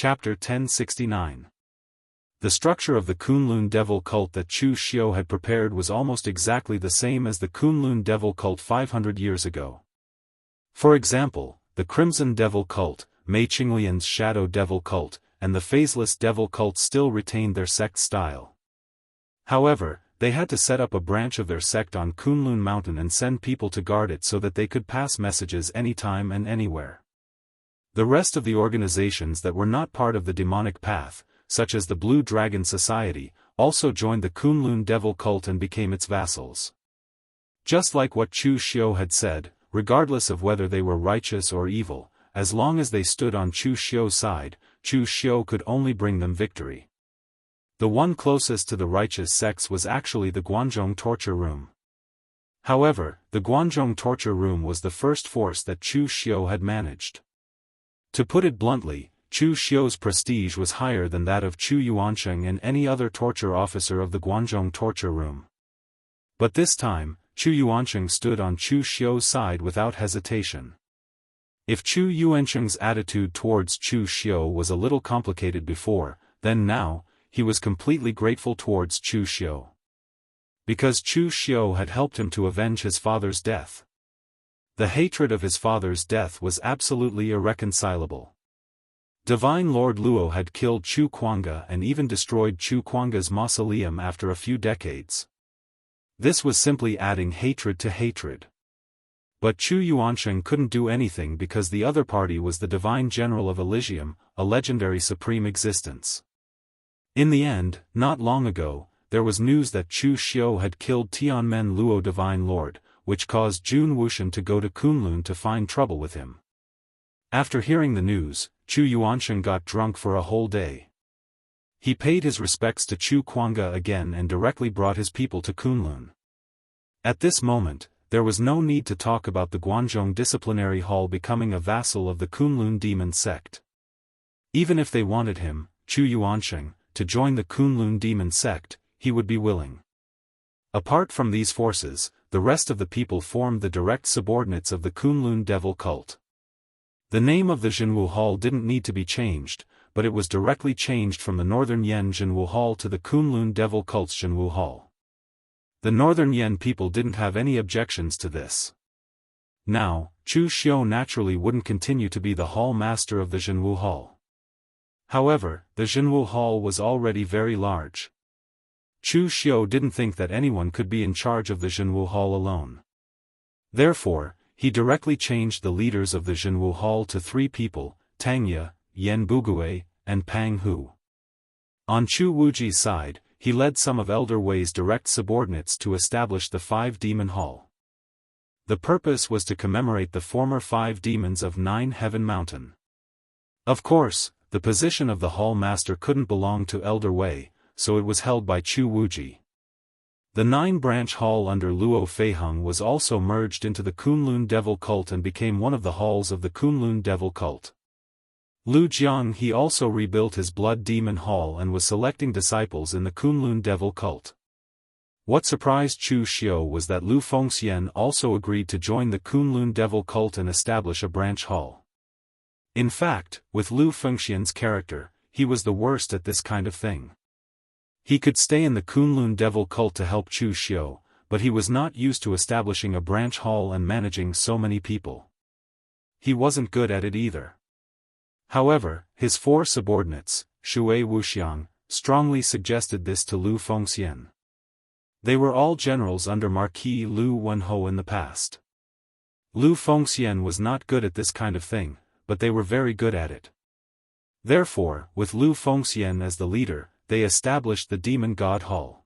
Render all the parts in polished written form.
Chapter 1069. The structure of the Kunlun devil cult that Chu Xiu had prepared was almost exactly the same as the Kunlun devil cult 500 years ago. For example, the Crimson Devil cult, Mei Qinglian's Shadow Devil cult, and the Phaseless Devil cult still retained their sect style. However, they had to set up a branch of their sect on Kunlun Mountain and send people to guard it so that they could pass messages anytime and anywhere. The rest of the organizations that were not part of the demonic path, such as the Blue Dragon Society, also joined the Kunlun Devil cult and became its vassals. Just like what Chu Xiu had said, regardless of whether they were righteous or evil, as long as they stood on Chu Xiu's side, Chu Xiu could only bring them victory. The one closest to the righteous sects was actually the Guanzhong torture room. However, the Guanzhong torture room was the first force that Chu Xiu had managed. To put it bluntly, Chu Xiu's prestige was higher than that of Chu Yuansheng and any other torture officer of the Guanzhong torture room. But this time, Chu Yuansheng stood on Chu Xiu's side without hesitation. If Chu Yuansheng's attitude towards Chu Xiu was a little complicated before, then now, he was completely grateful towards Chu Xiu. Because Chu Xiu had helped him to avenge his father's death. The hatred of his father's death was absolutely irreconcilable. Divine Lord Luo had killed Chu Kuanga and even destroyed Chu Kuanga's mausoleum after a few decades. This was simply adding hatred to hatred. But Chu Yuansheng couldn't do anything because the other party was the Divine General of Elysium, a legendary supreme existence. In the end, not long ago, there was news that Chu Xiu had killed Tianmen Luo Divine Lord, which caused Jun Wuxian to go to Kunlun to find trouble with him. After hearing the news, Chu Yuansheng got drunk for a whole day. He paid his respects to Chu Kuanga again and directly brought his people to Kunlun. At this moment, there was no need to talk about the Guanzhong Disciplinary Hall becoming a vassal of the Kunlun demon sect. Even if they wanted him, Chu Yuansheng, to join the Kunlun demon sect, he would be willing. Apart from these forces, the rest of the people formed the direct subordinates of the Kunlun devil cult. The name of the Jianghu Hall didn't need to be changed, but it was directly changed from the Northern Yen Jianghu Hall to the Kunlun devil cult's Jianghu Hall. The Northern Yen people didn't have any objections to this. Now, Chu Xiu naturally wouldn't continue to be the hall master of the Jianghu Hall. However, the Jianghu Hall was already very large. Chu Xiu didn't think that anyone could be in charge of the Jianghu Hall alone. Therefore, he directly changed the leaders of the Jianghu Hall to 3 people, Tang Ye, Yan Bugui, and Pang Hu. On Chu Wuji's side, he led some of Elder Wei's direct subordinates to establish the 5 Demon Hall. The purpose was to commemorate the former 5 demons of 9 Heaven Mountain. Of course, the position of the hall master couldn't belong to Elder Wei, so it was held by Chu Wuji. The 9-branch hall under Luo Feiheng was also merged into the Kunlun devil cult and became one of the halls of the Kunlun devil cult. Lu Jianghe also rebuilt his blood demon hall and was selecting disciples in the Kunlun devil cult. What surprised Chu Xiu was that Lu Fengxian also agreed to join the Kunlun devil cult and establish a branch hall. In fact, with Lu Fengxian's character, he was the worst at this kind of thing. He could stay in the Kunlun devil cult to help Chu Xiu, but he was not used to establishing a branch hall and managing so many people. He wasn't good at it either. However, his 4 subordinates, Shui Wuxiang, strongly suggested this to Lu Fengxian. They were all generals under Marquis Lu Wenhou in the past. Lu Fengxian was not good at this kind of thing, but they were very good at it. Therefore, with Lu Fengxian as the leader, they established the Demon God Hall.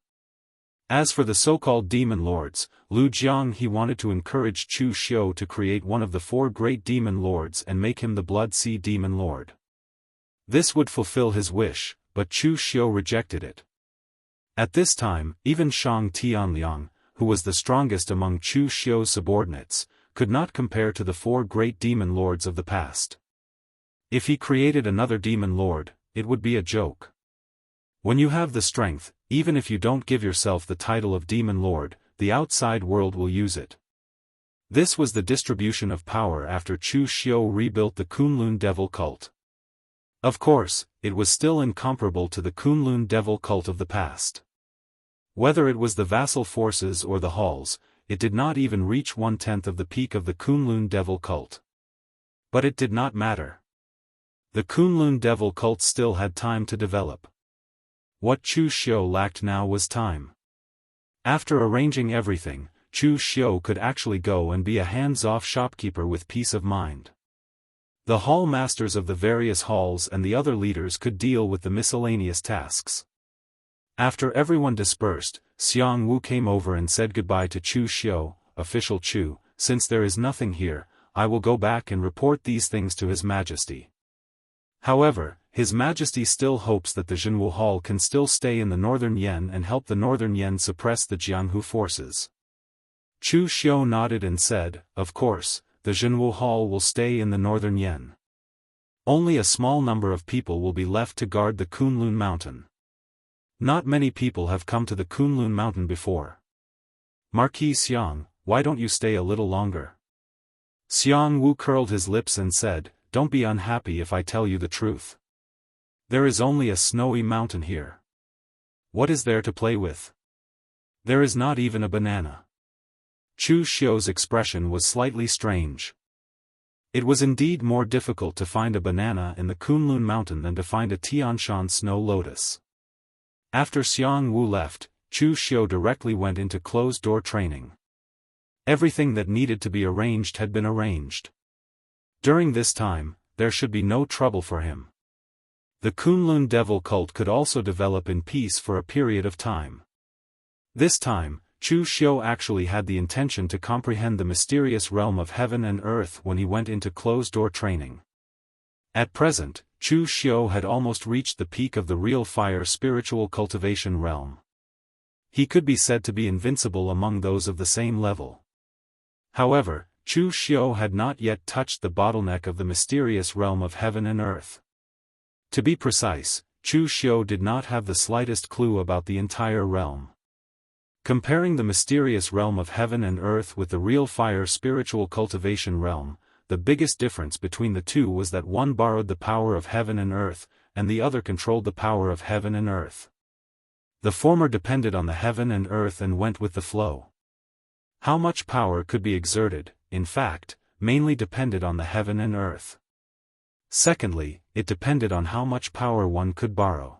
As for the so-called demon lords, Lu Jianghe wanted to encourage Chu Xiu to create one of the 4 great demon lords and make him the Blood Sea Demon Lord. This would fulfill his wish, but Chu Xiu rejected it. At this time, even Shang Tianliang, who was the strongest among Chu Xiu's subordinates, could not compare to the 4 great demon lords of the past. If he created another demon lord, it would be a joke. When you have the strength, even if you don't give yourself the title of demon lord, the outside world will use it. This was the distribution of power after Chu Xiu rebuilt the Kunlun devil cult. Of course, it was still incomparable to the Kunlun devil cult of the past. Whether it was the vassal forces or the halls, it did not even reach 1/10 of the peak of the Kunlun devil cult. But it did not matter. The Kunlun devil cult still had time to develop. What Chu Xiu lacked now was time. After arranging everything, Chu Xiu could actually go and be a hands-off shopkeeper with peace of mind. The hall masters of the various halls and the other leaders could deal with the miscellaneous tasks. After everyone dispersed, Xiangwu came over and said goodbye to Chu Xiu. Official Chu, since there is nothing here, I will go back and report these things to His Majesty. However, His Majesty still hopes that the Jianghu Hall can still stay in the northern Yan and help the northern Yan suppress the Jianghu forces. Chu Xiu nodded and said, of course, the Jianghu Hall will stay in the northern Yan. Only a small number of people will be left to guard the Kunlun Mountain. Not many people have come to the Kunlun Mountain before. Marquis Xiang, why don't you stay a little longer? Xiang Wu curled his lips and said, don't be unhappy if I tell you the truth. There is only a snowy mountain here. What is there to play with? There is not even a banana. Chu Xiu's expression was slightly strange. It was indeed more difficult to find a banana in the Kunlun Mountain than to find a Tianshan snow lotus. After Xiang Wu left, Chu Xiu directly went into closed-door training. Everything that needed to be arranged had been arranged. During this time, there should be no trouble for him. The Kunlun devil cult could also develop in peace for a period of time. This time, Chu Xiu actually had the intention to comprehend the mysterious realm of heaven and earth when he went into closed-door training. At present, Chu Xiu had almost reached the peak of the real fire spiritual cultivation realm. He could be said to be invincible among those of the same level. However, Chu Xiu had not yet touched the bottleneck of the mysterious realm of heaven and earth. To be precise, Chu Xiu did not have the slightest clue about the entire realm. Comparing the mysterious realm of heaven and earth with the real fire spiritual cultivation realm, the biggest difference between the two was that one borrowed the power of heaven and earth, and the other controlled the power of heaven and earth. The former depended on the heaven and earth and went with the flow. How much power could be exerted, in fact, mainly depended on the heaven and earth. Secondly, it depended on how much power one could borrow.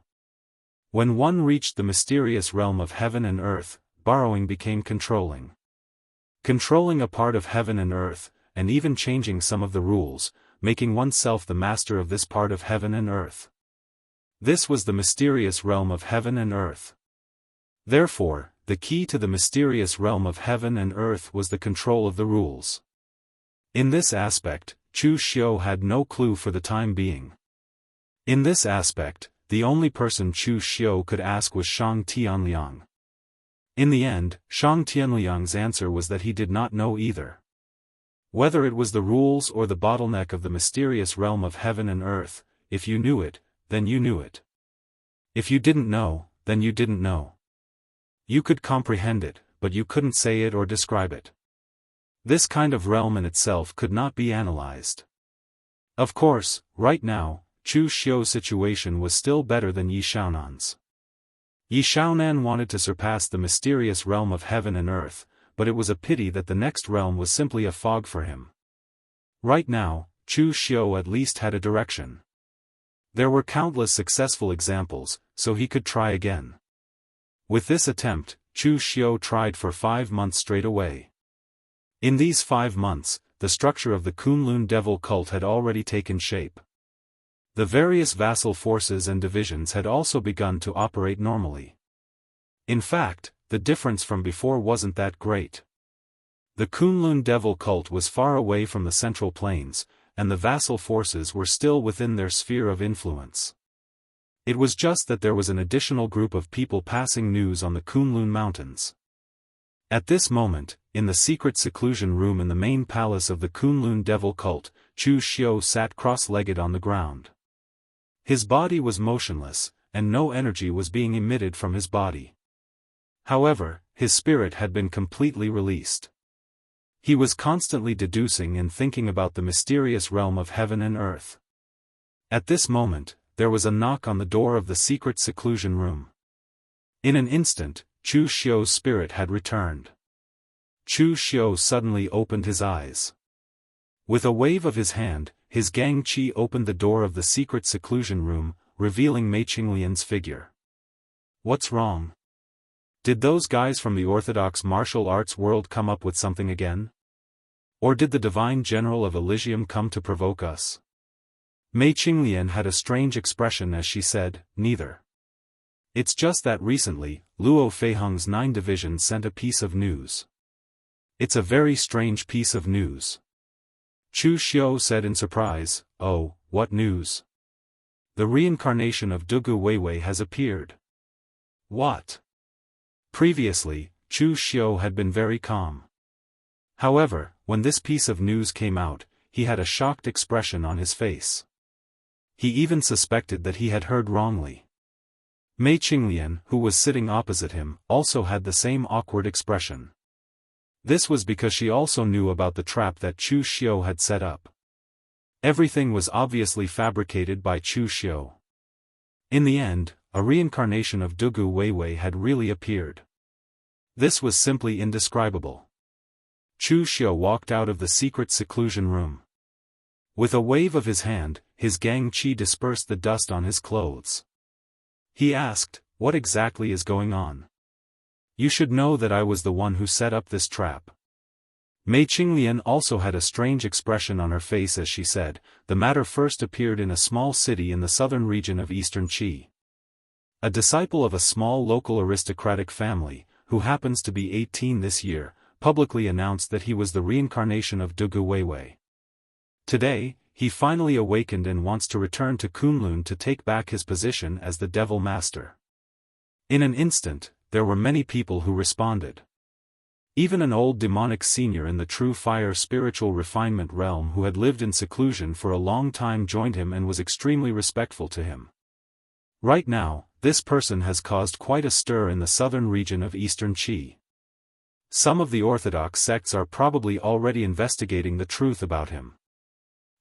When one reached the mysterious realm of heaven and earth, borrowing became controlling. Controlling a part of heaven and earth, and even changing some of the rules, making oneself the master of this part of heaven and earth. This was the mysterious realm of heaven and earth. Therefore, the key to the mysterious realm of heaven and earth was the control of the rules. In this aspect, Chu Xiu had no clue for the time being. In this aspect, the only person Chu Xiu could ask was Shang Tianliang. In the end, Shang Tianliang's answer was that he did not know either. Whether it was the rules or the bottleneck of the mysterious realm of heaven and earth, if you knew it, then you knew it. If you didn't know, then you didn't know. You could comprehend it, but you couldn't say it or describe it. This kind of realm in itself could not be analyzed. Of course, right now, Chu Xiu's situation was still better than Yi Xiaonan's. Yi Xiaonan wanted to surpass the mysterious realm of heaven and earth, but it was a pity that the next realm was simply a fog for him. Right now, Chu Xiu at least had a direction. There were countless successful examples, so he could try again. With this attempt, Chu Xiu tried for 5 months straight away. In these 5 months, the structure of the Kunlun devil cult had already taken shape. The various vassal forces and divisions had also begun to operate normally. In fact, the difference from before wasn't that great. The Kunlun devil cult was far away from the central plains, and the vassal forces were still within their sphere of influence. It was just that there was an additional group of people passing news on the Kunlun mountains. At this moment, in the secret seclusion room in the main palace of the Kunlun devil cult, Chu Xiu sat cross-legged on the ground. His body was motionless, and no energy was being emitted from his body. However, his spirit had been completely released. He was constantly deducing and thinking about the mysterious realm of heaven and earth. At this moment, there was a knock on the door of the secret seclusion room. In an instant, Chu Xiu's spirit had returned. Chu Xiu suddenly opened his eyes. With a wave of his hand, his Gang Qi opened the door of the secret seclusion room, revealing Mei Qinglian's figure. What's wrong? Did those guys from the orthodox martial arts world come up with something again? Or did the divine general of Elysium come to provoke us? Mei Qinglian had a strange expression as she said, neither. It's just that recently, Luo Feiheng's 9 Division sent a piece of news. It's a very strange piece of news. Chu Xiu said in surprise, oh, what news? The reincarnation of Dugu Weiwei has appeared. What? Previously, Chu Xiu had been very calm. However, when this piece of news came out, he had a shocked expression on his face. He even suspected that he had heard wrongly. Mei Qinglian, who was sitting opposite him, also had the same awkward expression. This was because she also knew about the trap that Chu Xiu had set up. Everything was obviously fabricated by Chu Xiu. In the end, a reincarnation of Dugu Weiwei had really appeared. This was simply indescribable. Chu Xiu walked out of the secret seclusion room. With a wave of his hand, his Gang Qi dispersed the dust on his clothes. He asked, what exactly is going on? You should know that I was the one who set up this trap. Mei Qinglian also had a strange expression on her face as she said, the matter first appeared in a small city in the southern region of eastern Qi. A disciple of a small local aristocratic family, who happens to be 18 this year, publicly announced that he was the reincarnation of Dugu Weiwei. Today, he finally awakened and wants to return to Kunlun to take back his position as the Devil Master. In an instant, there were many people who responded. Even an old demonic senior in the true fire spiritual refinement realm who had lived in seclusion for a long time joined him and was extremely respectful to him. Right now, this person has caused quite a stir in the southern region of eastern Qi. Some of the orthodox sects are probably already investigating the truth about him.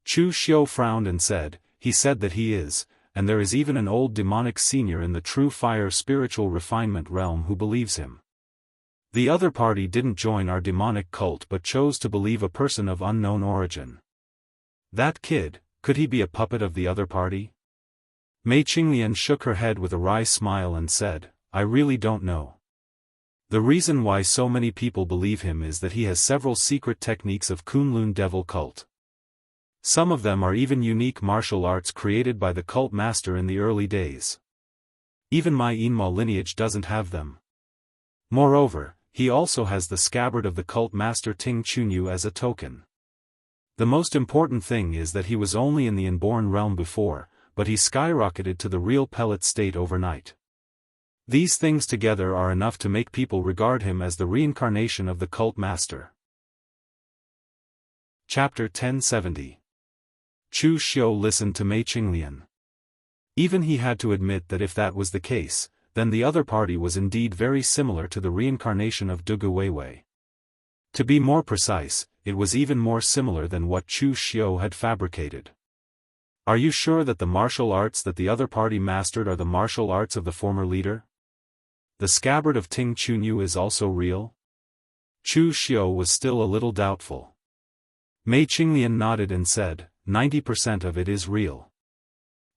Chu Xiu frowned and said, he said that he is, and there is even an old demonic senior in the true fire spiritual refinement realm who believes him. The other party didn't join our demonic cult but chose to believe a person of unknown origin. That kid, could he be a puppet of the other party? Mei Qinglian shook her head with a wry smile and said, I really don't know. The reason why so many people believe him is that he has several secret techniques of Kunlun devil cult. Some of them are even unique martial arts created by the cult master in the early days. Even my Inma lineage doesn't have them. Moreover, he also has the scabbard of the cult master Ting Chunyu as a token. The most important thing is that he was only in the inborn realm before, but he skyrocketed to the real pellet state overnight. These things together are enough to make people regard him as the reincarnation of the cult master. Chapter 1070. Chu Xiu listened to Mei Qinglian. Even he had to admit that if that was the case, then the other party was indeed very similar to the reincarnation of Dugu Weiwei. To be more precise, it was even more similar than what Chu Xiu had fabricated. Are you sure that the martial arts that the other party mastered are the martial arts of the former leader? The scabbard of Ting Chunyu is also real? Chu Xiu was still a little doubtful. Mei Qinglian nodded and said, 90% of it is real.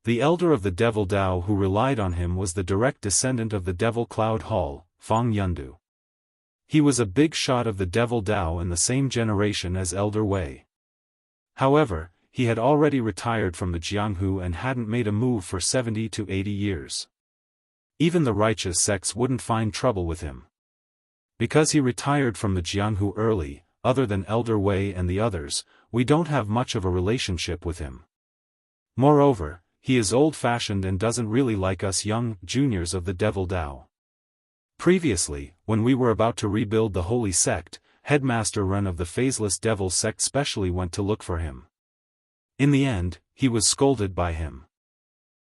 The elder of the Devil Dao who relied on him was the direct descendant of the Devil Cloud Hall, Fang Yundu. He was a big shot of the Devil Dao in the same generation as Elder Wei. However, he had already retired from the Jianghu and hadn't made a move for 70 to 80 years. Even the righteous sects wouldn't find trouble with him. Because he retired from the Jianghu early, other than Elder Wei and the others, we don't have much of a relationship with him. Moreover, he is old-fashioned and doesn't really like us young juniors of the Devil Dao. Previously, when we were about to rebuild the holy sect, Headmaster Ren of the Phaseless Devil sect specially went to look for him. In the end, he was scolded by him.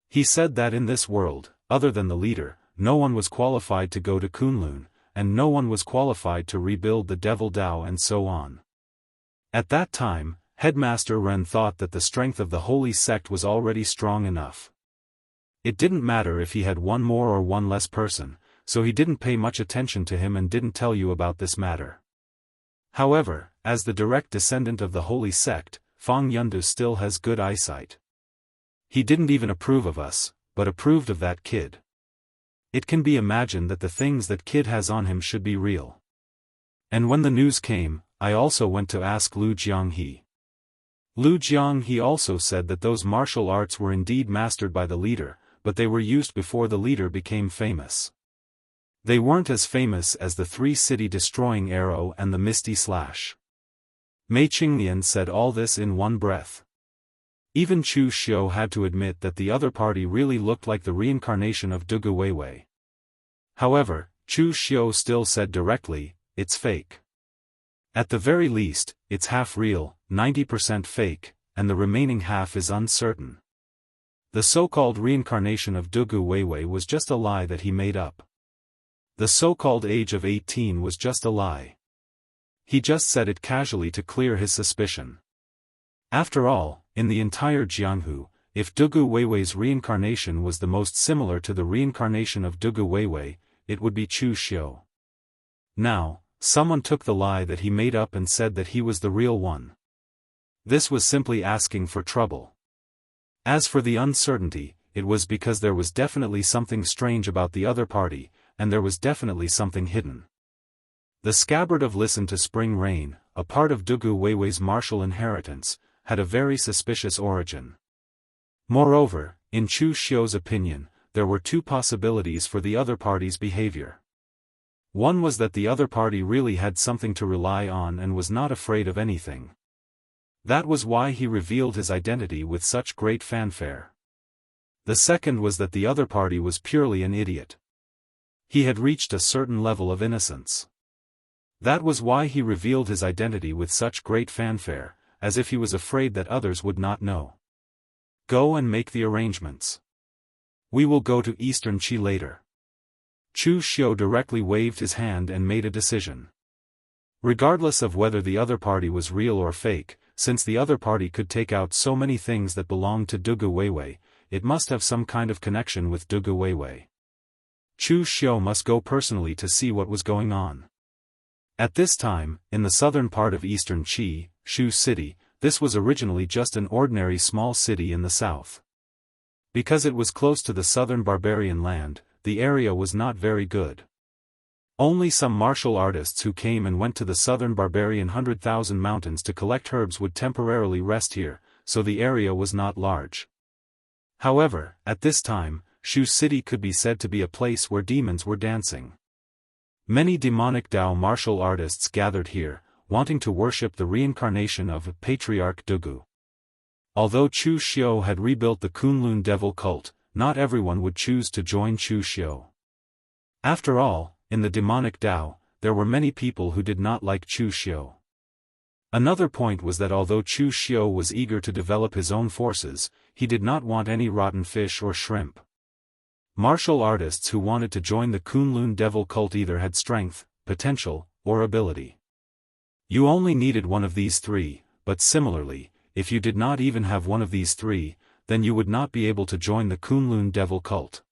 He said that in this world, other than the leader, no one was qualified to go to Kunlun, and no one was qualified to rebuild the Devil Dao and so on. At that time, Headmaster Ren thought that the strength of the holy sect was already strong enough. It didn't matter if he had one more or one less person, so he didn't pay much attention to him and didn't tell you about this matter. However, as the direct descendant of the holy sect, Fang Yundu still has good eyesight. He didn't even approve of us, but approved of that kid. It can be imagined that the things that kid has on him should be real. And when the news came, I also went to ask Lu Jianghe. Lu Jianghe also said that those martial arts were indeed mastered by the leader, but they were used before the leader became famous. They weren't as famous as the 3-city destroying arrow and the misty slash. Mei Qingnian said all this in one breath. Even Chu Xiu had to admit that the other party really looked like the reincarnation of Dugu Weiwei. However, Chu Xiu still said directly, it's fake. At the very least, it's half real, 90% fake, and the remaining half is uncertain. The so-called reincarnation of Dugu Weiwei was just a lie that he made up. The so-called age of 18 was just a lie. He just said it casually to clear his suspicion. After all, in the entire Jianghu, if Dugu Weiwei's reincarnation was the most similar to the reincarnation of Dugu Weiwei, it would be Chu Xiu. Now, someone took the lie that he made up and said that he was the real one. This was simply asking for trouble. As for the uncertainty, it was because there was definitely something strange about the other party, and there was definitely something hidden. The scabbard of Listen to Spring Rain, a part of Dugu Weiwei's martial inheritance, had a very suspicious origin. Moreover, in Chu Xiu's opinion, there were two possibilities for the other party's behavior. One was that the other party really had something to rely on and was not afraid of anything. That was why he revealed his identity with such great fanfare. The second was that the other party was purely an idiot. He had reached a certain level of innocence. That was why he revealed his identity with such great fanfare, as if he was afraid that others would not know. Go and make the arrangements. We will go to Eastern Qi later. Chu Xiu directly waved his hand and made a decision. Regardless of whether the other party was real or fake, since the other party could take out so many things that belonged to Dugu Weiwei, it must have some kind of connection with Dugu Weiwei. Chu Xiu must go personally to see what was going on. At this time, in the southern part of Eastern Qi, Shu City, this was originally just an ordinary small city in the south. Because it was close to the southern barbarian land, the area was not very good. Only some martial artists who came and went to the southern barbarian 100,000 mountains to collect herbs would temporarily rest here, so the area was not large. However, at this time, Shu City could be said to be a place where demons were dancing. Many demonic Dao martial artists gathered here, wanting to worship the reincarnation of Patriarch Dugu. Although Chu Xiu had rebuilt the Kunlun devil cult, not everyone would choose to join Chu Xiu. After all, in the demonic Dao, there were many people who did not like Chu Xiu. Another point was that although Chu Xiu was eager to develop his own forces, he did not want any rotten fish or shrimp. Martial artists who wanted to join the Kunlun devil cult either had strength, potential, or ability. You only needed one of these three, but similarly, if you did not even have one of these three, then you would not be able to join the Kunlun devil cult.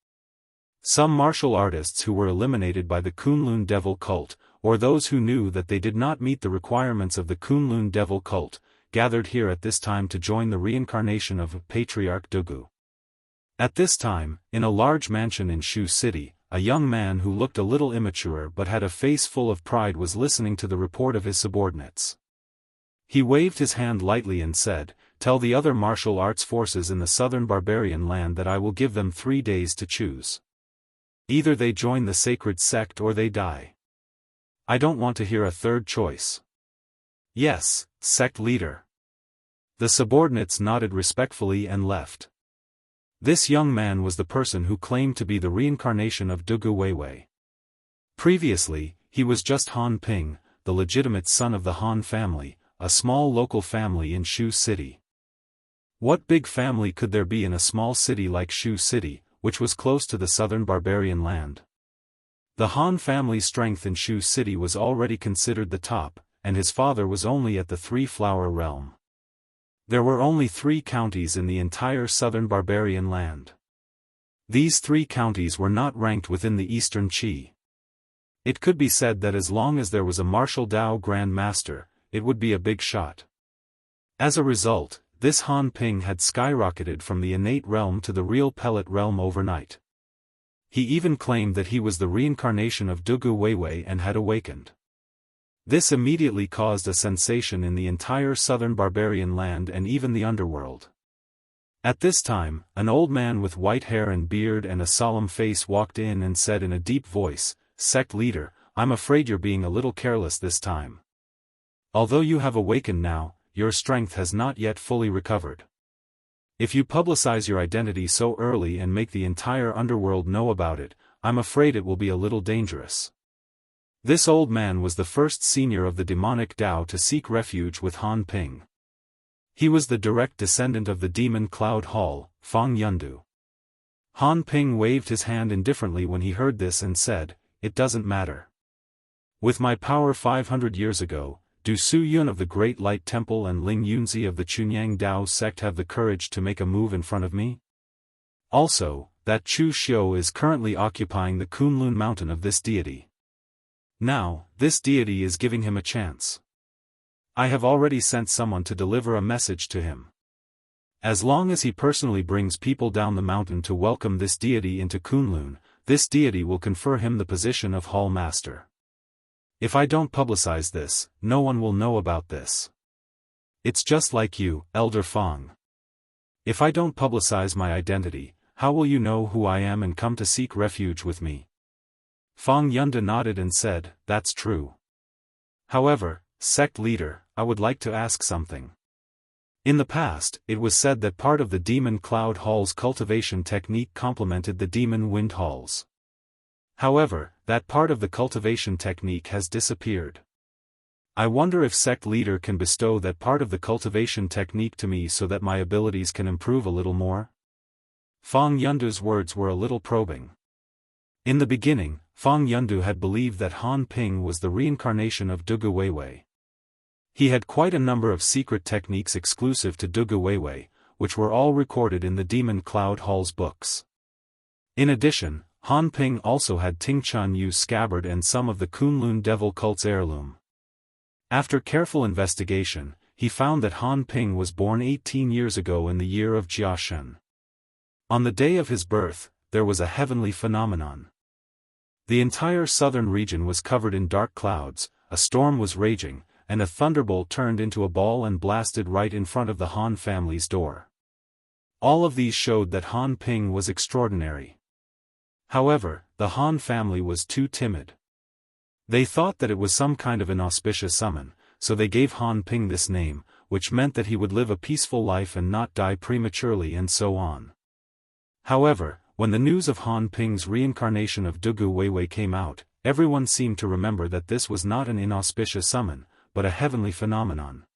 Some martial artists who were eliminated by the Kunlun devil cult, or those who knew that they did not meet the requirements of the Kunlun devil cult, gathered here at this time to join the reincarnation of Patriarch Dugu. At this time, in a large mansion in Shu City, a young man who looked a little immature but had a face full of pride was listening to the report of his subordinates. He waved his hand lightly and said, "Tell the other martial arts forces in the southern barbarian land that I will give them 3 days to choose. Either they join the sacred sect or they die. I don't want to hear a third choice." "Yes, sect leader." The subordinates nodded respectfully and left. This young man was the person who claimed to be the reincarnation of Dugu Weiwei. Previously, he was just Han Ping, the legitimate son of the Han family, a small local family in Shu City. What big family could there be in a small city like Shu City, which was close to the southern barbarian land? The Han family's strength in Shu City was already considered the top, and his father was only at the 3-flower realm. There were only 3 counties in the entire southern barbarian land. These 3 counties were not ranked within the Eastern Qi. It could be said that as long as there was a martial Dao Grand Master, it would be a big shot. As a result, this Han Ping had skyrocketed from the innate realm to the real pellet realm overnight. He even claimed that he was the reincarnation of Dugu Weiwei and had awakened. This immediately caused a sensation in the entire southern barbarian land and even the underworld. At this time, an old man with white hair and beard and a solemn face walked in and said in a deep voice, "Sect leader, I'm afraid you're being a little careless this time. Although you have awakened now, your strength has not yet fully recovered. If you publicize your identity so early and make the entire underworld know about it, I'm afraid it will be a little dangerous." This old man was the first senior of the demonic Dao to seek refuge with Han Ping. He was the direct descendant of the demon Cloud Hall, Fang Yundu. Han Ping waved his hand indifferently when he heard this and said, "It doesn't matter. With my power 500 years ago, do Su Yun of the Great Light Temple and Ling Yunzi of the Chunyang Dao sect have the courage to make a move in front of me? Also, that Chu Xiu is currently occupying the Kunlun mountain of this deity. Now, this deity is giving him a chance. I have already sent someone to deliver a message to him. As long as he personally brings people down the mountain to welcome this deity into Kunlun, this deity will confer him the position of Hall Master. If I don't publicize this, no one will know about this. It's just like you, Elder Fang. If I don't publicize my identity, how will you know who I am and come to seek refuge with me?" Fang Yunde nodded and said, "That's true. However, sect leader, I would like to ask something. In the past, it was said that part of the Demon Cloud Hall's cultivation technique complemented the Demon Wind Hall's. However, that part of the cultivation technique has disappeared. I wonder if sect leader can bestow that part of the cultivation technique to me so that my abilities can improve a little more?" Fang Yundu's words were a little probing. In the beginning, Fang Yundu had believed that Han Ping was the reincarnation of Dugu Weiwei. He had quite a number of secret techniques exclusive to Dugu Weiwei, which were all recorded in the Demon Cloud Hall's books. In addition, Han Ping also had Tingchan Yu's scabbard and some of the Kunlun devil cult's heirloom. After careful investigation, he found that Han Ping was born 18 years ago in the year of Jiashen. On the day of his birth, there was a heavenly phenomenon. The entire southern region was covered in dark clouds, a storm was raging, and a thunderbolt turned into a ball and blasted right in front of the Han family's door. All of these showed that Han Ping was extraordinary. However, the Han family was too timid. They thought that it was some kind of inauspicious summon, so they gave Han Ping this name, which meant that he would live a peaceful life and not die prematurely and so on. However, when the news of Han Ping's reincarnation of Dugu Weiwei came out, everyone seemed to remember that this was not an inauspicious summon, but a heavenly phenomenon.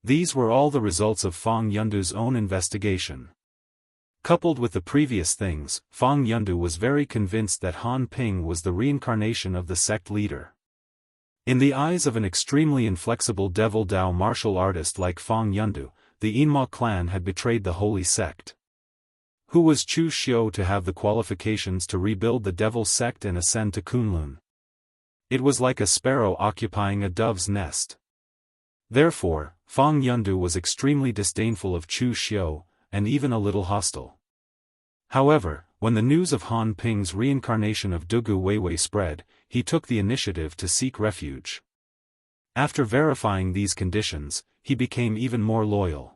These were all the results of Fang Yundu's own investigation. Coupled with the previous things, Fang Yundu was very convinced that Han Ping was the reincarnation of the sect leader. In the eyes of an extremely inflexible devil Dao martial artist like Fang Yundu, the Yinma clan had betrayed the holy sect. Who was Chu Xiu to have the qualifications to rebuild the devil sect and ascend to Kunlun? It was like a sparrow occupying a dove's nest. Therefore, Fang Yundu was extremely disdainful of Chu Xiu, and even a little hostile. However, when the news of Han Ping's reincarnation of Dugu Weiwei spread, he took the initiative to seek refuge. After verifying these conditions, he became even more loyal.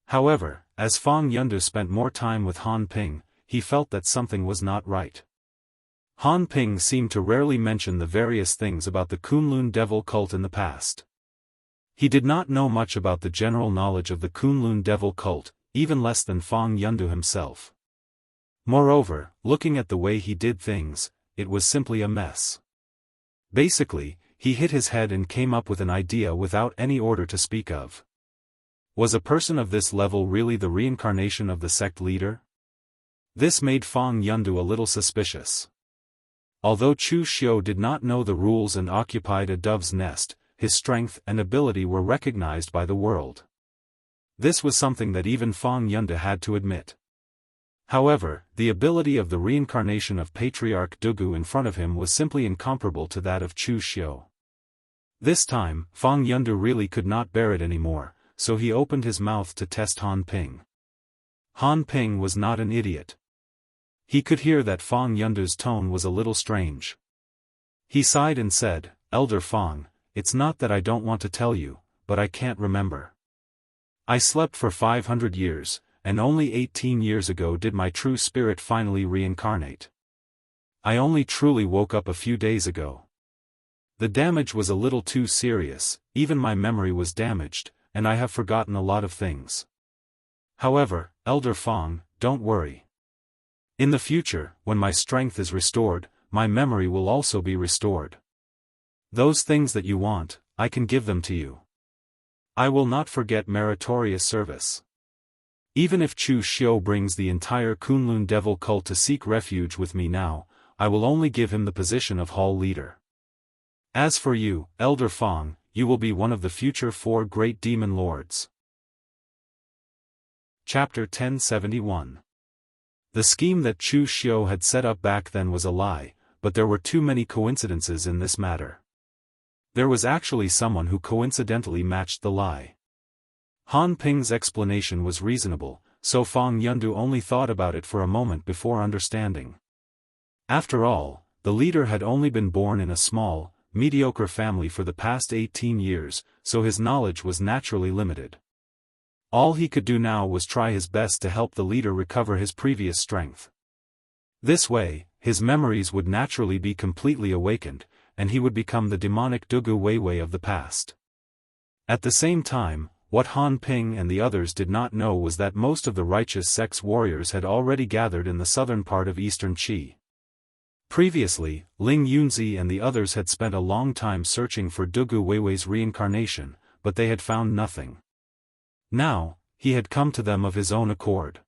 However, as Fang Yundu spent more time with Han Ping, he felt that something was not right. Han Ping seemed to rarely mention the various things about the Kunlun devil cult in the past. He did not know much about the general knowledge of the Kunlun devil cult, even less than Fang Yundu himself. Moreover, looking at the way he did things, it was simply a mess. Basically, he hit his head and came up with an idea without any order to speak of. Was a person of this level really the reincarnation of the sect leader? This made Fang Yundu a little suspicious. Although Chu Xiu did not know the rules and occupied a dove's nest, his strength and ability were recognized by the world. This was something that even Fang Yunde had to admit. However, the ability of the reincarnation of Patriarch Dugu in front of him was simply incomparable to that of Chu Xiu. This time, Fang Yunde really could not bear it anymore, so he opened his mouth to test Han Ping. Han Ping was not an idiot. He could hear that Fang Yunde's tone was a little strange. He sighed and said, "Elder Fang, it's not that I don't want to tell you, but I can't remember. I slept for 500 years, and only 18 years ago did my true spirit finally reincarnate. I only truly woke up a few days ago. The damage was a little too serious, even my memory was damaged, and I have forgotten a lot of things. However, Elder Fang, don't worry. In the future, when my strength is restored, my memory will also be restored. Those things that you want, I can give them to you. I will not forget meritorious service. Even if Chu Xiu brings the entire Kunlun devil cult to seek refuge with me now, I will only give him the position of hall leader. As for you, Elder Fang, you will be one of the future 4 great demon lords." Chapter 1071. The scheme that Chu Xiu had set up back then was a lie, but there were too many coincidences in this matter. There was actually someone who coincidentally matched the lie. Han Ping's explanation was reasonable, so Fang Yunde only thought about it for a moment before understanding. After all, the leader had only been born in a small, mediocre family for the past 18 years, so his knowledge was naturally limited. All he could do now was try his best to help the leader recover his previous strength. This way, his memories would naturally be completely awakened, and he would become the demonic Dugu Weiwei of the past. At the same time, what Han Ping and the others did not know was that most of the righteous sects warriors had already gathered in the southern part of eastern Qi. Previously, Ling Yunzi and the others had spent a long time searching for Dugu Weiwei's reincarnation, but they had found nothing. Now, he had come to them of his own accord.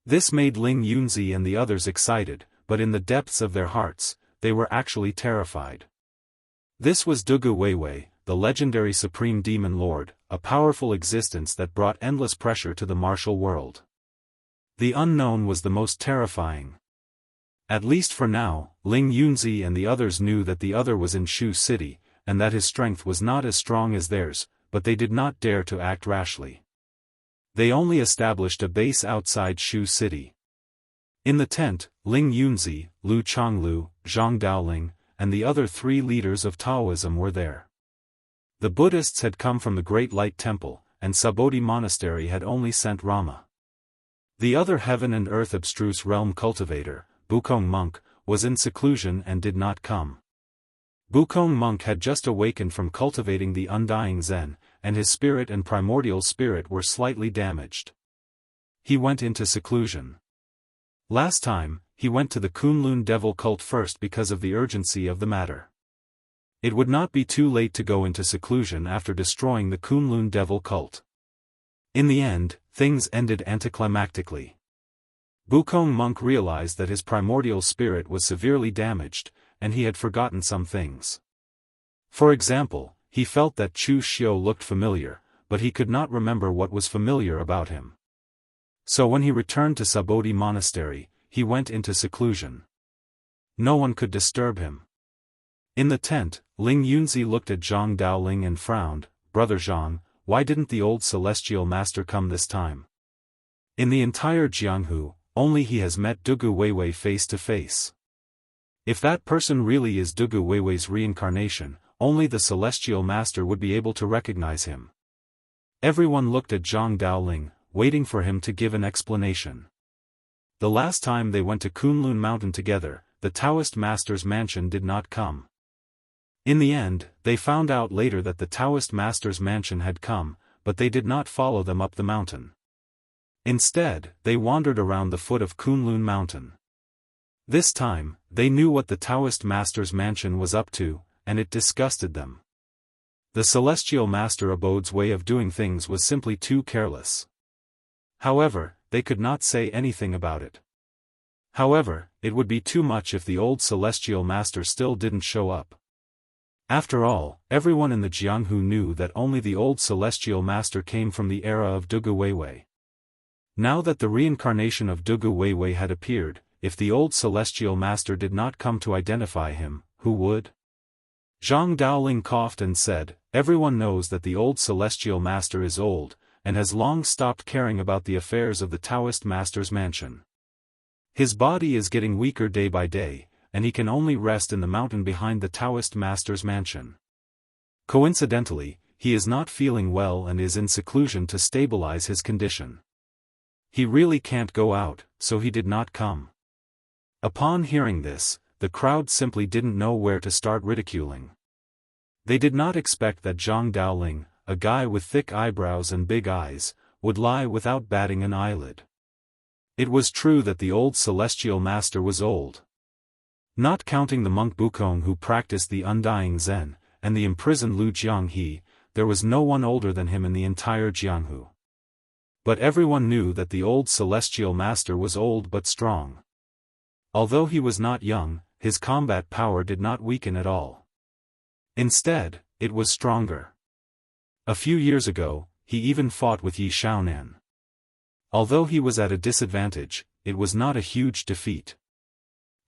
This made Ling Yunzi and the others excited, but in the depths of their hearts, they were actually terrified. This was Dugu Weiwei, the legendary Supreme Demon Lord, a powerful existence that brought endless pressure to the martial world. The unknown was the most terrifying. At least for now, Ling Yunzi and the others knew that the other was in Shu City, and that his strength was not as strong as theirs, but they did not dare to act rashly. They only established a base outside Shu City. In the tent, Ling Yunzi, Lu Chonglu, Zhang Daoling, and the other 3 leaders of Taoism were there. The Buddhists had come from the Great Light Temple, and Sabodhi Monastery had only sent Rama. The other heaven and earth abstruse realm cultivator, Bukong Monk, was in seclusion and did not come. Bukong Monk had just awakened from cultivating the undying Zen, and his spirit and primordial spirit were slightly damaged. He went into seclusion. Last time, he went to the Kunlun devil cult first because of the urgency of the matter. It would not be too late to go into seclusion after destroying the Kunlun devil cult. In the end, things ended anticlimactically. Bukong Monk realized that his primordial spirit was severely damaged, and he had forgotten some things. For example, he felt that Chu Xiu looked familiar, but he could not remember what was familiar about him. So when he returned to Sabodhi Monastery, he went into seclusion. No one could disturb him. In the tent, Ling Yunzi looked at Zhang Daoling and frowned, "Brother Zhang, why didn't the old celestial master come this time? In the entire Jianghu, only he has met Dugu Weiwei face to face. If that person really is Dugu Weiwei's reincarnation, only the celestial master would be able to recognize him." Everyone looked at Zhang Daoling, waiting for him to give an explanation. The last time they went to Kunlun Mountain together, the Taoist master's mansion did not come. In the end, they found out later that the Taoist master's mansion had come, but they did not follow them up the mountain. Instead, they wandered around the foot of Kunlun Mountain. This time, they knew what the Taoist master's mansion was up to, and it disgusted them. The celestial master abode's way of doing things was simply too careless. However, they could not say anything about it. However, it would be too much if the old celestial master still didn't show up. After all, everyone in the Jianghu knew that only the old celestial master came from the era of Dugu Weiwei. Now that the reincarnation of Dugu Weiwei had appeared, if the old celestial master did not come to identify him, who would? Zhang Daoling coughed and said, "Everyone knows that the old celestial master is old, and has long stopped caring about the affairs of the Taoist master's mansion. His body is getting weaker day by day, and he can only rest in the mountain behind the Taoist master's mansion. Coincidentally, he is not feeling well and is in seclusion to stabilize his condition. He really can't go out, so he did not come." Upon hearing this, the crowd simply didn't know where to start ridiculing. They did not expect that Zhang Daoling, a guy with thick eyebrows and big eyes, would lie without batting an eyelid. It was true that the old celestial master was old. Not counting the monk Bukong who practiced the undying Zen, and the imprisoned Lu Jianghe, there was no one older than him in the entire Jianghu. But everyone knew that the old celestial master was old but strong. Although he was not young, his combat power did not weaken at all. Instead, it was stronger. A few years ago, he even fought with Yi Shaonan. Although he was at a disadvantage, it was not a huge defeat.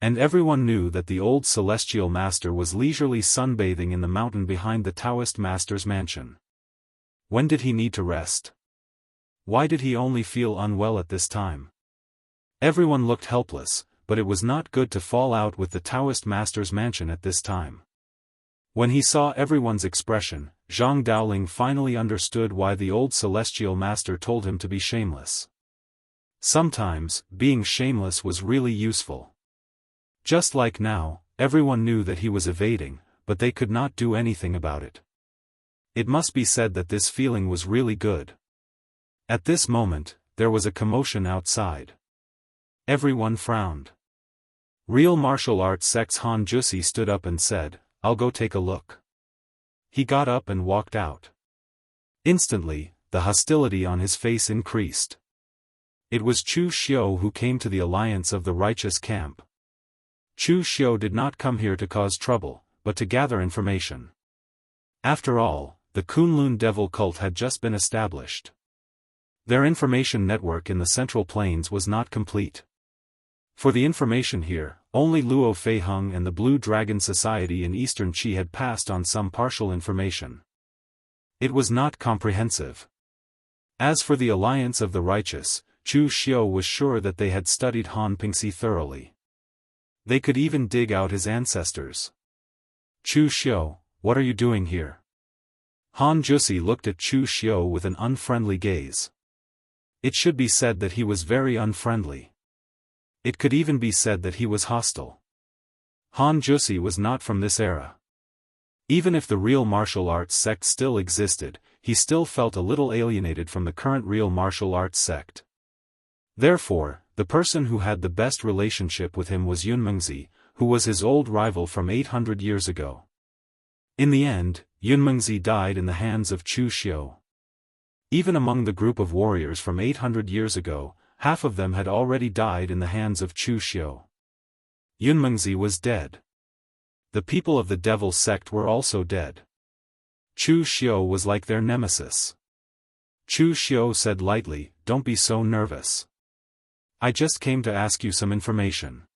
And everyone knew that the old celestial master was leisurely sunbathing in the mountain behind the Taoist master's mansion. When did he need to rest? Why did he only feel unwell at this time? Everyone looked helpless, but it was not good to fall out with the Taoist master's mansion at this time. When he saw everyone's expression, Zhang Daoling finally understood why the old celestial master told him to be shameless. Sometimes, being shameless was really useful. Just like now, everyone knew that he was evading, but they could not do anything about it. It must be said that this feeling was really good. At this moment, there was a commotion outside. Everyone frowned. Real martial arts sects Han Jusi stood up and said, "I'll go take a look." He got up and walked out. Instantly, the hostility on his face increased. It was Chu Xiu who came to the alliance of the righteous camp. Chu Xiu did not come here to cause trouble, but to gather information. After all, the Kunlun devil cult had just been established. Their information network in the Central Plains was not complete. For the information here, only Luo Feiheng and the Blue Dragon Society in Eastern Qi had passed on some partial information. It was not comprehensive. As for the alliance of the righteous, Chu Xiu was sure that they had studied Han Pingxi thoroughly. They could even dig out his ancestors. "Chu Xiu, what are you doing here?" Han Jusi looked at Chu Xiu with an unfriendly gaze. It should be said that he was very unfriendly. It could even be said that he was hostile. Han Jusi was not from this era. Even if the real martial arts sect still existed, he still felt a little alienated from the current real martial arts sect. Therefore, the person who had the best relationship with him was Yunmengzi, who was his old rival from 800 years ago. In the end, Yunmengzi died in the hands of Chu Xiu. Even among the group of warriors from 800 years ago, half of them had already died in the hands of Chu Xiu. Yunmengzi was dead. The people of the devil sect were also dead. Chu Xiu was like their nemesis. Chu Xiu said lightly, "Don't be so nervous. I just came to ask you some information.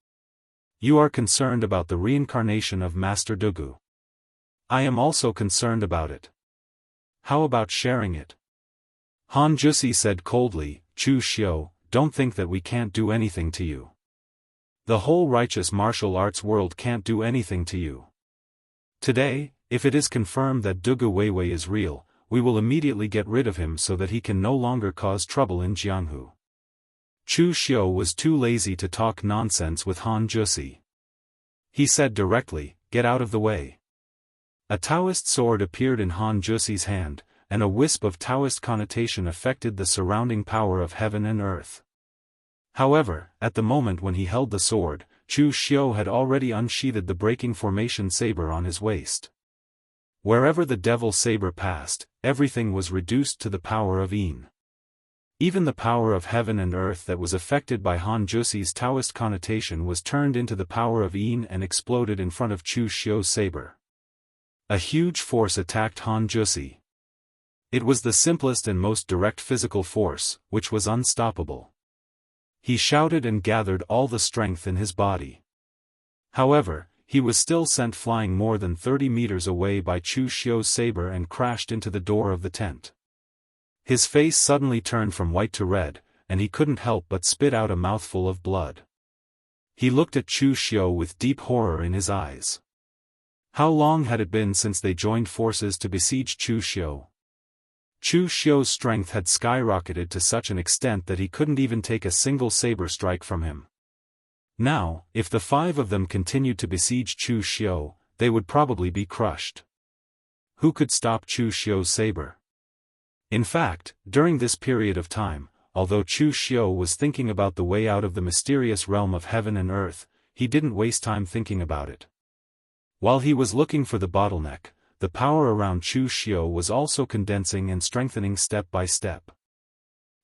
You are concerned about the reincarnation of Master Dugu. I am also concerned about it. How about sharing it?" Han Jusi said coldly, "Chu Xiu, don't think that we can't do anything to you. The whole righteous martial arts world can't do anything to you. Today, if it is confirmed that Dugu Weiwei is real, we will immediately get rid of him so that he can no longer cause trouble in Jianghu." Chu Xiu was too lazy to talk nonsense with Han Jusi. He said directly, "Get out of the way." A Taoist sword appeared in Han Jusi's hand, and a wisp of Taoist connotation affected the surrounding power of heaven and earth. However, at the moment when he held the sword, Chu Xiu had already unsheathed the breaking formation saber on his waist. Wherever the devil saber passed, everything was reduced to the power of Yin. Even the power of heaven and earth that was affected by Han Jusi's Taoist connotation was turned into the power of Yin and exploded in front of Chu Xiu's saber. A huge force attacked Han Jusi. It was the simplest and most direct physical force, which was unstoppable. He shouted and gathered all the strength in his body. However, he was still sent flying more than 30 meters away by Chu Xiu's saber and crashed into the door of the tent. His face suddenly turned from white to red, and he couldn't help but spit out a mouthful of blood. He looked at Chu Xiu with deep horror in his eyes. How long had it been since they joined forces to besiege Chu Xiu? Chu Xiu's strength had skyrocketed to such an extent that he couldn't even take a single saber strike from him. Now, if the 5 of them continued to besiege Chu Xiu, they would probably be crushed. Who could stop Chu Xiu's saber? In fact, during this period of time, although Chu Xiu was thinking about the way out of the mysterious realm of heaven and earth, he didn't waste time thinking about it. While he was looking for the bottleneck, the power around Chu Xiu was also condensing and strengthening step by step.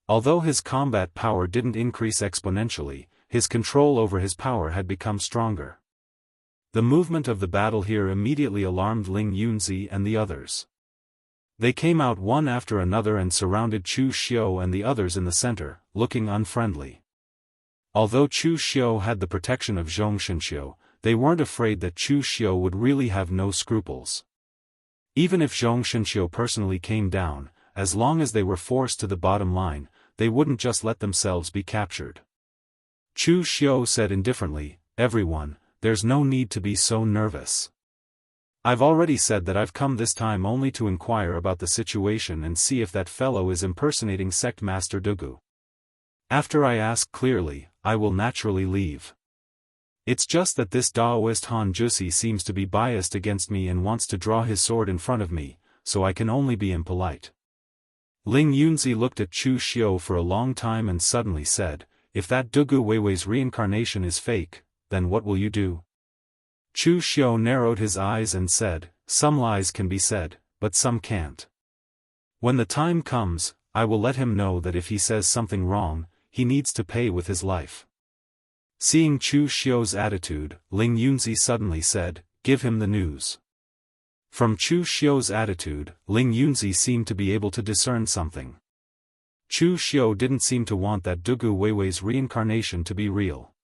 Although his combat power didn't increase exponentially, his control over his power had become stronger. The movement of the battle here immediately alarmed Ling Yunzi and the others. They came out one after another and surrounded Chu Xiu and the others in the center, looking unfriendly. Although Chu Xiu had the protection of Zhong Shenxiu, they weren't afraid that Chu Xiu would really have no scruples. Even if Zhong Shenxiu personally came down, as long as they were forced to the bottom line, they wouldn't just let themselves be captured. Chu Xiu said indifferently, "Everyone, there's no need to be so nervous. I've already said that I've come this time only to inquire about the situation and see if that fellow is impersonating Sect Master Dugu. After I ask clearly, I will naturally leave. It's just that this Daoist Han Jusi seems to be biased against me and wants to draw his sword in front of me, so I can only be impolite." Ling Yunzi looked at Chu Xiu for a long time and suddenly said, "If that Dugu Weiwei's reincarnation is fake, then what will you do?" Chu Xiu narrowed his eyes and said, "Some lies can be said, but some can't. When the time comes, I will let him know that if he says something wrong, he needs to pay with his life." Seeing Chu Xiu's attitude, Ling Yunzi suddenly said, "Give him the news." From Chu Xiu's attitude, Ling Yunzi seemed to be able to discern something. Chu Xiu didn't seem to want that Dugu Weiwei's reincarnation to be real.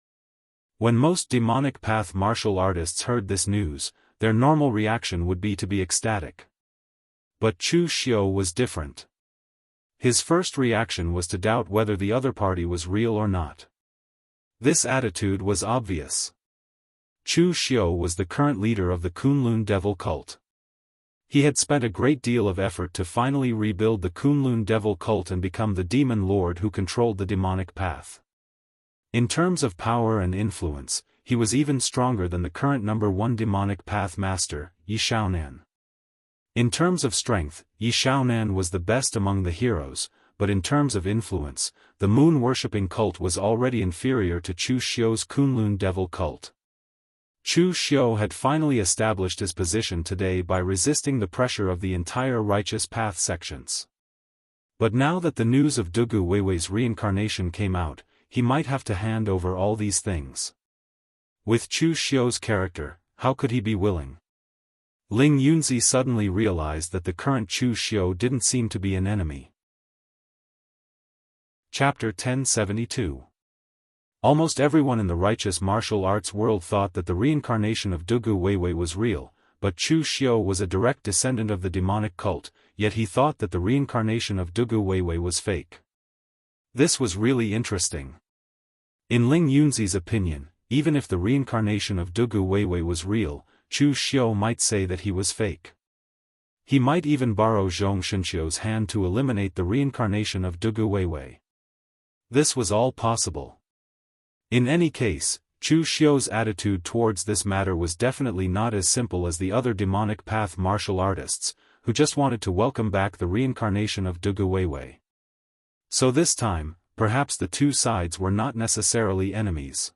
When most demonic path martial artists heard this news, their normal reaction would be to be ecstatic. But Chu Xiu was different. His first reaction was to doubt whether the other party was real or not. This attitude was obvious. Chu Xiu was the current leader of the Kunlun Devil cult. He had spent a great deal of effort to finally rebuild the Kunlun Devil cult and become the demon lord who controlled the demonic path. In terms of power and influence, he was even stronger than the current #1 demonic path master, Yi Shaonan. In terms of strength, Yi Shaonan was the best among the heroes, but in terms of influence, the moon-worshipping cult was already inferior to Chu Xiu's Kunlun Devil cult. Chu Xiu had finally established his position today by resisting the pressure of the entire righteous path sections. But now that the news of Dugu Weiwei's reincarnation came out, he might have to hand over all these things. With Chu Xiu's character, how could he be willing? Ling Yunzi suddenly realized that the current Chu Xiu didn't seem to be an enemy. Chapter 1072. Almost everyone in the righteous martial arts world thought that the reincarnation of Dugu Weiwei was real, but Chu Xiu was a direct descendant of the demonic cult, yet he thought that the reincarnation of Dugu Weiwei was fake. This was really interesting. In Ling Yunzi's opinion, even if the reincarnation of Dugu Weiwei was real, Chu Xiu might say that he was fake. He might even borrow Zhong Shenxiu's hand to eliminate the reincarnation of Dugu Weiwei. This was all possible. In any case, Chu Xiu's attitude towards this matter was definitely not as simple as the other demonic path martial artists, who just wanted to welcome back the reincarnation of Dugu Weiwei. So this time, perhaps the two sides were not necessarily enemies.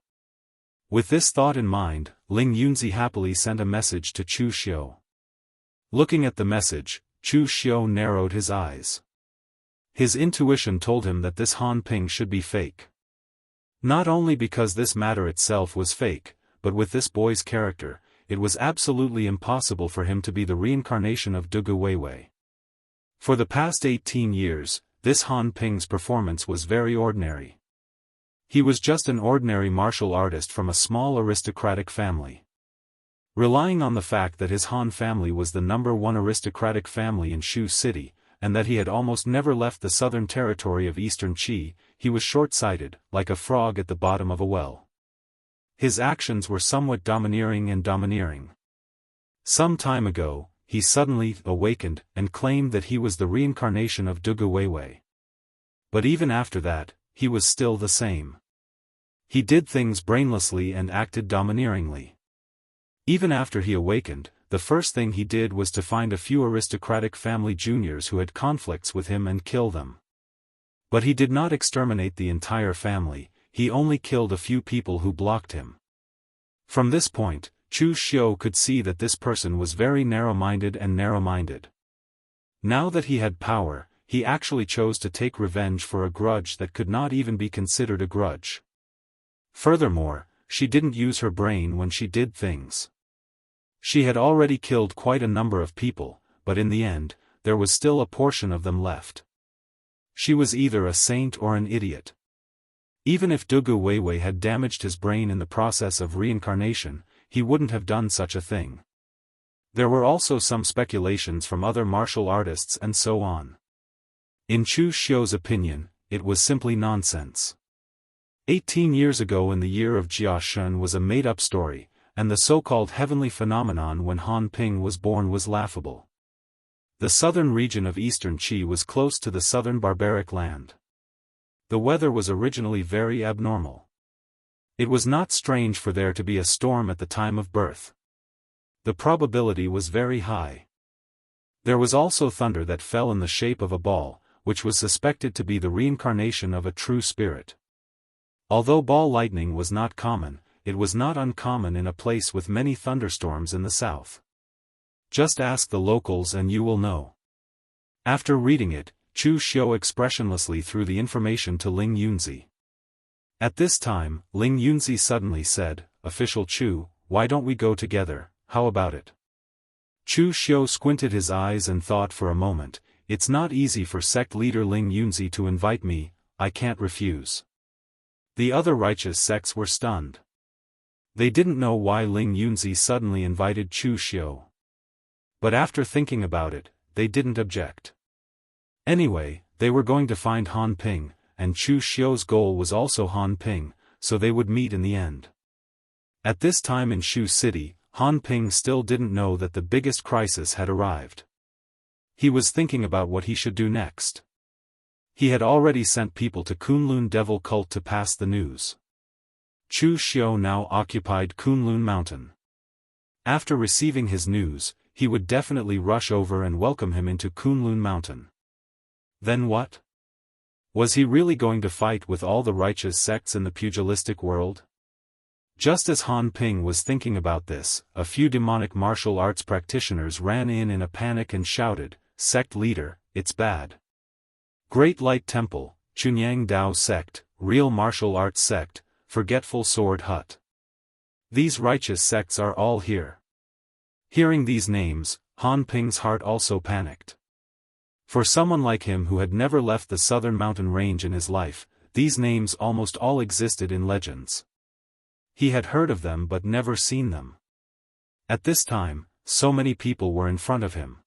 With this thought in mind, Ling Yunzi happily sent a message to Chu Xiu. Looking at the message, Chu Xiu narrowed his eyes. His intuition told him that this Han Ping should be fake. Not only because this matter itself was fake, but with this boy's character, it was absolutely impossible for him to be the reincarnation of Dugu Weiwei. For the past 18 years, this Han Ping's performance was very ordinary. He was just an ordinary martial artist from a small aristocratic family. Relying on the fact that his Han family was the #1 aristocratic family in Shu City, and that he had almost never left the southern territory of Eastern Qi, he was short-sighted, like a frog at the bottom of a well. His actions were somewhat domineering. Some time ago, he suddenly awakened and claimed that he was the reincarnation of Dugu Weiwei. But even after that, he was still the same. He did things brainlessly and acted domineeringly. Even after he awakened, the first thing he did was to find a few aristocratic family juniors who had conflicts with him and kill them. But he did not exterminate the entire family, he only killed a few people who blocked him. From this point, Chu Xiu could see that this person was very narrow-minded. Now that he had power, he actually chose to take revenge for a grudge that could not even be considered a grudge. Furthermore, she didn't use her brain when she did things. She had already killed quite a number of people, but in the end, there was still a portion of them left. She was either a saint or an idiot. Even if Dugu Weiwei had damaged his brain in the process of reincarnation, he wouldn't have done such a thing. There were also some speculations from other martial artists and so on. In Chu Xiu's opinion, it was simply nonsense. 18 years ago in the year of Jiashun was a made-up story, and the so-called heavenly phenomenon when Han Ping was born was laughable. The southern region of Eastern Qi was close to the southern barbaric land. The weather was originally very abnormal. It was not strange for there to be a storm at the time of birth. The probability was very high. There was also thunder that fell in the shape of a ball, which was suspected to be the reincarnation of a true spirit. Although ball lightning was not common, it was not uncommon in a place with many thunderstorms in the south. Just ask the locals and you will know. After reading it, Chu Xiu expressionlessly threw the information to Ling Yunzi. At this time, Ling Yunzi suddenly said, "Official Chu, why don't we go together, how about it?" Chu Xiu squinted his eyes and thought for a moment, "It's not easy for sect leader Ling Yunzi to invite me, I can't refuse." The other righteous sects were stunned. They didn't know why Ling Yunzi suddenly invited Chu Xiu. But after thinking about it, they didn't object. Anyway, they were going to find Han Ping, and Chu Xiu's goal was also Han Ping, so they would meet in the end. At this time in Shu City, Han Ping still didn't know that the biggest crisis had arrived. He was thinking about what he should do next. He had already sent people to Kunlun Devil Cult to pass the news. Chu Xiu now occupied Kunlun Mountain. After receiving his news, he would definitely rush over and welcome him into Kunlun Mountain. Then what? Was he really going to fight with all the righteous sects in the pugilistic world? Just as Han Ping was thinking about this, a few demonic martial arts practitioners ran in a panic and shouted, "Sect leader, it's bad. Great Light Temple, Chunyang Dao Sect, Real Martial Arts Sect, Forgetful Sword Hut. These righteous sects are all here." Hearing these names, Han Ping's heart also panicked. For someone like him who had never left the southern mountain range in his life, these names almost all existed in legends. He had heard of them but never seen them. At this time, so many people were in front of him.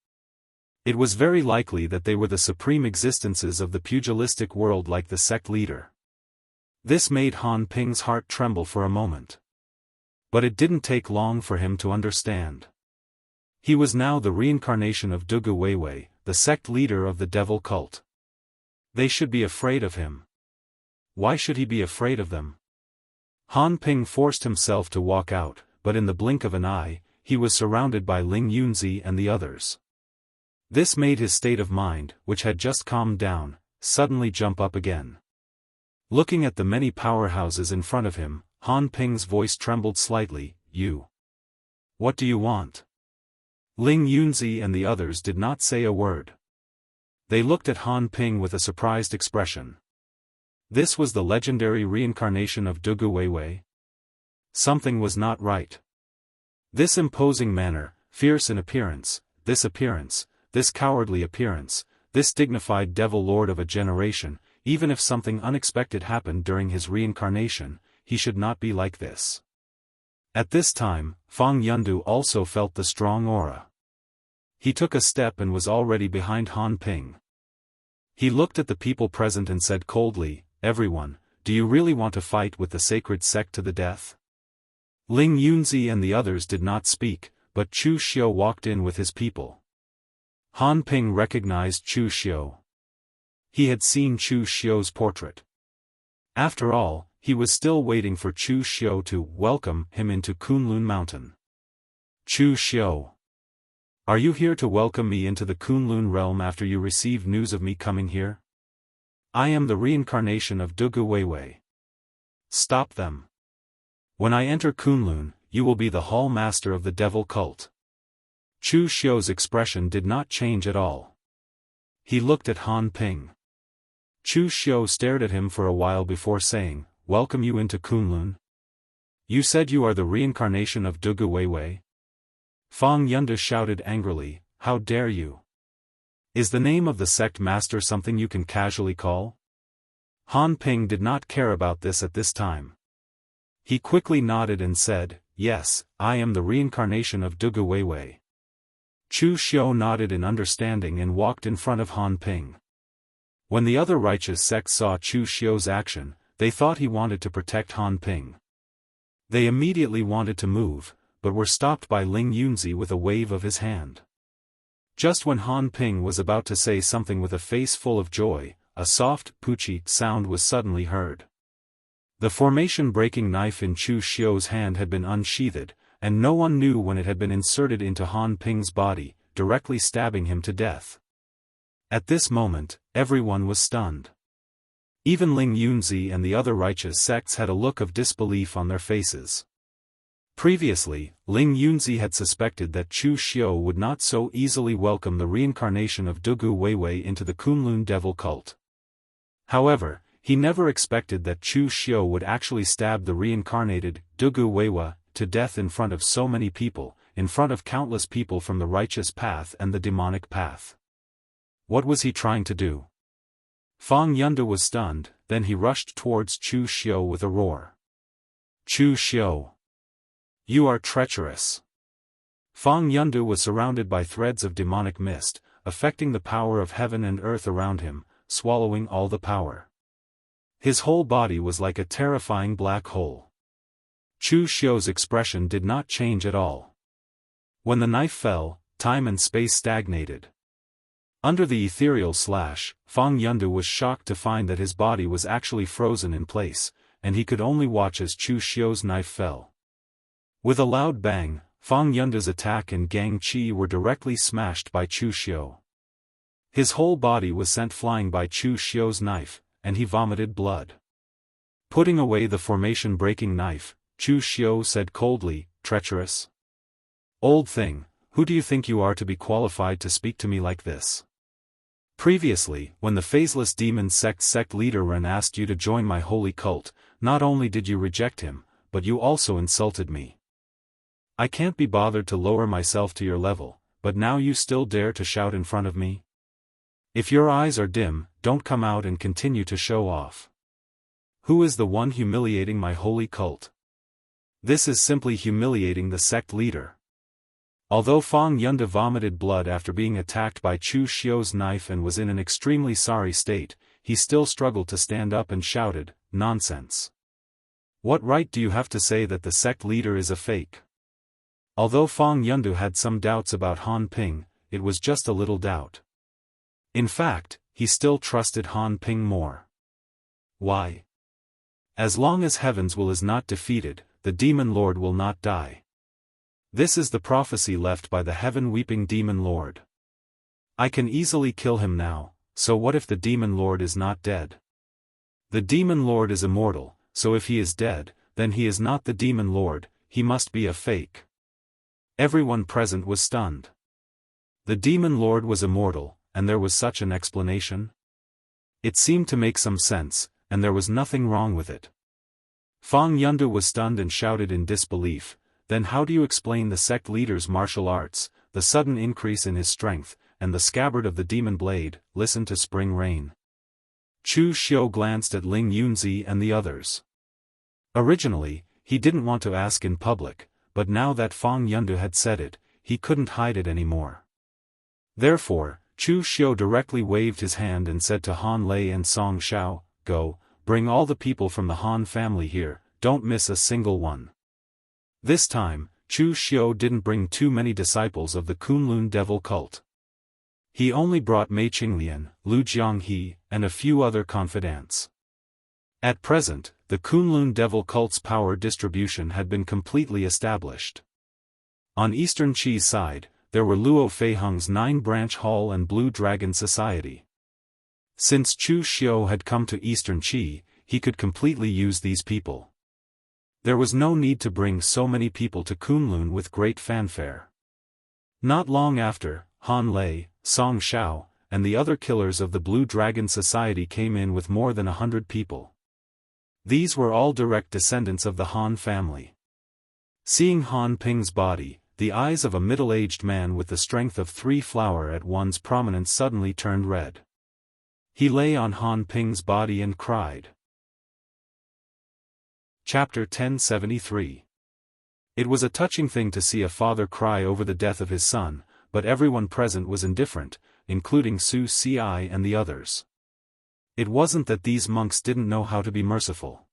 It was very likely that they were the supreme existences of the pugilistic world like the sect leader. This made Han Ping's heart tremble for a moment. But it didn't take long for him to understand. He was now the reincarnation of Dugu Weiwei, the sect leader of the devil cult. They should be afraid of him. Why should he be afraid of them? Han Ping forced himself to walk out, but in the blink of an eye, he was surrounded by Ling Yunzi and the others. This made his state of mind, which had just calmed down, suddenly jump up again. Looking at the many powerhouses in front of him, Han Ping's voice trembled slightly, "You. What do you want?" Ling Yunzi and the others did not say a word. They looked at Han Ping with a surprised expression. This was the legendary reincarnation of Dugu Weiwei? Something was not right. This imposing manner, fierce in appearance, this cowardly appearance, this dignified devil lord of a generation, even if something unexpected happened during his reincarnation, he should not be like this. At this time, Fang Yundu also felt the strong aura. He took a step and was already behind Han Ping. He looked at the people present and said coldly, "Everyone, do you really want to fight with the sacred sect to the death?" Ling Yunzi and the others did not speak, but Chu Xiu walked in with his people. Han Ping recognized Chu Xiu. He had seen Chu Xiu's portrait. After all, he was still waiting for Chu Xiu to welcome him into Kunlun Mountain. "Chu Xiu. Are you here to welcome me into the Kunlun realm after you received news of me coming here? I am the reincarnation of Dugu Weiwei. Stop them. When I enter Kunlun, you will be the hall master of the devil cult." Chu Xiu's expression did not change at all. He looked at Han Ping. Chu Xiu stared at him for a while before saying, "Welcome you into Kunlun? You said you are the reincarnation of Dugu Weiwei?" Fang Yunde shouted angrily, "How dare you? Is the name of the sect master something you can casually call?" Han Ping did not care about this at this time. He quickly nodded and said, "Yes, I am the reincarnation of Dugu Weiwei." Chu Xiu nodded in understanding and walked in front of Han Ping. When the other righteous sects saw Chu Xiu's action, they thought he wanted to protect Han Ping. They immediately wanted to move, but were stopped by Ling Yunzi with a wave of his hand. Just when Han Ping was about to say something with a face full of joy, a soft, poochie sound was suddenly heard. The formation-breaking knife in Chu Xiu's hand had been unsheathed, and no one knew when it had been inserted into Han Ping's body, directly stabbing him to death. At this moment, everyone was stunned. Even Ling Yunzi and the other righteous sects had a look of disbelief on their faces. Previously, Ling Yunzi had suspected that Chu Xiu would not so easily welcome the reincarnation of Dugu Weiwei into the Kunlun devil cult. However, he never expected that Chu Xiu would actually stab the reincarnated Dugu Weiwei to death in front of so many people, in front of countless people from the righteous path and the demonic path. What was he trying to do? Fang Yunde was stunned, then he rushed towards Chu Xiu with a roar. "Chu Xiu! You are treacherous!" Fang Yunde was surrounded by threads of demonic mist, affecting the power of heaven and earth around him, swallowing all the power. His whole body was like a terrifying black hole. Chu Xiu's expression did not change at all. When the knife fell, time and space stagnated. Under the ethereal slash, Fang Yunde was shocked to find that his body was actually frozen in place, and he could only watch as Chu Xiu's knife fell. With a loud bang, Fang Yunde's attack and Gang Qi were directly smashed by Chu Xiu. His whole body was sent flying by Chu Xiu's knife, and he vomited blood. Putting away the formation-breaking knife, Chu Xiu said coldly, "Treacherous? Old thing, who do you think you are to be qualified to speak to me like this?" Previously, when the faceless demon sect leader Ren asked you to join my holy cult, not only did you reject him, but you also insulted me. I can't be bothered to lower myself to your level, but now you still dare to shout in front of me? If your eyes are dim, don't come out and continue to show off. Who is the one humiliating my holy cult? This is simply humiliating the sect leader. Although Fang Yunde vomited blood after being attacked by Chu Xiu's knife and was in an extremely sorry state, he still struggled to stand up and shouted, "Nonsense! What right do you have to say that the sect leader is a fake?" Although Fang Yunde had some doubts about Han Ping, it was just a little doubt. In fact, he still trusted Han Ping more. Why? As long as Heaven's will is not defeated, the Demon Lord will not die. This is the prophecy left by the heaven-weeping Demon Lord. I can easily kill him now, so what if the Demon Lord is not dead? The Demon Lord is immortal, so if he is dead, then he is not the Demon Lord, he must be a fake. Everyone present was stunned. The Demon Lord was immortal, and there was such an explanation? It seemed to make some sense, and there was nothing wrong with it. Fang Yunde was stunned and shouted in disbelief, Then how do you explain the sect leader's martial arts, the sudden increase in his strength, and the scabbard of the demon blade? Listen to Spring Rain. Chu Xiu glanced at Ling Yunzi and the others. Originally, he didn't want to ask in public, but now that Fang Yunde had said it, he couldn't hide it anymore. Therefore, Chu Xiu directly waved his hand and said to Han Lei and Song Shao, "Go, bring all the people from the Han family here, don't miss a single one." This time, Chu Xiu didn't bring too many disciples of the Kunlun devil cult. He only brought Mei Qinglian, Lu Jianghe, and a few other confidants. At present, the Kunlun devil cult's power distribution had been completely established. On Eastern Qi's side, there were Luo Feiheng's 9-branch hall and Blue Dragon Society. Since Chu Xiu had come to Eastern Qi, he could completely use these people. There was no need to bring so many people to Kunlun with great fanfare. Not long after, Han Lei, Song Shao, and the other killers of the Blue Dragon Society came in with more than 100 people. These were all direct descendants of the Han family. Seeing Han Ping's body, the eyes of a middle-aged man with the strength of 3 flower at one's prominence suddenly turned red. He lay on Han Ping's body and cried. Chapter 1073. It was a touching thing to see a father cry over the death of his son, but everyone present was indifferent, including Su Si and the others. It wasn't that these monks didn't know how to be merciful.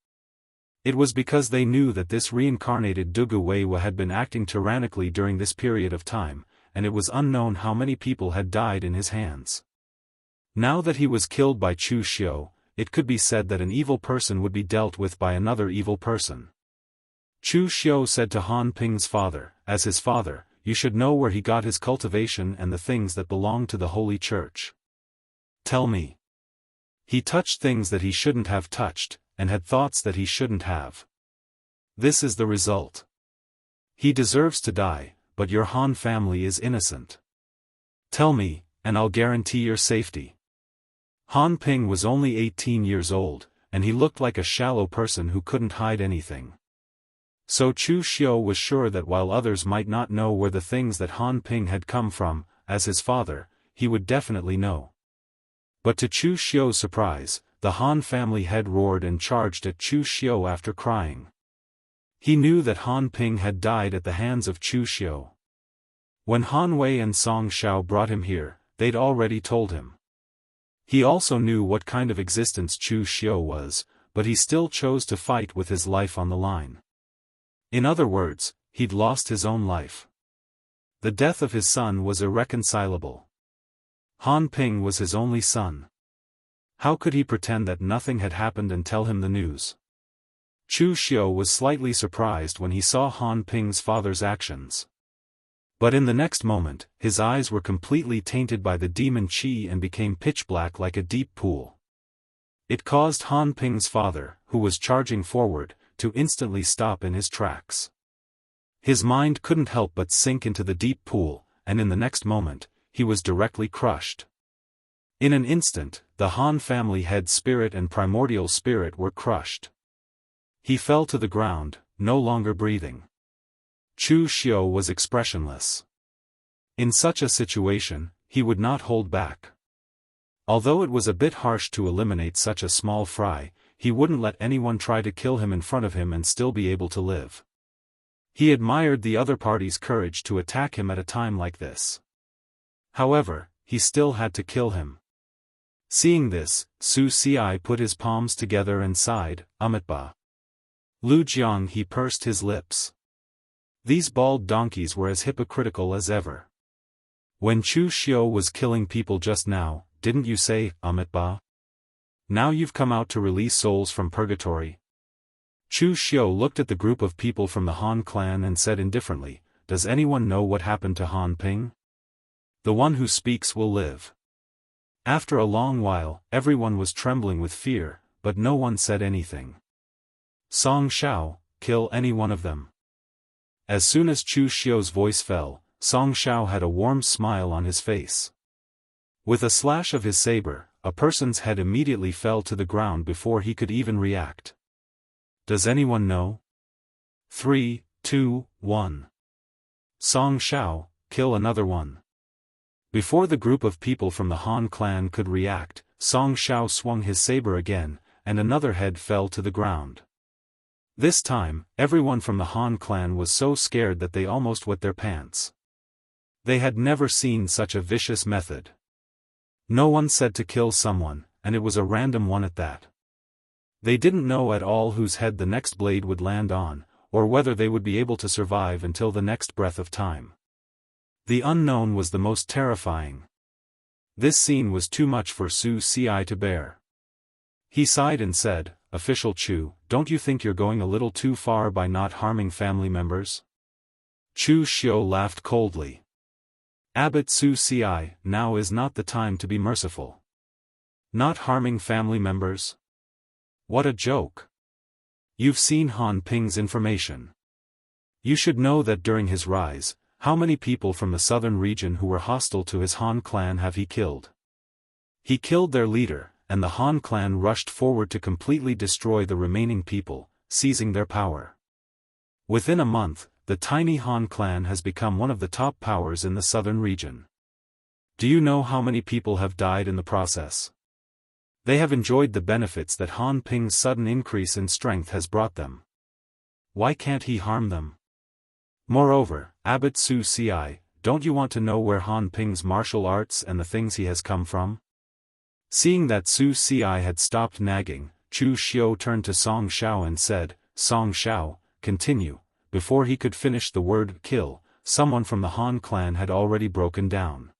It was because they knew that this reincarnated Dugu Weiwa had been acting tyrannically during this period of time, and it was unknown how many people had died in his hands. Now that he was killed by Chu Xiu, it could be said that an evil person would be dealt with by another evil person. Chu Xiu said to Han Ping's father, as his father, "You should know where he got his cultivation and the things that belong to the Holy Church. Tell me." He touched things that he shouldn't have touched, and had thoughts that he shouldn't have. This is the result. He deserves to die, but your Han family is innocent. Tell me, and I'll guarantee your safety. Han Ping was only 18 years old, and he looked like a shallow person who couldn't hide anything. So Chu Xiu was sure that while others might not know where the things that Han Ping had come from, as his father, he would definitely know. But to Chu Xiu's surprise, the Han family head roared and charged at Chu Xiu after crying. He knew that Han Ping had died at the hands of Chu Xiu. When Han Wei and Song Shao brought him here, they'd already told him. He also knew what kind of existence Chu Xiu was, but he still chose to fight with his life on the line. In other words, he'd lost his own life. The death of his son was irreconcilable. Han Ping was his only son. How could he pretend that nothing had happened and tell him the news? Chu Xiu was slightly surprised when he saw Han Ping's father's actions. But in the next moment, his eyes were completely tainted by the demon qi and became pitch black like a deep pool. It caused Han Ping's father, who was charging forward, to instantly stop in his tracks. His mind couldn't help but sink into the deep pool, and in the next moment, he was directly crushed. In an instant, the Han family head spirit and primordial spirit were crushed. He fell to the ground, no longer breathing. Chu Xiu was expressionless. In such a situation, he would not hold back. Although it was a bit harsh to eliminate such a small fry, he wouldn't let anyone try to kill him in front of him and still be able to live. He admired the other party's courage to attack him at a time like this. However, he still had to kill him. Seeing this, Su Si put his palms together and sighed, "Amitba." Lu Jianghe pursed his lips. These bald donkeys were as hypocritical as ever. When Chu Xiu was killing people just now, didn't you say, "Amitba"? Now you've come out to release souls from purgatory. Chu Xiu looked at the group of people from the Han clan and said indifferently, "Does anyone know what happened to Han Ping? The one who speaks will live." After a long while, everyone was trembling with fear, but no one said anything. Song Shao, kill any one of them. As soon as Chu Xiu's voice fell, Song Shao had a warm smile on his face. With a slash of his saber, a person's head immediately fell to the ground before he could even react. Does anyone know? 3, 2, 1. Song Shao, kill another one. Before the group of people from the Han clan could react, Song Shao swung his saber again, and another head fell to the ground. This time, everyone from the Han clan was so scared that they almost wet their pants. They had never seen such a vicious method. No one said to kill someone, and it was a random one at that. They didn't know at all whose head the next blade would land on, or whether they would be able to survive until the next breath of time. The unknown was the most terrifying. This scene was too much for Su Ci to bear. He sighed and said, "Official Chu, don't you think you're going a little too far by not harming family members?" Chu Xiu laughed coldly. "Abbot Su Ci, now is not the time to be merciful. Not harming family members? What a joke. You've seen Han Ping's information. You should know that during his rise, how many people from the southern region who were hostile to his Han clan have he killed? He killed their leader, and the Han clan rushed forward to completely destroy the remaining people, seizing their power. Within a month, the tiny Han clan has become one of the top powers in the southern region. Do you know how many people have died in the process? They have enjoyed the benefits that Han Ping's sudden increase in strength has brought them. Why can't he harm them? Moreover, Abbot Su Ci, don't you want to know where Han Ping's martial arts and the things he has come from? Seeing that Su Ci had stopped nagging, Chu Xiu turned to Song Shao and said, "Song Shao, continue." Before he could finish the word kill, someone from the Han clan had already broken down.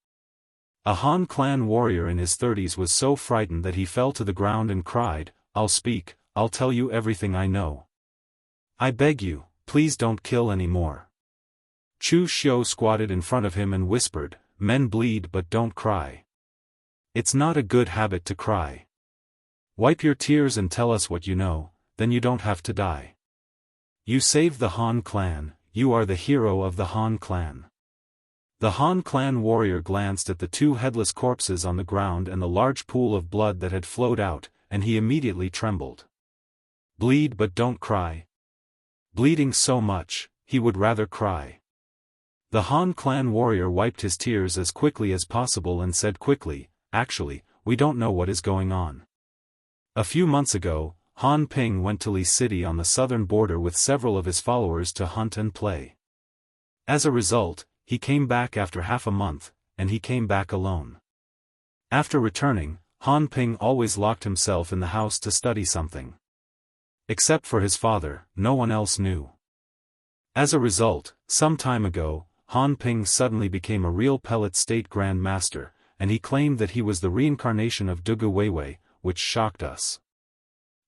A Han clan warrior in his 30s was so frightened that he fell to the ground and cried, "I'll speak, I'll tell you everything I know. I beg you, please don't kill any more." Chu Xiu squatted in front of him and whispered, "Men bleed but don't cry. It's not a good habit to cry. Wipe your tears and tell us what you know, then you don't have to die. You saved the Han clan, you are the hero of the Han clan." The Han clan warrior glanced at the two headless corpses on the ground and the large pool of blood that had flowed out, and he immediately trembled. Bleed but don't cry. Bleeding so much, he would rather cry. The Han clan warrior wiped his tears as quickly as possible and said quickly, "Actually, we don't know what is going on. A few months ago, Han Ping went to Li City on the southern border with several of his followers to hunt and play. As a result, he came back after half a month, and he came back alone. After returning, Han Ping always locked himself in the house to study something. Except for his father, no one else knew. As a result, some time ago, Han Ping suddenly became a real pellet state Grand Master, and he claimed that he was the reincarnation of Dugu Weiwei, which shocked us.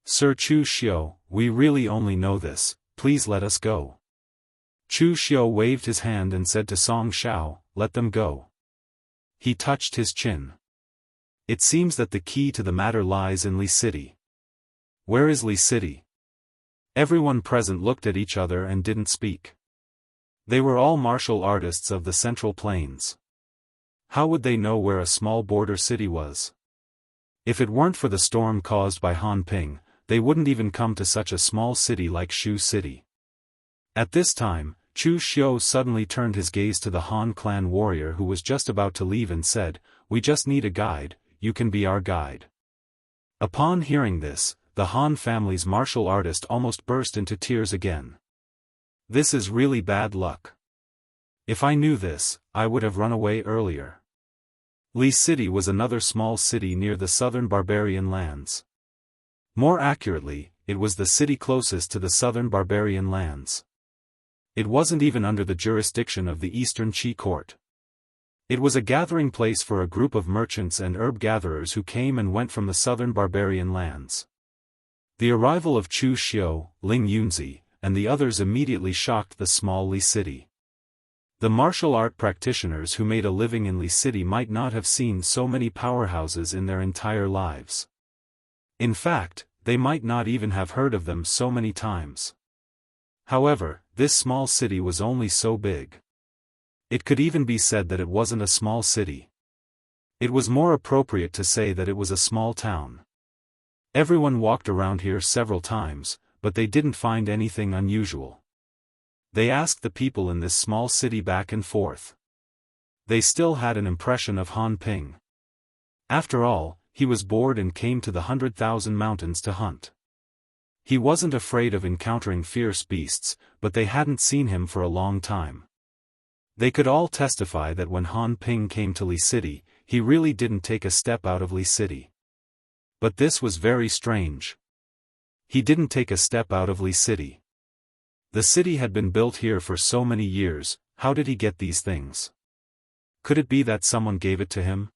Sir Chu Xiu, we really only know this, please let us go." Chu Xiu waved his hand and said to Song Shao, "Let them go." He touched his chin. It seems that the key to the matter lies in Li City. Where is Li City? Everyone present looked at each other and didn't speak. They were all martial artists of the Central Plains. How would they know where a small border city was? If it weren't for the storm caused by Han Ping, they wouldn't even come to such a small city like Shu City. At this time, Chu Xiu suddenly turned his gaze to the Han clan warrior who was just about to leave and said, "We just need a guide, you can be our guide." Upon hearing this, the Han family's martial artist almost burst into tears again. This is really bad luck. If I knew this, I would have run away earlier. Li City was another small city near the southern barbarian lands. More accurately, it was the city closest to the southern barbarian lands. It wasn't even under the jurisdiction of the Eastern Qi court. It was a gathering place for a group of merchants and herb gatherers who came and went from the southern barbarian lands. The arrival of Chu Xiu, Ling Yunzi, and the others immediately shocked the small Li City. The martial art practitioners who made a living in Li City might not have seen so many powerhouses in their entire lives. In fact, they might not even have heard of them so many times. However, this small city was only so big. It could even be said that it wasn't a small city. It was more appropriate to say that it was a small town. Everyone walked around here several times, but they didn't find anything unusual. They asked the people in this small city back and forth. They still had an impression of Han Ping. After all, he was bored and came to the 100,000 mountains to hunt. He wasn't afraid of encountering fierce beasts, but they hadn't seen him for a long time. They could all testify that when Han Ping came to Li City, he really didn't take a step out of Li City. But this was very strange. He didn't take a step out of Li City. The city had been built here for so many years. How did he get these things? Could it be that someone gave it to him?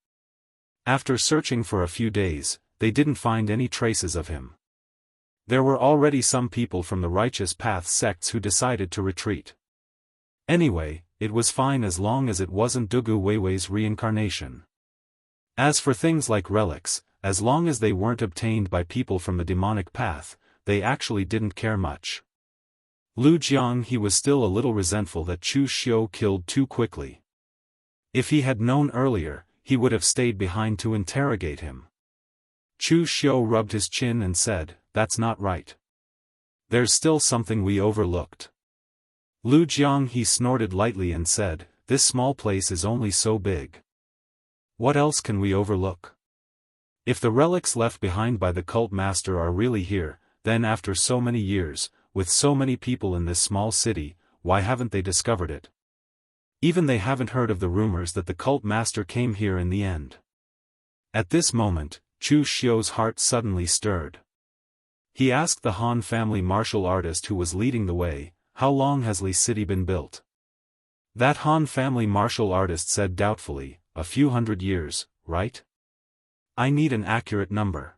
After searching for a few days, they didn't find any traces of him. There were already some people from the Righteous Path sects who decided to retreat. Anyway, it was fine as long as it wasn't Dugu Weiwei's reincarnation. As for things like relics, as long as they weren't obtained by people from the demonic path, they actually didn't care much. Lu Jiang was still a little resentful that Chu Xiu killed too quickly. If he had known earlier, he would have stayed behind to interrogate him. Chu Xiu rubbed his chin and said, "That's not right. There's still something we overlooked." Lu Jiang snorted lightly and said, "This small place is only so big. What else can we overlook? If the relics left behind by the cult master are really here, then after so many years, with so many people in this small city, why haven't they discovered it? Even they haven't heard of the rumors that the cult master came here in the end." At this moment, Chu Xiu's heart suddenly stirred. He asked the Han family martial artist who was leading the way, "How long has Li City been built?" That Han family martial artist said doubtfully, "A few hundred years, right? I need an accurate number."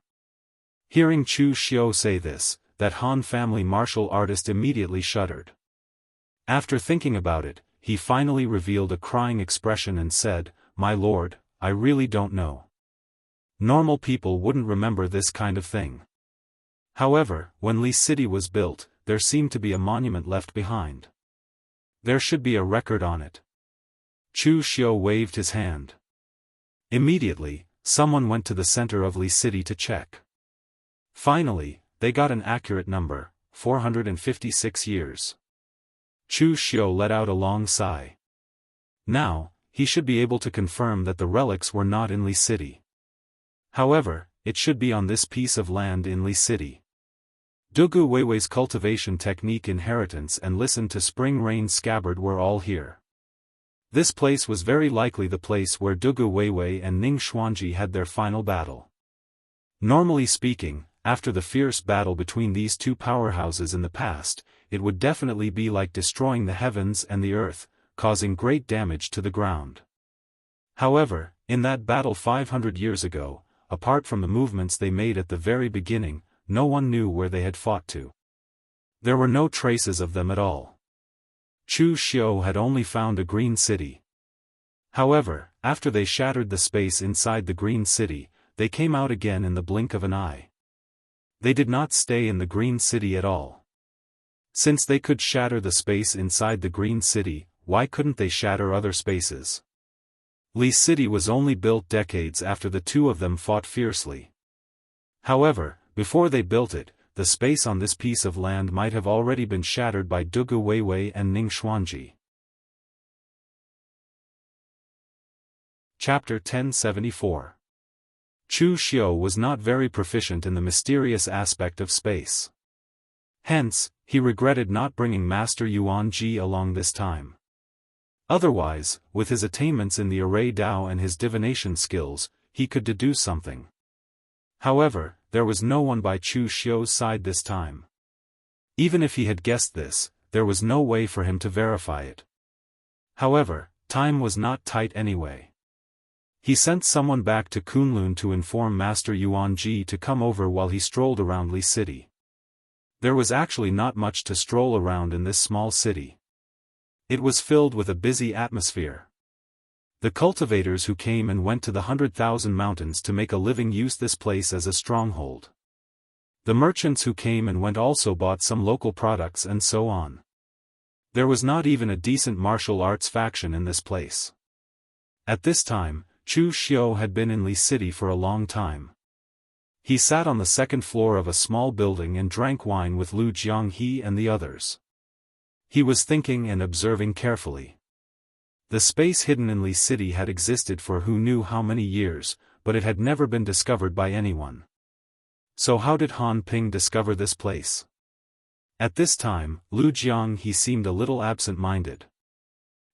Hearing Chu Xiu say this, that Han family martial artist immediately shuddered. After thinking about it, he finally revealed a crying expression and said, "My lord, I really don't know. Normal people wouldn't remember this kind of thing. However, when Li City was built, there seemed to be a monument left behind. There should be a record on it." Chu Xiu waved his hand. Immediately, someone went to the center of Li City to check. Finally, they got an accurate number, 456 years. Chu Xiu let out a long sigh. Now, he should be able to confirm that the relics were not in Li City. However, it should be on this piece of land in Li City. Dugu Weiwei's cultivation technique inheritance and listen to spring rain scabbard were all here. This place was very likely the place where Dugu Weiwei and Ning Xuanji had their final battle. Normally speaking, after the fierce battle between these two powerhouses in the past, it would definitely be like destroying the heavens and the earth, causing great damage to the ground. However, in that battle 500 years ago, apart from the movements they made at the very beginning, no one knew where they had fought to. There were no traces of them at all. Chu Xiu had only found a green city. However, after they shattered the space inside the green city, they came out again in the blink of an eye. They did not stay in the green city at all. Since they could shatter the space inside the green city, why couldn't they shatter other spaces? Li City was only built decades after the two of them fought fiercely. However, before they built it, the space on this piece of land might have already been shattered by Dugu Weiwei and Ning Xuanji. Chapter 1074. Chu Xiu was not very proficient in the mysterious aspect of space. Hence, he regretted not bringing Master Yuan Ji along this time. Otherwise, with his attainments in the Array Dao and his divination skills, he could deduce something. However, there was no one by Chu Xiu's side this time. Even if he had guessed this, there was no way for him to verify it. However, time was not tight anyway. He sent someone back to Kunlun to inform Master Yuan Ji to come over while he strolled around Li City. There was actually not much to stroll around in this small city. It was filled with a busy atmosphere. The cultivators who came and went to the 100,000 mountains to make a living used this place as a stronghold. The merchants who came and went also bought some local products and so on. There was not even a decent martial arts faction in this place. At this time, Chu Xiu had been in Li City for a long time. He sat on the second floor of a small building and drank wine with Lu Jianghe and the others. He was thinking and observing carefully. The space hidden in Li City had existed for who knew how many years, but it had never been discovered by anyone. So how did Han Ping discover this place? At this time, Lu Jianghe seemed a little absent-minded.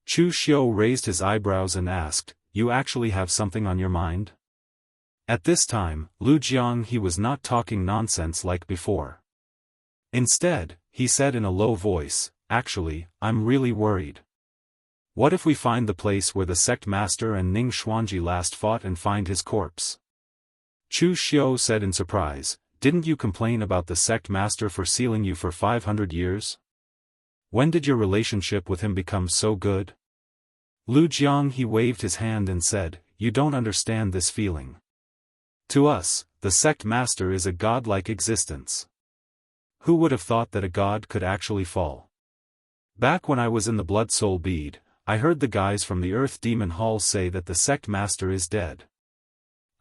Chu Xiu raised his eyebrows and asked, "You actually have something on your mind?" At this time, Lu Jianghe was not talking nonsense like before. Instead, he said in a low voice, "Actually, I'm really worried. What if we find the place where the sect master and Ning Xuanji last fought and find his corpse?" Chu Xiu said in surprise, "Didn't you complain about the sect master for sealing you for 500 years? When did your relationship with him become so good?" Lu Jianghe waved his hand and said, "You don't understand this feeling. To us, the sect master is a godlike existence. Who would have thought that a god could actually fall? Back when I was in the Blood Soul Bead, I heard the guys from the Earth Demon Hall say that the sect master is dead.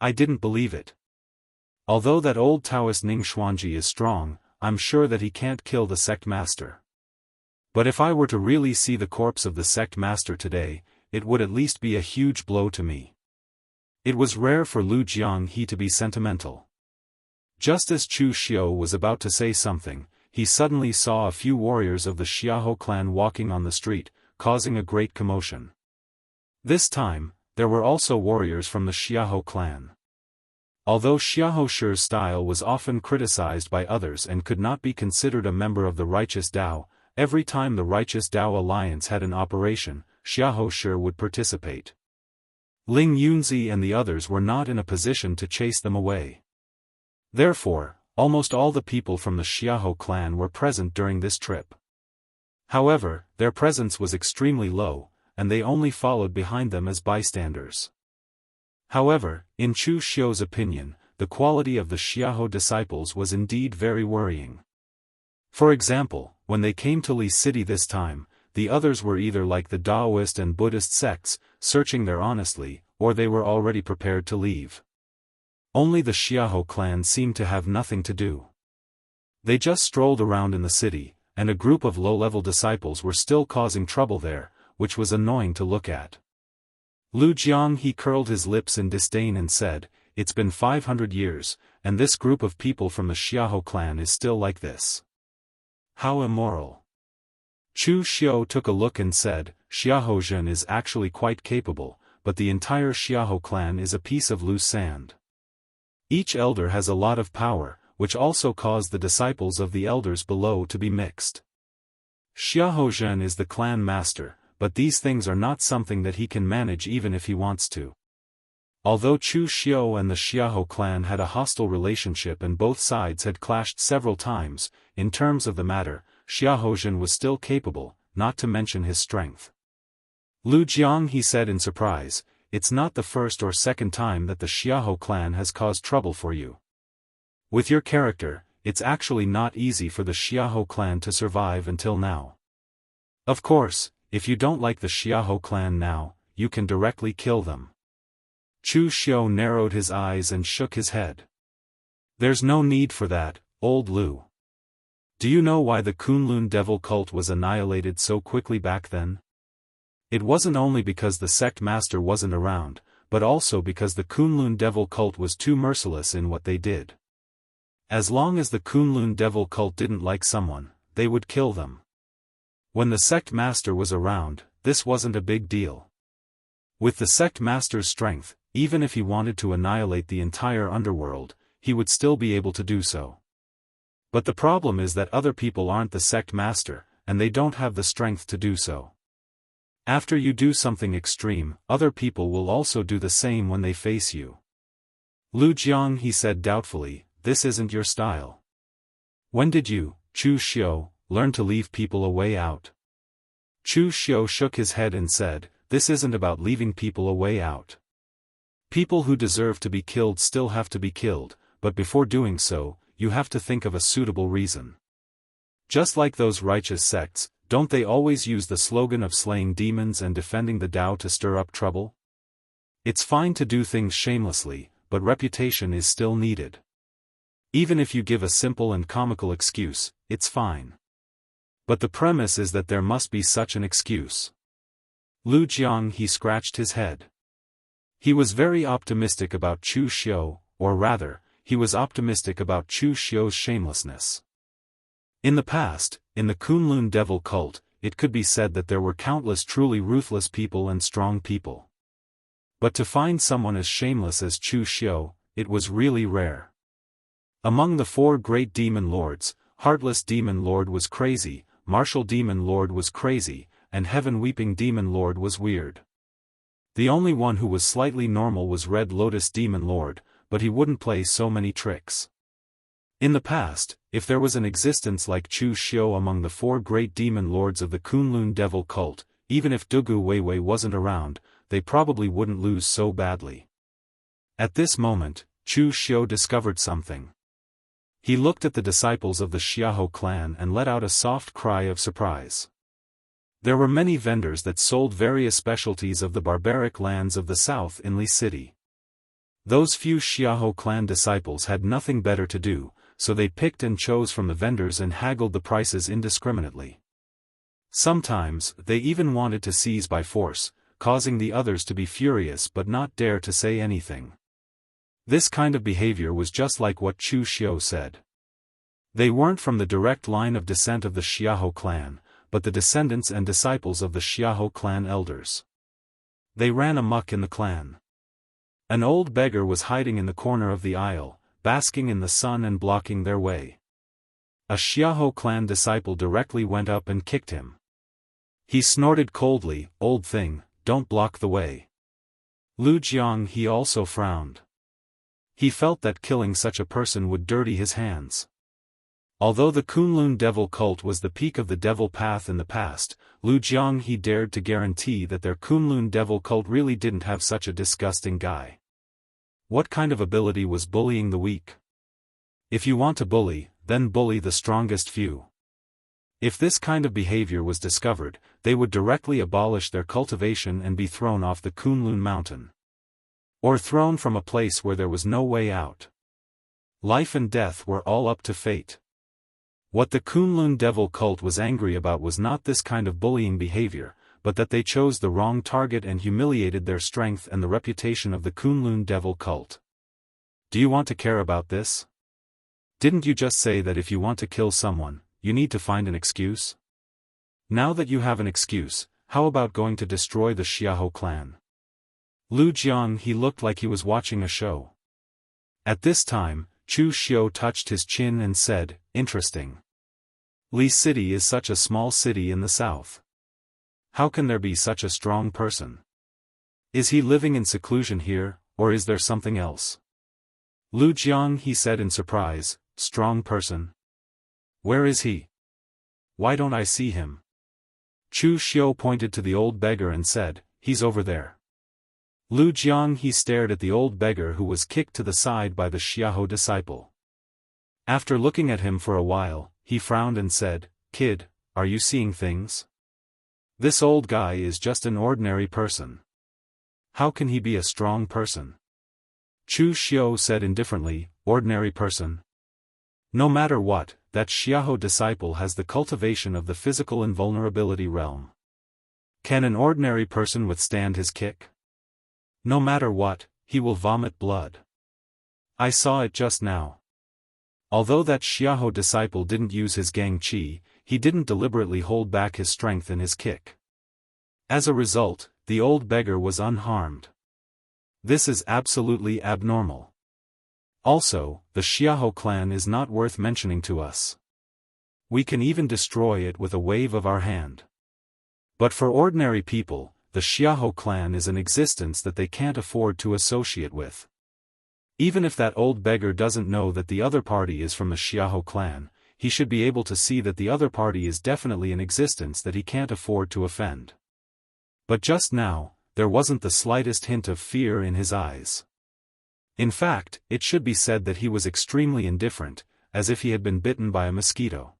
I didn't believe it. Although that old Taoist Ning Xuanji is strong, I'm sure that he can't kill the sect master. But if I were to really see the corpse of the sect master today, it would at least be a huge blow to me." It was rare for Lu Jianghe to be sentimental. Just as Chu Xiu was about to say something, he suddenly saw a few warriors of the Xiahou clan walking on the street, causing a great commotion. This time, there were also warriors from the Xiahou clan. Although Xiahou Shi's style was often criticized by others and could not be considered a member of the Righteous Dao, every time the Righteous Dao Alliance had an operation, Xiahou Shi would participate. Ling Yunzi and the others were not in a position to chase them away. Therefore, almost all the people from the Xiahou clan were present during this trip. However, their presence was extremely low, and they only followed behind them as bystanders. However, in Chu Xiu's opinion, the quality of the Xiahou disciples was indeed very worrying. For example, when they came to Li City this time, the others were either like the Daoist and Buddhist sects, searching there honestly, or they were already prepared to leave. Only the Xiahou clan seemed to have nothing to do. They just strolled around in the city, and a group of low-level disciples were still causing trouble there, which was annoying to look at. Lu Jianghe curled his lips in disdain and said, "It's been 500 years, and this group of people from the Xiahou clan is still like this. How immoral." Chu Xiu took a look and said, "Xiahou Zhen is actually quite capable, but the entire Xiahou clan is a piece of loose sand. Each elder has a lot of power, which also caused the disciples of the elders below to be mixed. Xiahou Zhen is the clan master, but these things are not something that he can manage even if he wants to." Although Chu Xiu and the Xiahou clan had a hostile relationship and both sides had clashed several times, in terms of the matter, Xiahou Zhen was still capable, not to mention his strength. Lu Jianghe said in surprise, "It's not the first or second time that the Xiahou clan has caused trouble for you. With your character, it's actually not easy for the Xiahou clan to survive until now. Of course, if you don't like the Xiahou clan now, you can directly kill them." Chu Xiu narrowed his eyes and shook his head. "There's no need for that, old Lu. Do you know why the Kunlun devil cult was annihilated so quickly back then? It wasn't only because the sect master wasn't around, but also because the Kunlun devil cult was too merciless in what they did. As long as the Kunlun devil cult didn't like someone, they would kill them. When the sect master was around, this wasn't a big deal. With the sect master's strength, even if he wanted to annihilate the entire underworld, he would still be able to do so. But the problem is that other people aren't the sect master, and they don't have the strength to do so. After you do something extreme, other people will also do the same when they face you." Lu Jianghe said doubtfully, "This isn't your style. When did you, Chu Xiu, learn to leave people a way out?" Chu Xiu shook his head and said, "This isn't about leaving people a way out. People who deserve to be killed still have to be killed, but before doing so, you have to think of a suitable reason. Just like those righteous sects, don't they always use the slogan of slaying demons and defending the Tao to stir up trouble? It's fine to do things shamelessly, but reputation is still needed. Even if you give a simple and comical excuse, it's fine. But the premise is that there must be such an excuse. Lu Jiang he scratched his head. He was very optimistic about Chu Xiu, or rather, he was optimistic about Chu Xiu's shamelessness. In the past, in the Kunlun devil cult, it could be said that there were countless truly ruthless people and strong people. But to find someone as shameless as Chu Xiu, it was really rare. Among the 4 great demon lords, Heartless Demon Lord was crazy, Martial Demon Lord was crazy, and Heaven Weeping Demon Lord was weird. The only one who was slightly normal was Red Lotus Demon Lord, but he wouldn't play so many tricks. In the past, if there was an existence like Chu Xiu among the 4 great demon lords of the Kunlun devil cult, even if Dugu Weiwei wasn't around, they probably wouldn't lose so badly. At this moment, Chu Xiu discovered something. He looked at the disciples of the Xiahou clan and let out a soft cry of surprise. There were many vendors that sold various specialties of the barbaric lands of the south in Li City. Those few Xiahou clan disciples had nothing better to do, so they picked and chose from the vendors and haggled the prices indiscriminately. Sometimes, they even wanted to seize by force, causing the others to be furious but not dare to say anything. This kind of behavior was just like what Chu Xiu said. They weren't from the direct line of descent of the Xiahou clan, but the descendants and disciples of the Xiahou clan elders. They ran amok in the clan. An old beggar was hiding in the corner of the aisle, basking in the sun and blocking their way. A Xiahou clan disciple directly went up and kicked him. He snorted coldly, "Old thing, don't block the way." Lu Jiang he also frowned. He felt that killing such a person would dirty his hands. Although the Kunlun devil cult was the peak of the devil path in the past, Lu Jiang he dared to guarantee that their Kunlun devil cult really didn't have such a disgusting guy. What kind of ability was bullying the weak? If you want to bully, then bully the strongest few. If this kind of behavior was discovered, they would directly abolish their cultivation and be thrown off the Kunlun mountain. Or thrown from a place where there was no way out. Life and death were all up to fate. What the Kunlun devil cult was angry about was not this kind of bullying behavior, but that they chose the wrong target and humiliated their strength and the reputation of the Kunlun devil cult. Do you want to care about this? Didn't you just say that if you want to kill someone, you need to find an excuse? Now that you have an excuse, how about going to destroy the Xiahou clan? Lu Jiang he looked like he was watching a show. At this time, Chu Xiu touched his chin and said, "Interesting. Li City is such a small city in the south. How can there be such a strong person? Is he living in seclusion here, or is there something else?" Lu Jiang he said in surprise, "Strong person? Where is he? Why don't I see him?" Chu Xiu pointed to the old beggar and said, "He's over there." Lu Jiang he stared at the old beggar who was kicked to the side by the Xiahou disciple. After looking at him for a while, he frowned and said, "Kid, are you seeing things? This old guy is just an ordinary person. How can he be a strong person?" Chu Xiu said indifferently, "Ordinary person? No matter what, that Xiahou disciple has the cultivation of the physical invulnerability realm. Can an ordinary person withstand his kick? No matter what, he will vomit blood. I saw it just now." Although that Xiahou disciple didn't use his gang qi, he didn't deliberately hold back his strength in his kick. As a result, the old beggar was unharmed. This is absolutely abnormal. Also, the Xiahou clan is not worth mentioning to us. We can even destroy it with a wave of our hand. But for ordinary people, the Xiahou clan is an existence that they can't afford to associate with. Even if that old beggar doesn't know that the other party is from the Xiahou clan, he should be able to see that the other party is definitely an existence that he can't afford to offend. But just now, there wasn't the slightest hint of fear in his eyes. In fact, it should be said that he was extremely indifferent, as if he had been bitten by a mosquito.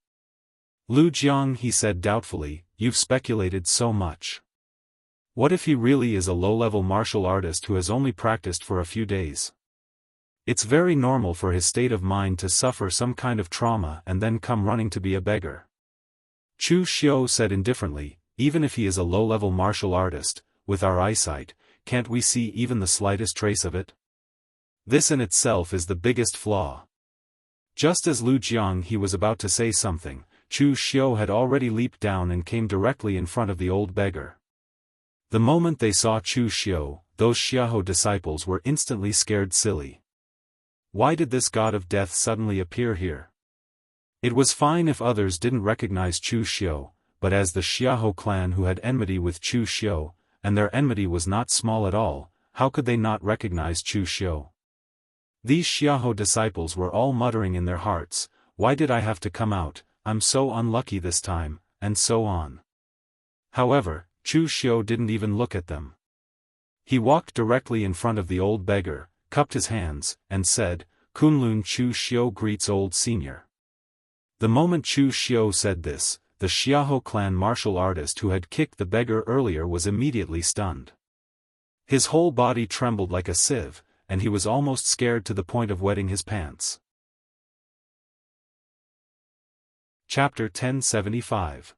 Lu Jiang he said doubtfully, "You've speculated so much. What if he really is a low-level martial artist who has only practiced for a few days? It's very normal for his state of mind to suffer some kind of trauma and then come running to be a beggar." Chu Xiu said indifferently, even if he is a low-level martial artist, with our eyesight, can't we see even the slightest trace of it? This in itself is the biggest flaw. Just as Lu Jiang was about to say something, Chu Xiu had already leaped down and came directly in front of the old beggar. The moment they saw Chu Xiu, those Xiahou disciples were instantly scared silly. Why did this god of death suddenly appear here? It was fine if others didn't recognize Chu Xiu, but as the Xiahou clan who had enmity with Chu Xiu, and their enmity was not small at all, how could they not recognize Chu Xiu? These Xiahou disciples were all muttering in their hearts, why did I have to come out, I'm so unlucky this time, and so on. However, Chu Xiu didn't even look at them. He walked directly in front of the old beggar, cupped his hands, and said, Kunlun Chu Xiu greets old senior. The moment Chu Xiu said this, the Xiahou clan martial artist who had kicked the beggar earlier was immediately stunned. His whole body trembled like a sieve, and he was almost scared to the point of wetting his pants. Chapter 1075.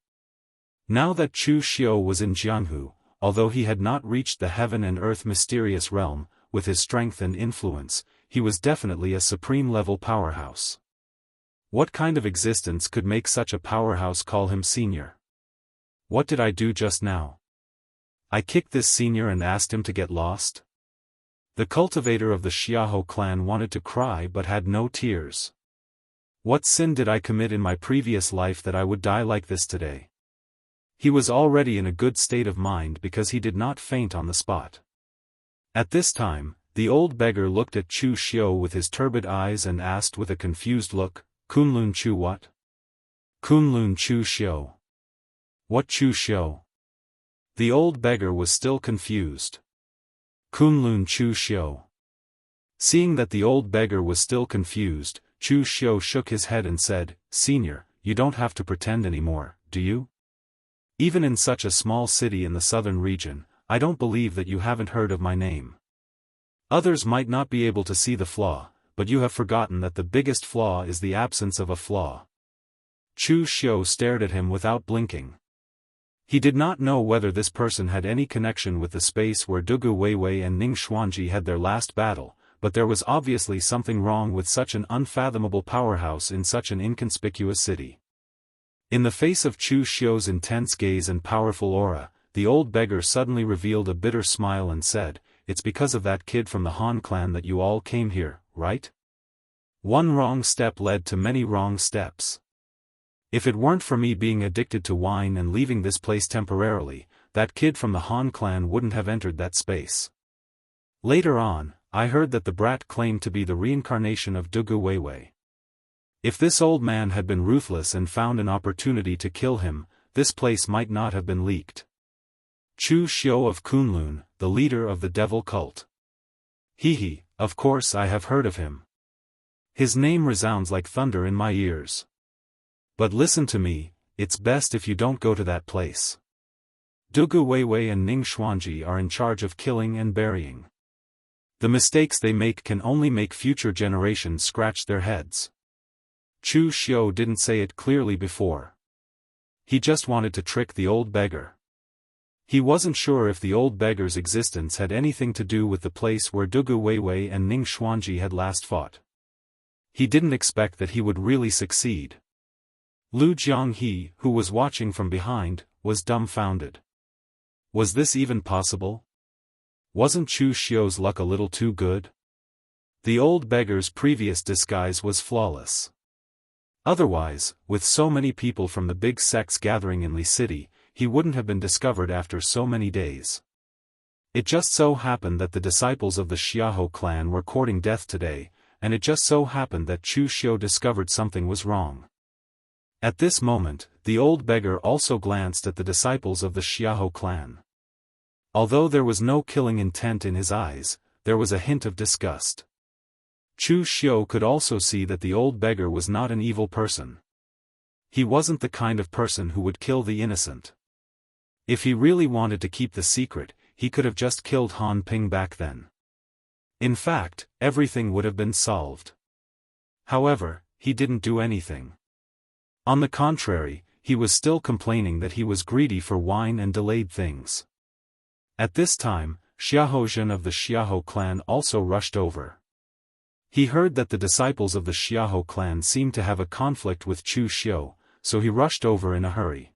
Now that Chu Xiu was in Jianghu, although he had not reached the heaven and earth mysterious realm, with his strength and influence, he was definitely a supreme-level powerhouse. What kind of existence could make such a powerhouse call him senior? What did I do just now? I kicked this senior and asked him to get lost? The cultivator of the Xiahou clan wanted to cry but had no tears. What sin did I commit in my previous life that I would die like this today? He was already in a good state of mind because he did not faint on the spot. At this time, the old beggar looked at Chu Xiu with his turbid eyes and asked with a confused look, Kunlun Chu what? Kunlun Chu Xiu. What Chu Xiu? The old beggar was still confused. Kunlun Chu Xiu. Seeing that the old beggar was still confused, Chu Xiu shook his head and said, Senior, you don't have to pretend anymore, do you? Even in such a small city in the southern region, I don't believe that you haven't heard of my name. Others might not be able to see the flaw, but you have forgotten that the biggest flaw is the absence of a flaw. Chu Xiu stared at him without blinking. He did not know whether this person had any connection with the space where Dugu Weiwei and Ning Xuanji had their last battle, but there was obviously something wrong with such an unfathomable powerhouse in such an inconspicuous city. In the face of Chu Xiu's intense gaze and powerful aura, the old beggar suddenly revealed a bitter smile and said, It's because of that kid from the Han clan that you all came here, right? One wrong step led to many wrong steps. If it weren't for me being addicted to wine and leaving this place temporarily, that kid from the Han clan wouldn't have entered that space. Later on, I heard that the brat claimed to be the reincarnation of Dugu Weiwei. If this old man had been ruthless and found an opportunity to kill him, this place might not have been leaked. Chu Xiu of Kunlun, the leader of the devil cult. Of course I have heard of him. His name resounds like thunder in my ears. But listen to me, it's best if you don't go to that place. Dugu Weiwei and Ning Xuanji are in charge of killing and burying. The mistakes they make can only make future generations scratch their heads. Chu Xiu didn't say it clearly before. He just wanted to trick the old beggar. He wasn't sure if the old beggar's existence had anything to do with the place where Dugu Weiwei and Ning Xuanji had last fought. He didn't expect that he would really succeed. Lu Jianghu, who was watching from behind, was dumbfounded. Was this even possible? Wasn't Chu Xiu's luck a little too good? The old beggar's previous disguise was flawless. Otherwise, with so many people from the big sects gathering in Li City, he wouldn't have been discovered after so many days. It just so happened that the disciples of the Xiahou clan were courting death today, and it just so happened that Chu Xiu discovered something was wrong. At this moment, the old beggar also glanced at the disciples of the Xiahou clan. Although there was no killing intent in his eyes, there was a hint of disgust. Chu Xiu could also see that the old beggar was not an evil person. He wasn't the kind of person who would kill the innocent. If he really wanted to keep the secret, he could have just killed Han Ping back then. In fact, everything would have been solved. However, he didn't do anything. On the contrary, he was still complaining that he was greedy for wine and delayed things. At this time, Xiahozhen of the Xiahou clan also rushed over. He heard that the disciples of the Xiahou clan seemed to have a conflict with Chu Xiu, so he rushed over in a hurry.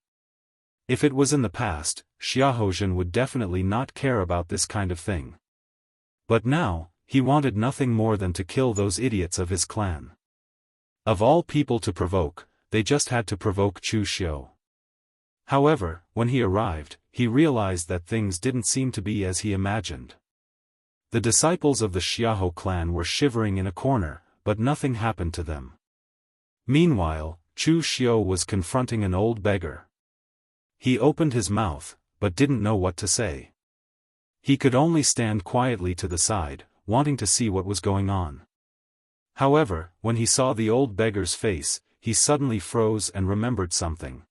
If it was in the past, Xiahozhen would definitely not care about this kind of thing. But now, he wanted nothing more than to kill those idiots of his clan. Of all people to provoke, they just had to provoke Chu Xiu. However, when he arrived, he realized that things didn't seem to be as he imagined. The disciples of the Xiahou clan were shivering in a corner, but nothing happened to them. Meanwhile, Chu Xiu was confronting an old beggar. He opened his mouth, but didn't know what to say. He could only stand quietly to the side, wanting to see what was going on. However, when he saw the old beggar's face, he suddenly froze and remembered something.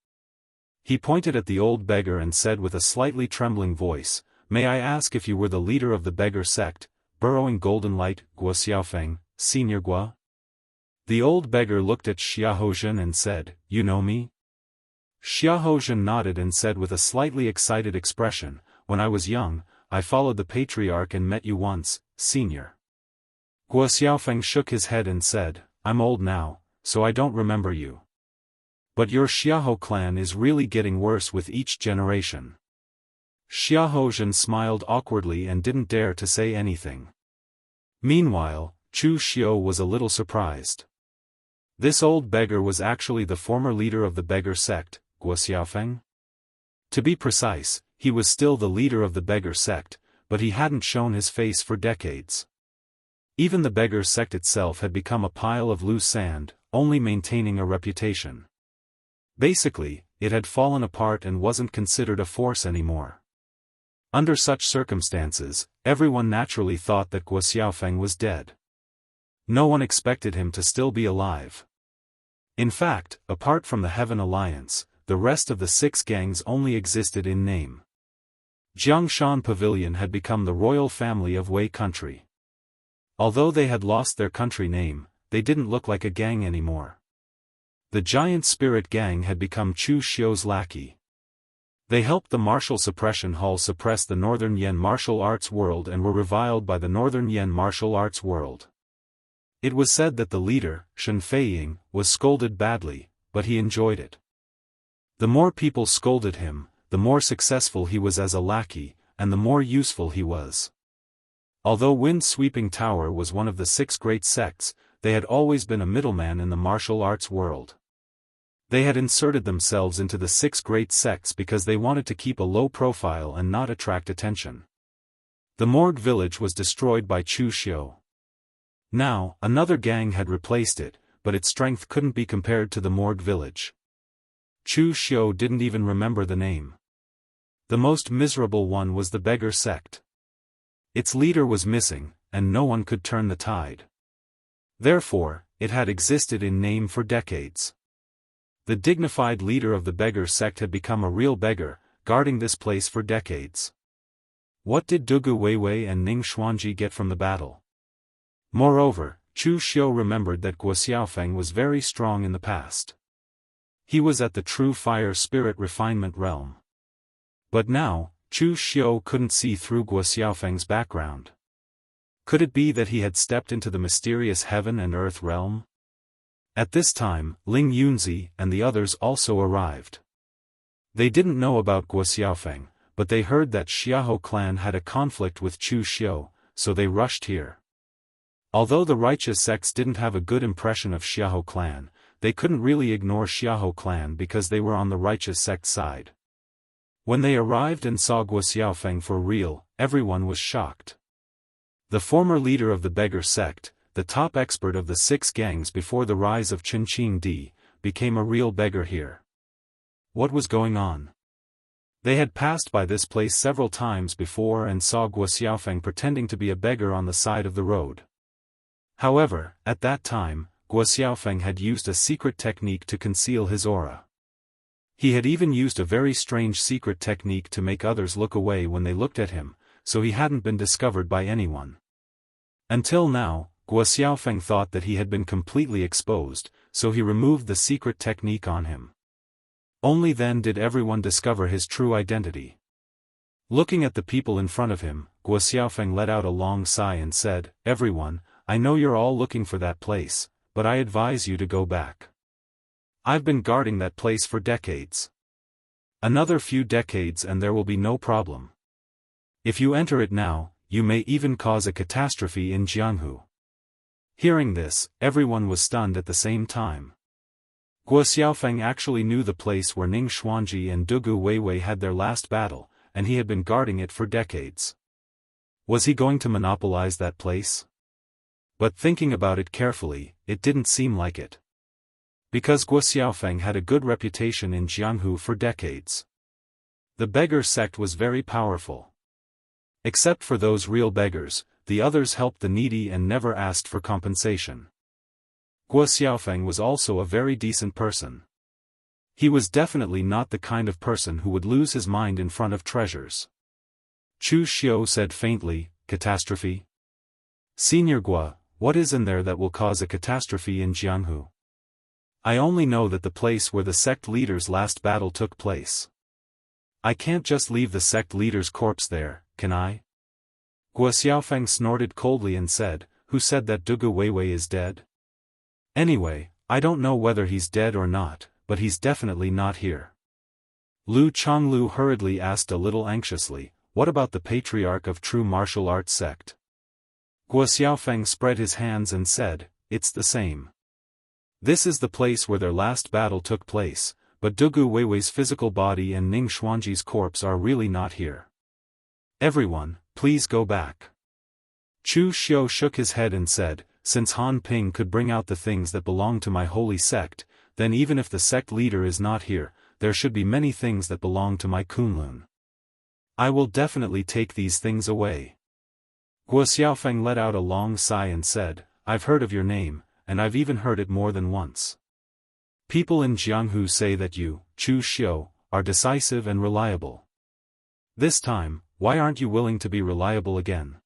He pointed at the old beggar and said with a slightly trembling voice, "May I ask if you were the leader of the beggar sect, burrowing golden light, Guo Xiaofeng, Senior Guo?" The old beggar looked at Xiahozhen and said, "You know me?" Xiahozhen nodded and said with a slightly excited expression, "When I was young, I followed the patriarch and met you once, Senior." Guo Xiaofeng shook his head and said, "I'm old now, so I don't remember you. But your Xiahou clan is really getting worse with each generation." Xiahozhen smiled awkwardly and didn't dare to say anything. Meanwhile, Chu Xiu was a little surprised. This old beggar was actually the former leader of the beggar sect, Guo Xiaofeng. To be precise, he was still the leader of the beggar sect, but he hadn't shown his face for decades. Even the beggar sect itself had become a pile of loose sand, only maintaining a reputation. Basically, it had fallen apart and wasn't considered a force anymore. Under such circumstances, everyone naturally thought that Guo Xiaofeng was dead. No one expected him to still be alive. In fact, apart from the Heaven Alliance, the rest of the 6 gangs only existed in name. Jiangshan Pavilion had become the royal family of Wei country. Although they had lost their country name, they didn't look like a gang anymore. The giant spirit gang had become Chu Xiu's lackey. They helped the martial suppression hall suppress the Northern Yen martial arts world and were reviled by the Northern Yen martial arts world. It was said that the leader, Shen Feiying, was scolded badly, but he enjoyed it. The more people scolded him, the more successful he was as a lackey, and the more useful he was. Although Wind-Sweeping Tower was one of the 6 great sects, they had always been a middleman in the martial arts world. They had inserted themselves into the 6 great sects because they wanted to keep a low profile and not attract attention. The Morgue village was destroyed by Chu Xiu. Now, another gang had replaced it, but its strength couldn't be compared to the Morgue village. Chu Xiu didn't even remember the name. The most miserable one was the beggar sect. Its leader was missing, and no one could turn the tide. Therefore, it had existed in name for decades. The dignified leader of the beggar sect had become a real beggar, guarding this place for decades. What did Dugu Weiwei and Ning Xuanji get from the battle? Moreover, Chu Xiu remembered that Guo Xiaofeng was very strong in the past. He was at the true fire spirit refinement realm. But now, Chu Xiu couldn't see through Guo Xiaofeng's background. Could it be that he had stepped into the mysterious heaven and earth realm? At this time, Ling Yunzi and the others also arrived. They didn't know about Guo Xiaofeng, but they heard that Xiahou clan had a conflict with Chu Xiu, so they rushed here. Although the righteous sects didn't have a good impression of Xiahou clan, they couldn't really ignore Xiahou clan because they were on the righteous sect side. When they arrived and saw Guo Xiaofeng for real, everyone was shocked. The former leader of the beggar sect, the top expert of the 6 gangs before the rise of Qinqing Di, became a real beggar here. What was going on? They had passed by this place several times before and saw Guo Xiaofeng pretending to be a beggar on the side of the road. However, at that time, Guo Xiaofeng had used a secret technique to conceal his aura. He had even used a very strange secret technique to make others look away when they looked at him, so he hadn't been discovered by anyone. Until now, Guo Xiaofeng thought that he had been completely exposed, so he removed the secret technique on him. Only then did everyone discover his true identity. Looking at the people in front of him, Guo Xiaofeng let out a long sigh and said, "Everyone, I know you're all looking for that place, but I advise you to go back. I've been guarding that place for decades. Another few decades and there will be no problem. If you enter it now, you may even cause a catastrophe in Jianghu." Hearing this, everyone was stunned at the same time. Guo Xiaofeng actually knew the place where Ning Xuanji and Dugu Weiwei had their last battle, and he had been guarding it for decades. Was he going to monopolize that place? But thinking about it carefully, it didn't seem like it. Because Guo Xiaofeng had a good reputation in Jianghu for decades. The beggar sect was very powerful. Except for those real beggars, the others helped the needy and never asked for compensation. Guo Xiaofeng was also a very decent person. He was definitely not the kind of person who would lose his mind in front of treasures. Chu Xiu said faintly, "Catastrophe? Senior Guo, what is in there that will cause a catastrophe in Jianghu? I only know that the place where the sect leader's last battle took place. I can't just leave the sect leader's corpse there, can I?" Guo Xiaofeng snorted coldly and said, "Who said that Dugu Weiwei is dead? Anyway, I don't know whether he's dead or not, but he's definitely not here." Lu Chonglu hurriedly asked a little anxiously, "What about the patriarch of true martial arts sect?" Guo Xiaofeng spread his hands and said, "It's the same. This is the place where their last battle took place, but Dugu Weiwei's physical body and Ning Xuanji's corpse are really not here. Everyone, please go back." Chu Xiu shook his head and said, "Since Han Ping could bring out the things that belong to my holy sect, then even if the sect leader is not here, there should be many things that belong to my Kunlun. I will definitely take these things away." Guo Xiaofeng let out a long sigh and said, "I've heard of your name, and I've even heard it more than once. People in Jianghu say that you, Chu Xiu, are decisive and reliable. This time, why aren't you willing to be reliable again?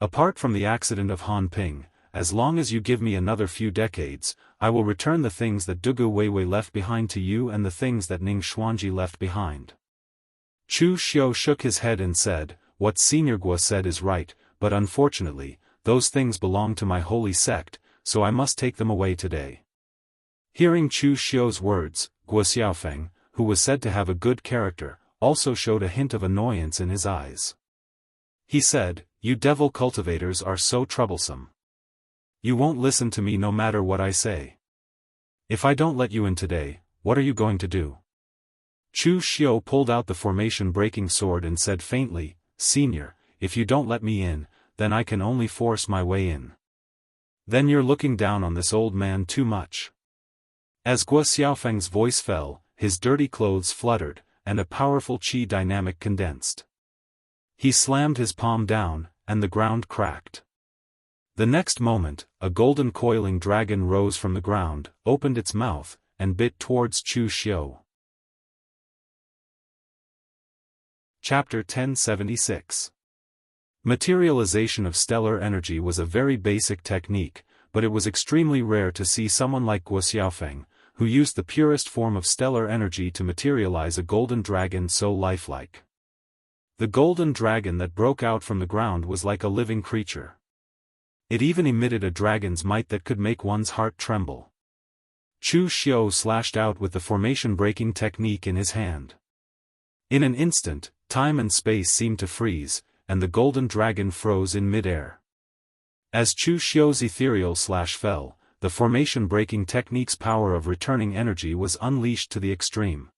Apart from the accident of Han Ping, as long as you give me another few decades, I will return the things that Dugu Weiwei left behind to you and the things that Ning Xuanji left behind." Chu Xiu shook his head and said, "What Senior Guo said is right, but unfortunately, those things belong to my holy sect, so I must take them away today." Hearing Chu Xiu's words, Guo Xiaofeng, who was said to have a good character, also showed a hint of annoyance in his eyes. He said, "You devil cultivators are so troublesome. You won't listen to me no matter what I say. If I don't let you in today, what are you going to do?" Chu Xiu pulled out the formation-breaking sword and said faintly, "Senior, if you don't let me in, then I can only force my way in." "Then you're looking down on this old man too much." As Guo Xiaofeng's voice fell, his dirty clothes fluttered, and a powerful qi dynamic condensed. He slammed his palm down, and the ground cracked. The next moment, a golden coiling dragon rose from the ground, opened its mouth, and bit towards Chu Xiu. Chapter 1076. Materialization of stellar energy was a very basic technique, but it was extremely rare to see someone like Guo Xiaofeng, who used the purest form of stellar energy to materialize a golden dragon so lifelike. The golden dragon that broke out from the ground was like a living creature. It even emitted a dragon's might that could make one's heart tremble. Chu Xiu slashed out with the formation-breaking technique in his hand. In an instant, time and space seemed to freeze, and the golden dragon froze in mid-air. As Chu Xiu's ethereal slash fell, the formation-breaking technique's power of returning energy was unleashed to the extreme.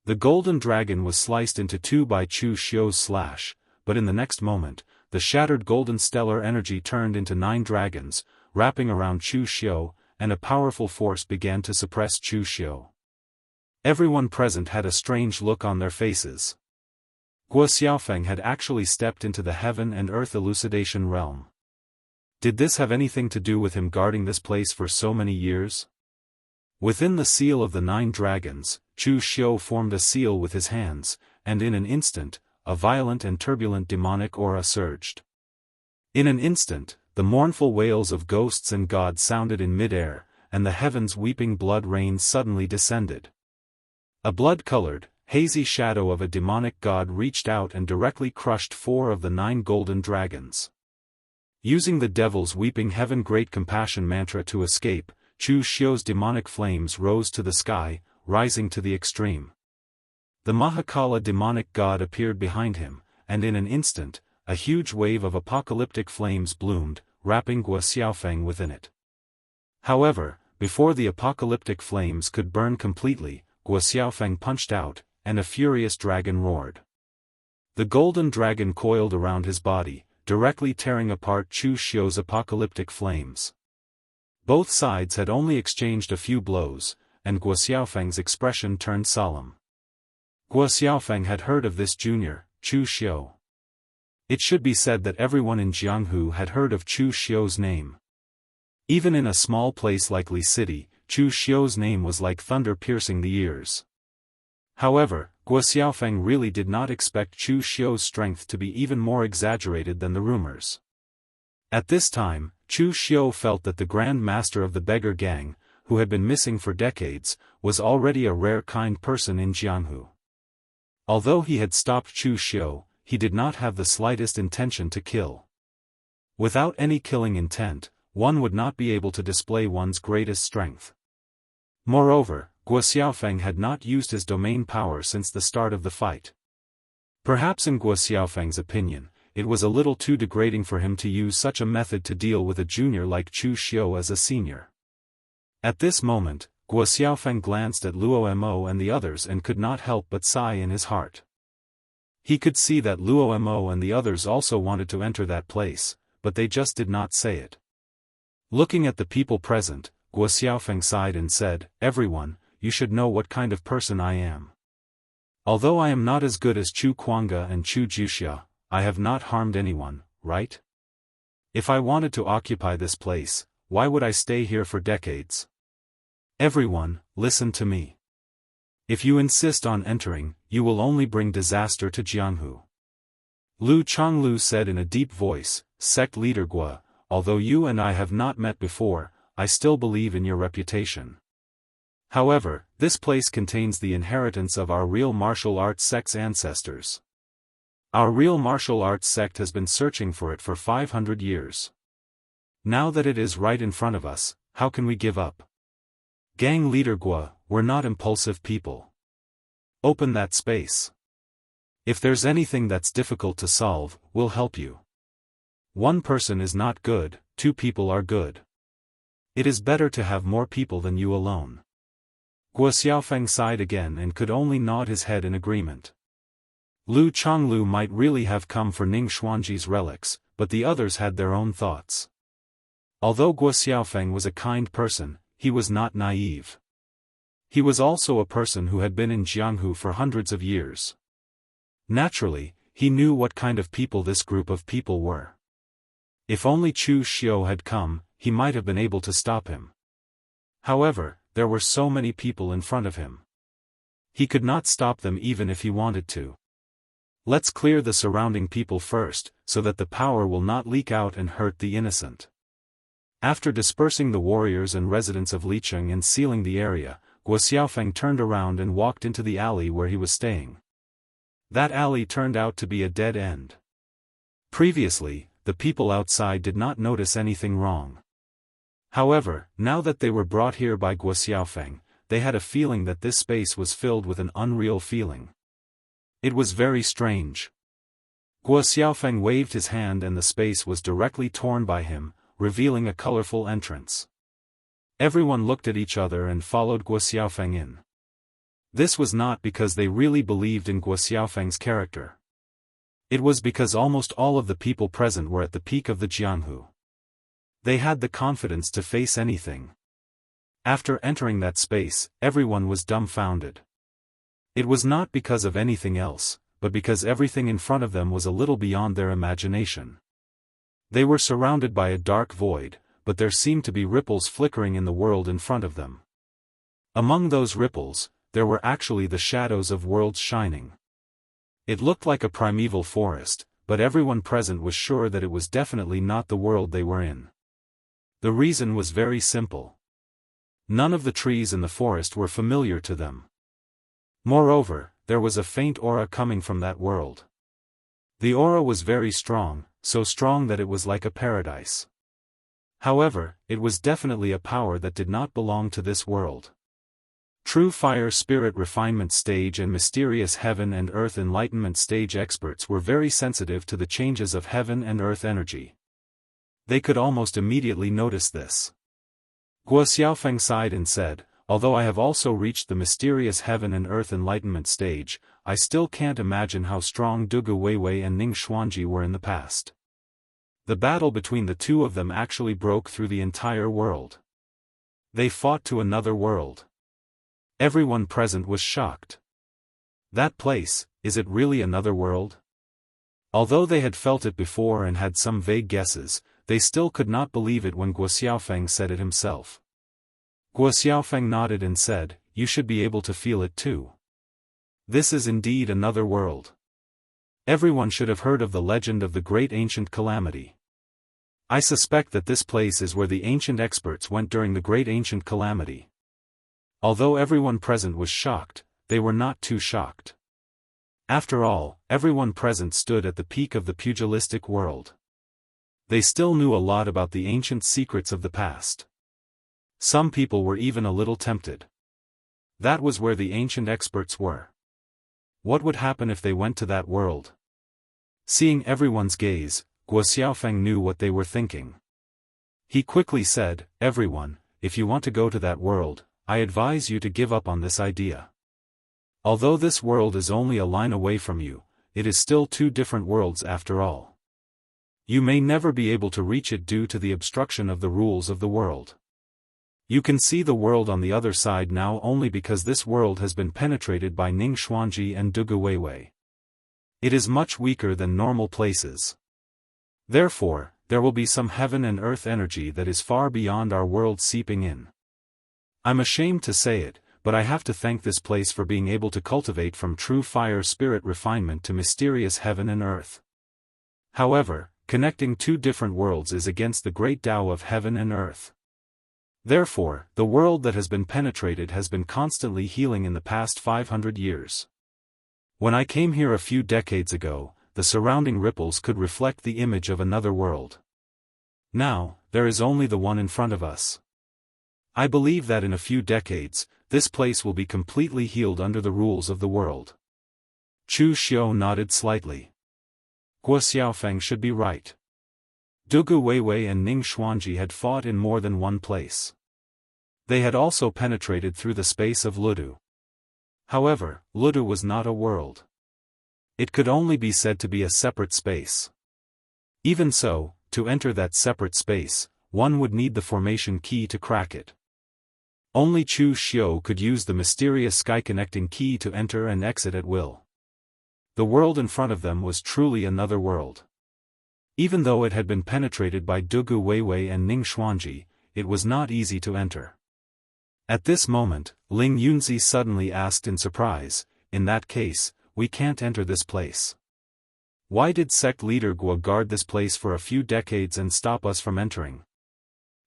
The golden dragon was sliced into two by Chu Xiu's slash, but in the next moment, the shattered golden stellar energy turned into 9 dragons, wrapping around Chu Xiu, and a powerful force began to suppress Chu Xiu. Everyone present had a strange look on their faces. Guo Xiaofeng had actually stepped into the heaven and earth elucidation realm. Did this have anything to do with him guarding this place for so many years? Within the seal of the 9 dragons, Chu Xiu formed a seal with his hands, and in an instant, a violent and turbulent demonic aura surged. In an instant, the mournful wails of ghosts and gods sounded in mid-air, and the heavens' weeping blood rain suddenly descended. A blood-colored, hazy shadow of a demonic god reached out and directly crushed 4 of the 9 golden dragons. Using the devil's weeping heaven great compassion mantra to escape, Chu Xiu's demonic flames rose to the sky, rising to the extreme. The Mahakala demonic god appeared behind him, and in an instant, a huge wave of apocalyptic flames bloomed, wrapping Guo Xiaofeng within it. However, before the apocalyptic flames could burn completely, Guo Xiaofeng punched out, and a furious dragon roared. The golden dragon coiled around his body, directly tearing apart Chu Xiu's apocalyptic flames. Both sides had only exchanged a few blows, and Guo Xiaofeng's expression turned solemn. Guo Xiaofeng had heard of this junior, Chu Xiu. It should be said that everyone in Jianghu had heard of Chu Xiu's name. Even in a small place like Li City, Chu Xiu's name was like thunder piercing the ears. However, Guo Xiaofeng really did not expect Chu Xiu's strength to be even more exaggerated than the rumors. At this time, Chu Xiu felt that the Grand Master of the Beggar Gang, who had been missing for decades, was already a rare kind person in Jianghu. Although he had stopped Chu Xiu, he did not have the slightest intention to kill. Without any killing intent, one would not be able to display one's greatest strength. Moreover, Guo Xiaofeng had not used his domain power since the start of the fight. Perhaps in Guo Xiaofeng's opinion, it was a little too degrading for him to use such a method to deal with a junior like Chu Xiu as a senior. At this moment, Guo Xiaofeng glanced at Luo Mo and the others and could not help but sigh in his heart. He could see that Luo Mo and the others also wanted to enter that place, but they just did not say it. Looking at the people present, Guo Xiaofeng sighed and said, "Everyone, you should know what kind of person I am. Although I am not as good as Chu Kuanga and Chu Juxia, I have not harmed anyone, right? If I wanted to occupy this place, why would I stay here for decades? Everyone, listen to me. If you insist on entering, you will only bring disaster to Jianghu." Lu Chonglu said in a deep voice, "Sect leader Guo, although you and I have not met before, I still believe in your reputation. However, this place contains the inheritance of our real martial arts sect's ancestors. Our real martial arts sect has been searching for it for 500 years. Now that it is right in front of us, how can we give up? Gang leader Guo, we're not impulsive people. Open that space. If there's anything that's difficult to solve, we'll help you. One person is not good, 2 people are good. It is better to have more people than you alone." Guo Xiaofeng sighed again and could only nod his head in agreement. Lu Chonglu might really have come for Ning Xuanji's relics, but the others had their own thoughts. Although Guo Xiaofeng was a kind person, he was not naive. He was also a person who had been in Jianghu for hundreds of years. Naturally, he knew what kind of people this group of people were. If only Chu Xiu had come, he might have been able to stop him. However, there were so many people in front of him. He could not stop them even if he wanted to. Let's clear the surrounding people first, so that the power will not leak out and hurt the innocent. After dispersing the warriors and residents of Licheng and sealing the area, Guo Xiaofeng turned around and walked into the alley where he was staying. That alley turned out to be a dead end. Previously, the people outside did not notice anything wrong. However, now that they were brought here by Guo Xiaofeng, they had a feeling that this space was filled with an unreal feeling. It was very strange. Guo Xiaofeng waved his hand and the space was directly torn by him, revealing a colorful entrance. Everyone looked at each other and followed Guo Xiaofeng in. This was not because they really believed in Guo Xiaofeng's character. It was because almost all of the people present were at the peak of the Jianghu. They had the confidence to face anything. After entering that space, everyone was dumbfounded. It was not because of anything else, but because everything in front of them was a little beyond their imagination. They were surrounded by a dark void, but there seemed to be ripples flickering in the world in front of them. Among those ripples, there were actually the shadows of worlds shining. It looked like a primeval forest, but everyone present was sure that it was definitely not the world they were in. The reason was very simple. None of the trees in the forest were familiar to them. Moreover, there was a faint aura coming from that world. The aura was very strong, so strong that it was like a paradise. However, it was definitely a power that did not belong to this world. True fire spirit refinement stage and mysterious heaven and earth enlightenment stage experts were very sensitive to the changes of heaven and earth energy. They could almost immediately notice this. Guo Xiaofeng sighed and said, "Although I have also reached the mysterious heaven and earth enlightenment stage, I still can't imagine how strong Dugu Weiwei and Ning Xuanji were in the past." The battle between the two of them actually broke through the entire world. They fought to another world. Everyone present was shocked. That place, is it really another world? Although they had felt it before and had some vague guesses, they still could not believe it when Guo Xiaofeng said it himself. Guo Xiaofeng nodded and said, "You should be able to feel it too. This is indeed another world. Everyone should have heard of the legend of the great ancient calamity. I suspect that this place is where the ancient experts went during the great ancient calamity." Although everyone present was shocked, they were not too shocked. After all, everyone present stood at the peak of the pugilistic world. They still knew a lot about the ancient secrets of the past. Some people were even a little tempted. That was where the ancient experts were. What would happen if they went to that world? Seeing everyone's gaze, Guo Xiaofeng knew what they were thinking. He quickly said, "Everyone, if you want to go to that world, I advise you to give up on this idea. Although this world is only a line away from you, it is still two different worlds after all. You may never be able to reach it due to the obstruction of the rules of the world. You can see the world on the other side now only because this world has been penetrated by Ning Xuanji and Dugu Weiwei. It is much weaker than normal places. Therefore, there will be some heaven and earth energy that is far beyond our world seeping in. I'm ashamed to say it, but I have to thank this place for being able to cultivate from true fire spirit refinement to mysterious heaven and earth. However, connecting two different worlds is against the great Tao of heaven and earth. Therefore, the world that has been penetrated has been constantly healing in the past 500 years. When I came here a few decades ago, the surrounding ripples could reflect the image of another world. Now, there is only the one in front of us. I believe that in a few decades, this place will be completely healed under the rules of the world." Chu Xiu nodded slightly. Guo Xiaofeng should be right. Dugu Weiwei and Ning Xuanji had fought in more than one place. They had also penetrated through the space of Ludu. However, Ludu was not a world. It could only be said to be a separate space. Even so, to enter that separate space, one would need the formation key to crack it. Only Chu Xiu could use the mysterious sky-connecting key to enter and exit at will. The world in front of them was truly another world. Even though it had been penetrated by Dugu Weiwei and Ning Xuanji, it was not easy to enter. At this moment, Ling Yunzi suddenly asked in surprise, "In that case, we can't enter this place. Why did sect leader Guo guard this place for a few decades and stop us from entering?"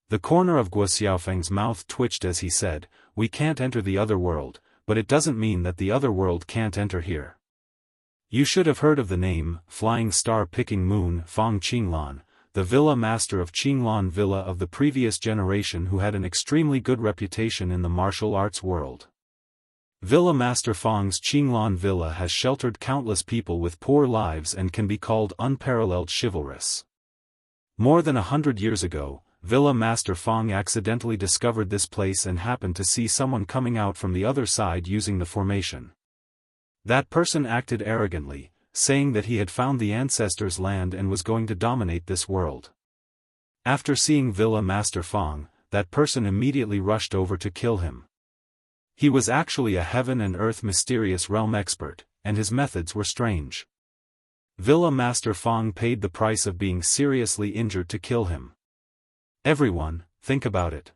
The corner of Guo Xiaofeng's mouth twitched as he said, "We can't enter the other world, but it doesn't mean that the other world can't enter here. You should have heard of the name, Flying Star Picking Moon Fang Qinglan, the villa master of Qinglan Villa of the previous generation who had an extremely good reputation in the martial arts world. Villa Master Fang's Qinglan Villa has sheltered countless people with poor lives and can be called unparalleled chivalrous. More than 100 years ago, Villa Master Fang accidentally discovered this place and happened to see someone coming out from the other side using the formation. That person acted arrogantly, saying that he had found the ancestors' land and was going to dominate this world. After seeing Villa Master Fang, that person immediately rushed over to kill him. He was actually a heaven and earth mysterious realm expert, and his methods were strange. Villa Master Fang paid the price of being seriously injured to kill him. Everyone, think about it.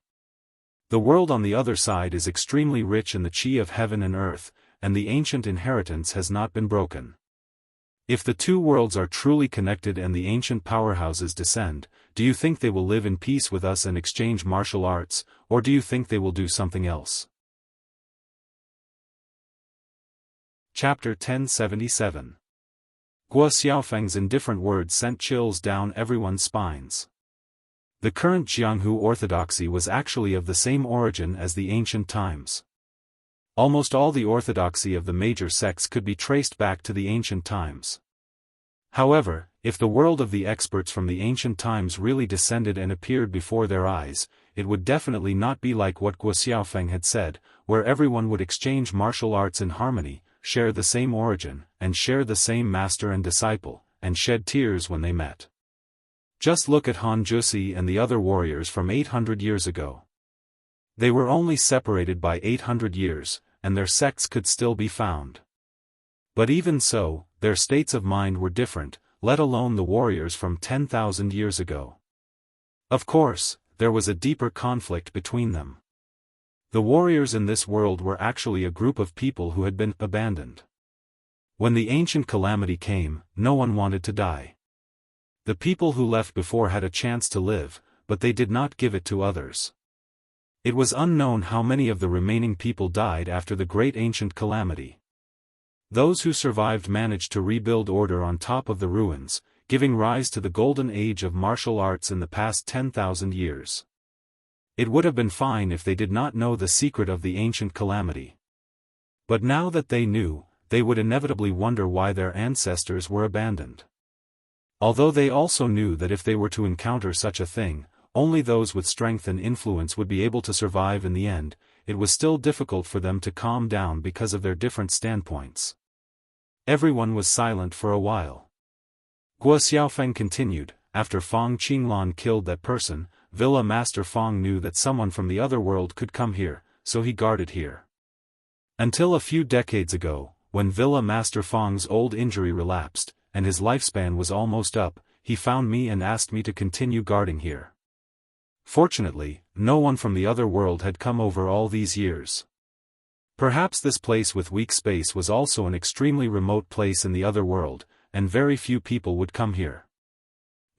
The world on the other side is extremely rich in the chi of heaven and earth, and the ancient inheritance has not been broken. If the two worlds are truly connected and the ancient powerhouses descend, do you think they will live in peace with us and exchange martial arts, or do you think they will do something else? Chapter 1077. Guo Xiaofeng's indifferent words sent chills down everyone's spines. The current Jianghu orthodoxy was actually of the same origin as the ancient times. Almost all the orthodoxy of the major sects could be traced back to the ancient times. However, if the world of the experts from the ancient times really descended and appeared before their eyes, it would definitely not be like what Guo Xiaofeng had said, where everyone would exchange martial arts in harmony, share the same origin, and share the same master and disciple, and shed tears when they met. Just look at Han Jusi and the other warriors from 800 years ago. They were only separated by 800 years, and their sects could still be found. But even so, their states of mind were different, let alone the warriors from 10,000 years ago. Of course, there was a deeper conflict between them. The warriors in this world were actually a group of people who had been abandoned. When the ancient calamity came, no one wanted to die. The people who left before had a chance to live, but they did not give it to others. It was unknown how many of the remaining people died after the great ancient calamity. Those who survived managed to rebuild order on top of the ruins, giving rise to the golden age of martial arts in the past 10,000 years. It would have been fine if they did not know the secret of the ancient calamity. But now that they knew, they would inevitably wonder why their ancestors were abandoned. Although they also knew that if they were to encounter such a thing, only those with strength and influence would be able to survive in the end, it was still difficult for them to calm down because of their different standpoints. Everyone was silent for a while. Guo Xiaofeng continued, after Fang Qinglan killed that person, Villa Master Fang knew that someone from the other world could come here, so he guarded here. Until a few decades ago, when Villa Master Fang's old injury relapsed, and his lifespan was almost up, he found me and asked me to continue guarding here. Fortunately, no one from the other world had come over all these years. Perhaps this place with weak space was also an extremely remote place in the other world, and very few people would come here.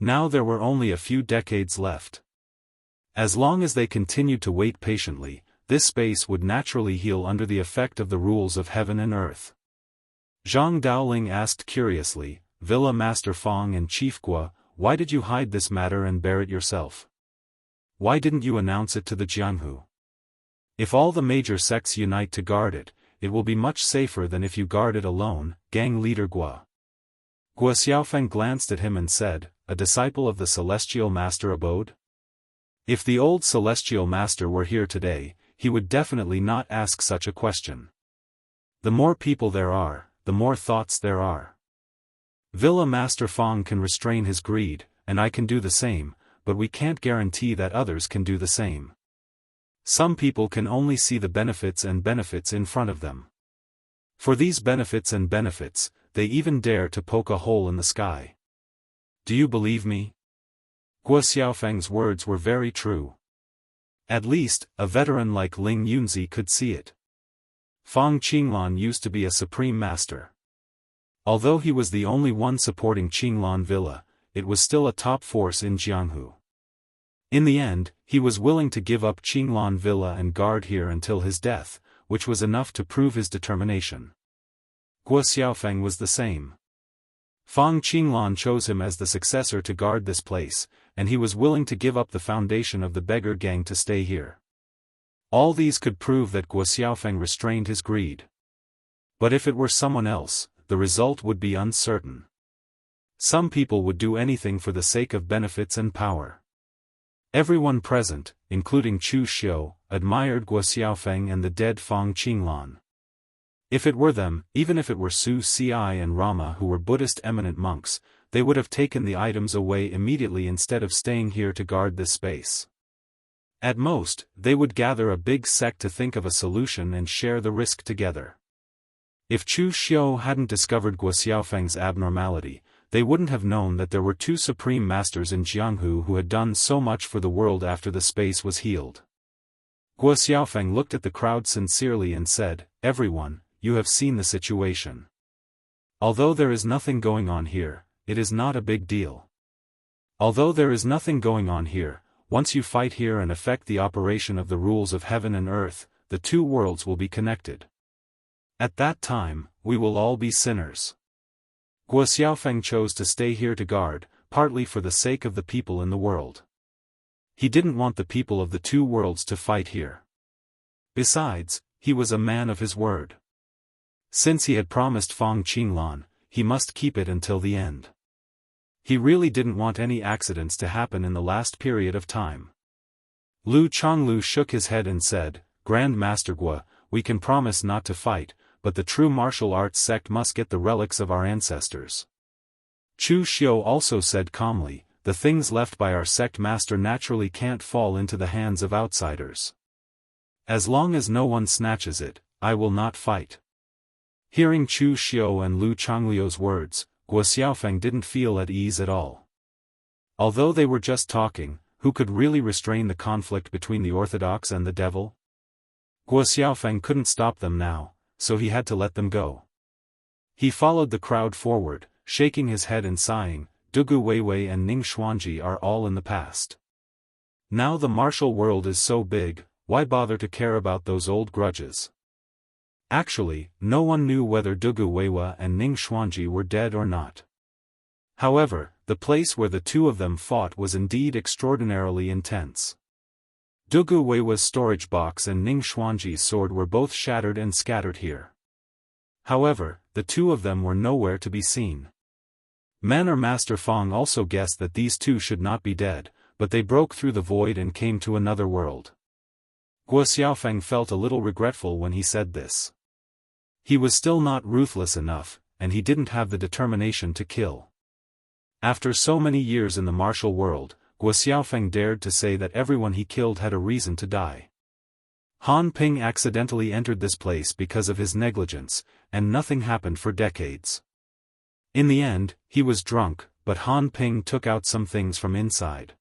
Now there were only a few decades left. As long as they continued to wait patiently, this space would naturally heal under the effect of the rules of heaven and earth. Zhang Daoling asked curiously, Villa Master Fang and Chief Guo, why did you hide this matter and bear it yourself? Why didn't you announce it to the Jianghu? If all the major sects unite to guard it, it will be much safer than if you guard it alone, gang leader Guo. Guo Xiaofeng glanced at him and said, a disciple of the Celestial Master abode? If the old Celestial Master were here today, he would definitely not ask such a question. The more people there are, the more thoughts there are. Villa Master Fang can restrain his greed, and I can do the same, but we can't guarantee that others can do the same. Some people can only see the benefits in front of them. For these benefits, they even dare to poke a hole in the sky. Do you believe me? Guo Xiaofeng's words were very true. At least, a veteran like Ling Yunzi could see it. Fang Qinglan used to be a supreme master. Although he was the only one supporting Qinglan Villa, it was still a top force in Jianghu. In the end, he was willing to give up Qinglan Villa and guard here until his death, which was enough to prove his determination. Guo Xiaofeng was the same. Fang Qinglan chose him as the successor to guard this place, and he was willing to give up the foundation of the beggar gang to stay here. All these could prove that Guo Xiaofeng restrained his greed. But if it were someone else, the result would be uncertain. Some people would do anything for the sake of benefits and power. Everyone present, including Chu Xiu, admired Guo Xiaofeng and the dead Fang Qinglan. If it were them, even if it were Su Ci and Rama who were Buddhist eminent monks, they would have taken the items away immediately instead of staying here to guard this space. At most, they would gather a big sect to think of a solution and share the risk together. If Chu Xiu hadn't discovered Guo Xiaofeng's abnormality, they wouldn't have known that there were two supreme masters in Jianghu who had done so much for the world after the space was healed. Guo Xiaofeng looked at the crowd sincerely and said, everyone, you have seen the situation. Although there is nothing going on here, it is not a big deal. Although there is nothing going on here, once you fight here and affect the operation of the rules of heaven and earth, the two worlds will be connected. At that time, we will all be sinners. Guo Xiaofeng chose to stay here to guard, partly for the sake of the people in the world. He didn't want the people of the two worlds to fight here. Besides, he was a man of his word. Since he had promised Fang Qinglan, he must keep it until the end. He really didn't want any accidents to happen in the last period of time. Lu Chonglu shook his head and said, Grand Master Guo, we can promise not to fight, but the true martial arts sect must get the relics of our ancestors. Chu Xiu also said calmly, the things left by our sect master naturally can't fall into the hands of outsiders. As long as no one snatches it, I will not fight. Hearing Chu Xiu and Lu Chonglu's words, Guo Xiaofeng didn't feel at ease at all. Although they were just talking, who could really restrain the conflict between the orthodox and the devil? Guo Xiaofeng couldn't stop them now, so he had to let them go. He followed the crowd forward, shaking his head and sighing, Dugu Weiwei and Ning Xuanji are all in the past. Now the martial world is so big, why bother to care about those old grudges? Actually, no one knew whether Dugu Weiwei and Ning Xuanji were dead or not. However, the place where the two of them fought was indeed extraordinarily intense. Dugu Weiwei's storage box and Ning Xuanji's sword were both shattered and scattered here. However, the two of them were nowhere to be seen. Manor Master Fang also guessed that these two should not be dead, but they broke through the void and came to another world. Guo Xiaofeng felt a little regretful when he said this. He was still not ruthless enough, and he didn't have the determination to kill. After so many years in the martial world, Guo Xiaofeng dared to say that everyone he killed had a reason to die. Han Ping accidentally entered this place because of his negligence, and nothing happened for decades. In the end, he was drunk, but Han Ping took out some things from inside.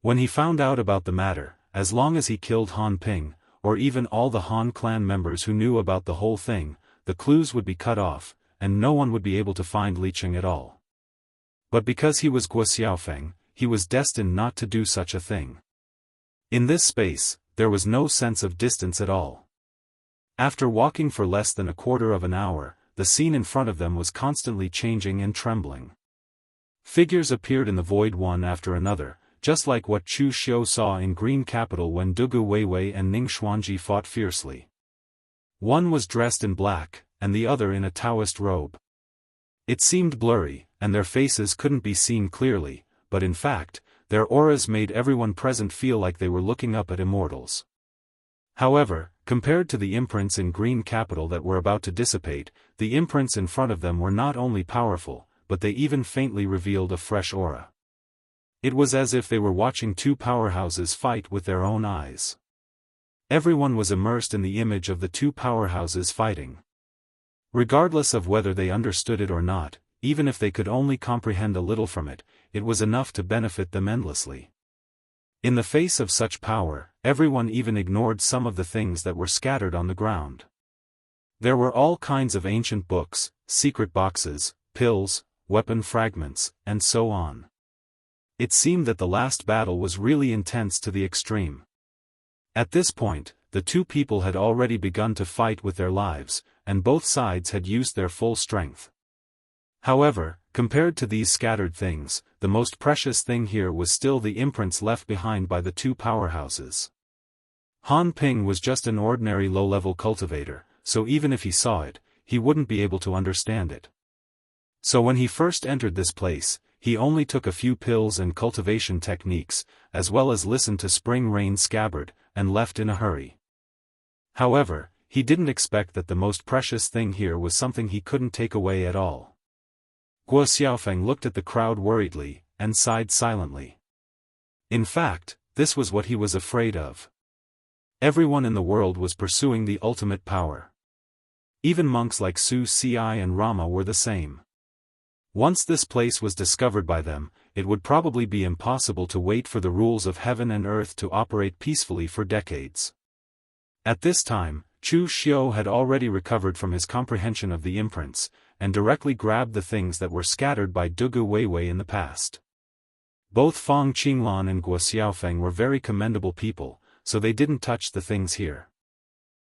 When he found out about the matter, as long as he killed Han Ping, or even all the Han clan members who knew about the whole thing, the clues would be cut off, and no one would be able to find Li Cheng at all. But because he was Guo Xiaofeng, he was destined not to do such a thing. In this space, there was no sense of distance at all. After walking for less than a quarter of an hour, the scene in front of them was constantly changing and trembling. Figures appeared in the void one after another, just like what Chu Xiu saw in Green Capital when Dugu Weiwei and Ning Xuanji fought fiercely. One was dressed in black, and the other in a Daoist robe. It seemed blurry, and their faces couldn't be seen clearly, but in fact, their auras made everyone present feel like they were looking up at immortals. However, compared to the imprints in Green Capital that were about to dissipate, the imprints in front of them were not only powerful, but they even faintly revealed a fresh aura. It was as if they were watching two powerhouses fight with their own eyes. Everyone was immersed in the image of the two powerhouses fighting. Regardless of whether they understood it or not, even if they could only comprehend a little from it, it was enough to benefit them endlessly. In the face of such power, everyone even ignored some of the things that were scattered on the ground. There were all kinds of ancient books, secret boxes, pills, weapon fragments, and so on. It seemed that the last battle was really intense to the extreme. At this point, the two people had already begun to fight with their lives, and both sides had used their full strength. However, compared to these scattered things, the most precious thing here was still the imprints left behind by the two powerhouses. Han Ping was just an ordinary low-level cultivator, so even if he saw it, he wouldn't be able to understand it. So when he first entered this place, he only took a few pills and cultivation techniques, as well as listened to Spring Rain Scabbard, and left in a hurry. However, he didn't expect that the most precious thing here was something he couldn't take away at all. Guo Xiaofeng looked at the crowd worriedly, and sighed silently. In fact, this was what he was afraid of. Everyone in the world was pursuing the ultimate power. Even monks like Su Ci and Rama were the same. Once this place was discovered by them, it would probably be impossible to wait for the rules of heaven and earth to operate peacefully for decades. At this time, Chu Xiu had already recovered from his comprehension of the imprints, and directly grabbed the things that were scattered by Dugu Weiwei in the past. Both Fang Qinglan and Guo Xiaofeng were very commendable people, so they didn't touch the things here.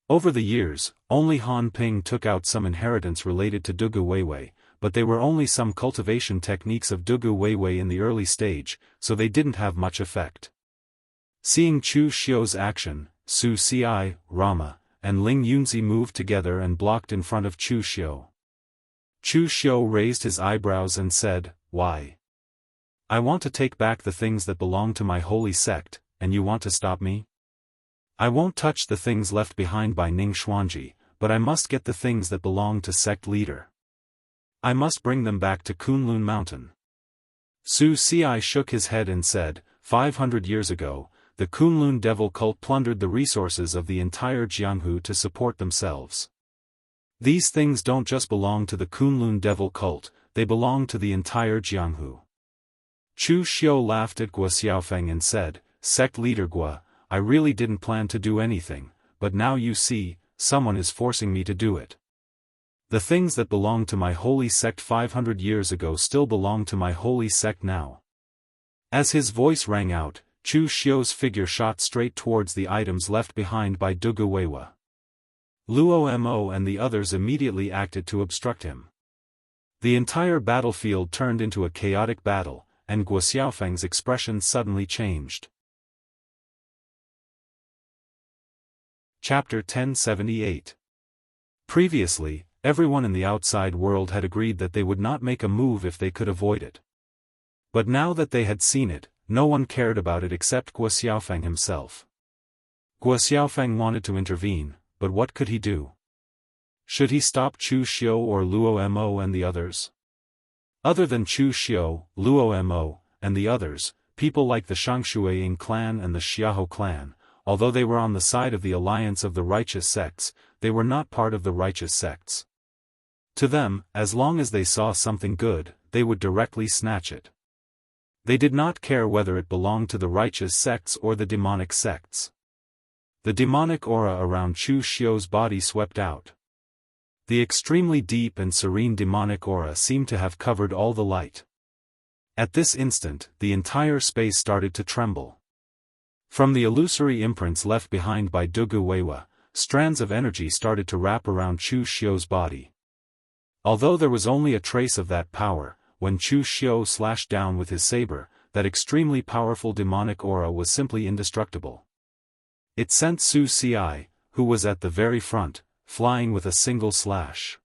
Over the years, only Han Ping took out some inheritance related to Dugu Weiwei, but they were only some cultivation techniques of Dugu Weiwei in the early stage, so they didn't have much effect. Seeing Chu Xiu's action, Su Ci, Rama, and Ling Yunzi moved together and blocked in front of Chu Xiu. Chu Xiu raised his eyebrows and said, "Why? I want to take back the things that belong to my holy sect, and you want to stop me? I won't touch the things left behind by Ning Xuanji, but I must get the things that belong to sect leader. I must bring them back to Kunlun Mountain." Su Ci shook his head and said, 500 years ago, the Kunlun devil cult plundered the resources of the entire Jianghu to support themselves. These things don't just belong to the Kunlun devil cult, they belong to the entire Jianghu. Chu Xiu laughed at Guo Xiaofeng and said, "Sect leader Guo, I really didn't plan to do anything, but now you see, someone is forcing me to do it. The things that belonged to my holy sect 500 years ago still belong to my holy sect now." As his voice rang out, Chu Xiu's figure shot straight towards the items left behind by Dugu Weiwei. Luo Mo and the others immediately acted to obstruct him. The entire battlefield turned into a chaotic battle, and Guo Xiaofeng's expression suddenly changed. Chapter 1078. Previously, everyone in the outside world had agreed that they would not make a move if they could avoid it. But now that they had seen it, no one cared about it except Guo Xiaofeng himself. Guo Xiaofeng wanted to intervene, but what could he do? Should he stop Chu Xiu or Luo Mo and the others? Other than Chu Xiu, Luo Mo, and the others, people like the Shangshuaying clan and the Xiahou clan, although they were on the side of the alliance of the righteous sects, they were not part of the righteous sects. To them, as long as they saw something good, they would directly snatch it. They did not care whether it belonged to the righteous sects or the demonic sects. The demonic aura around Chu Xiu's body swept out. The extremely deep and serene demonic aura seemed to have covered all the light. At this instant, the entire space started to tremble. From the illusory imprints left behind by Dugu Weiwei, strands of energy started to wrap around Chu Xiu's body. Although there was only a trace of that power, when Chu Xiu slashed down with his saber, that extremely powerful demonic aura was simply indestructible. It sent Su Ci, who was at the very front, flying with a single slash.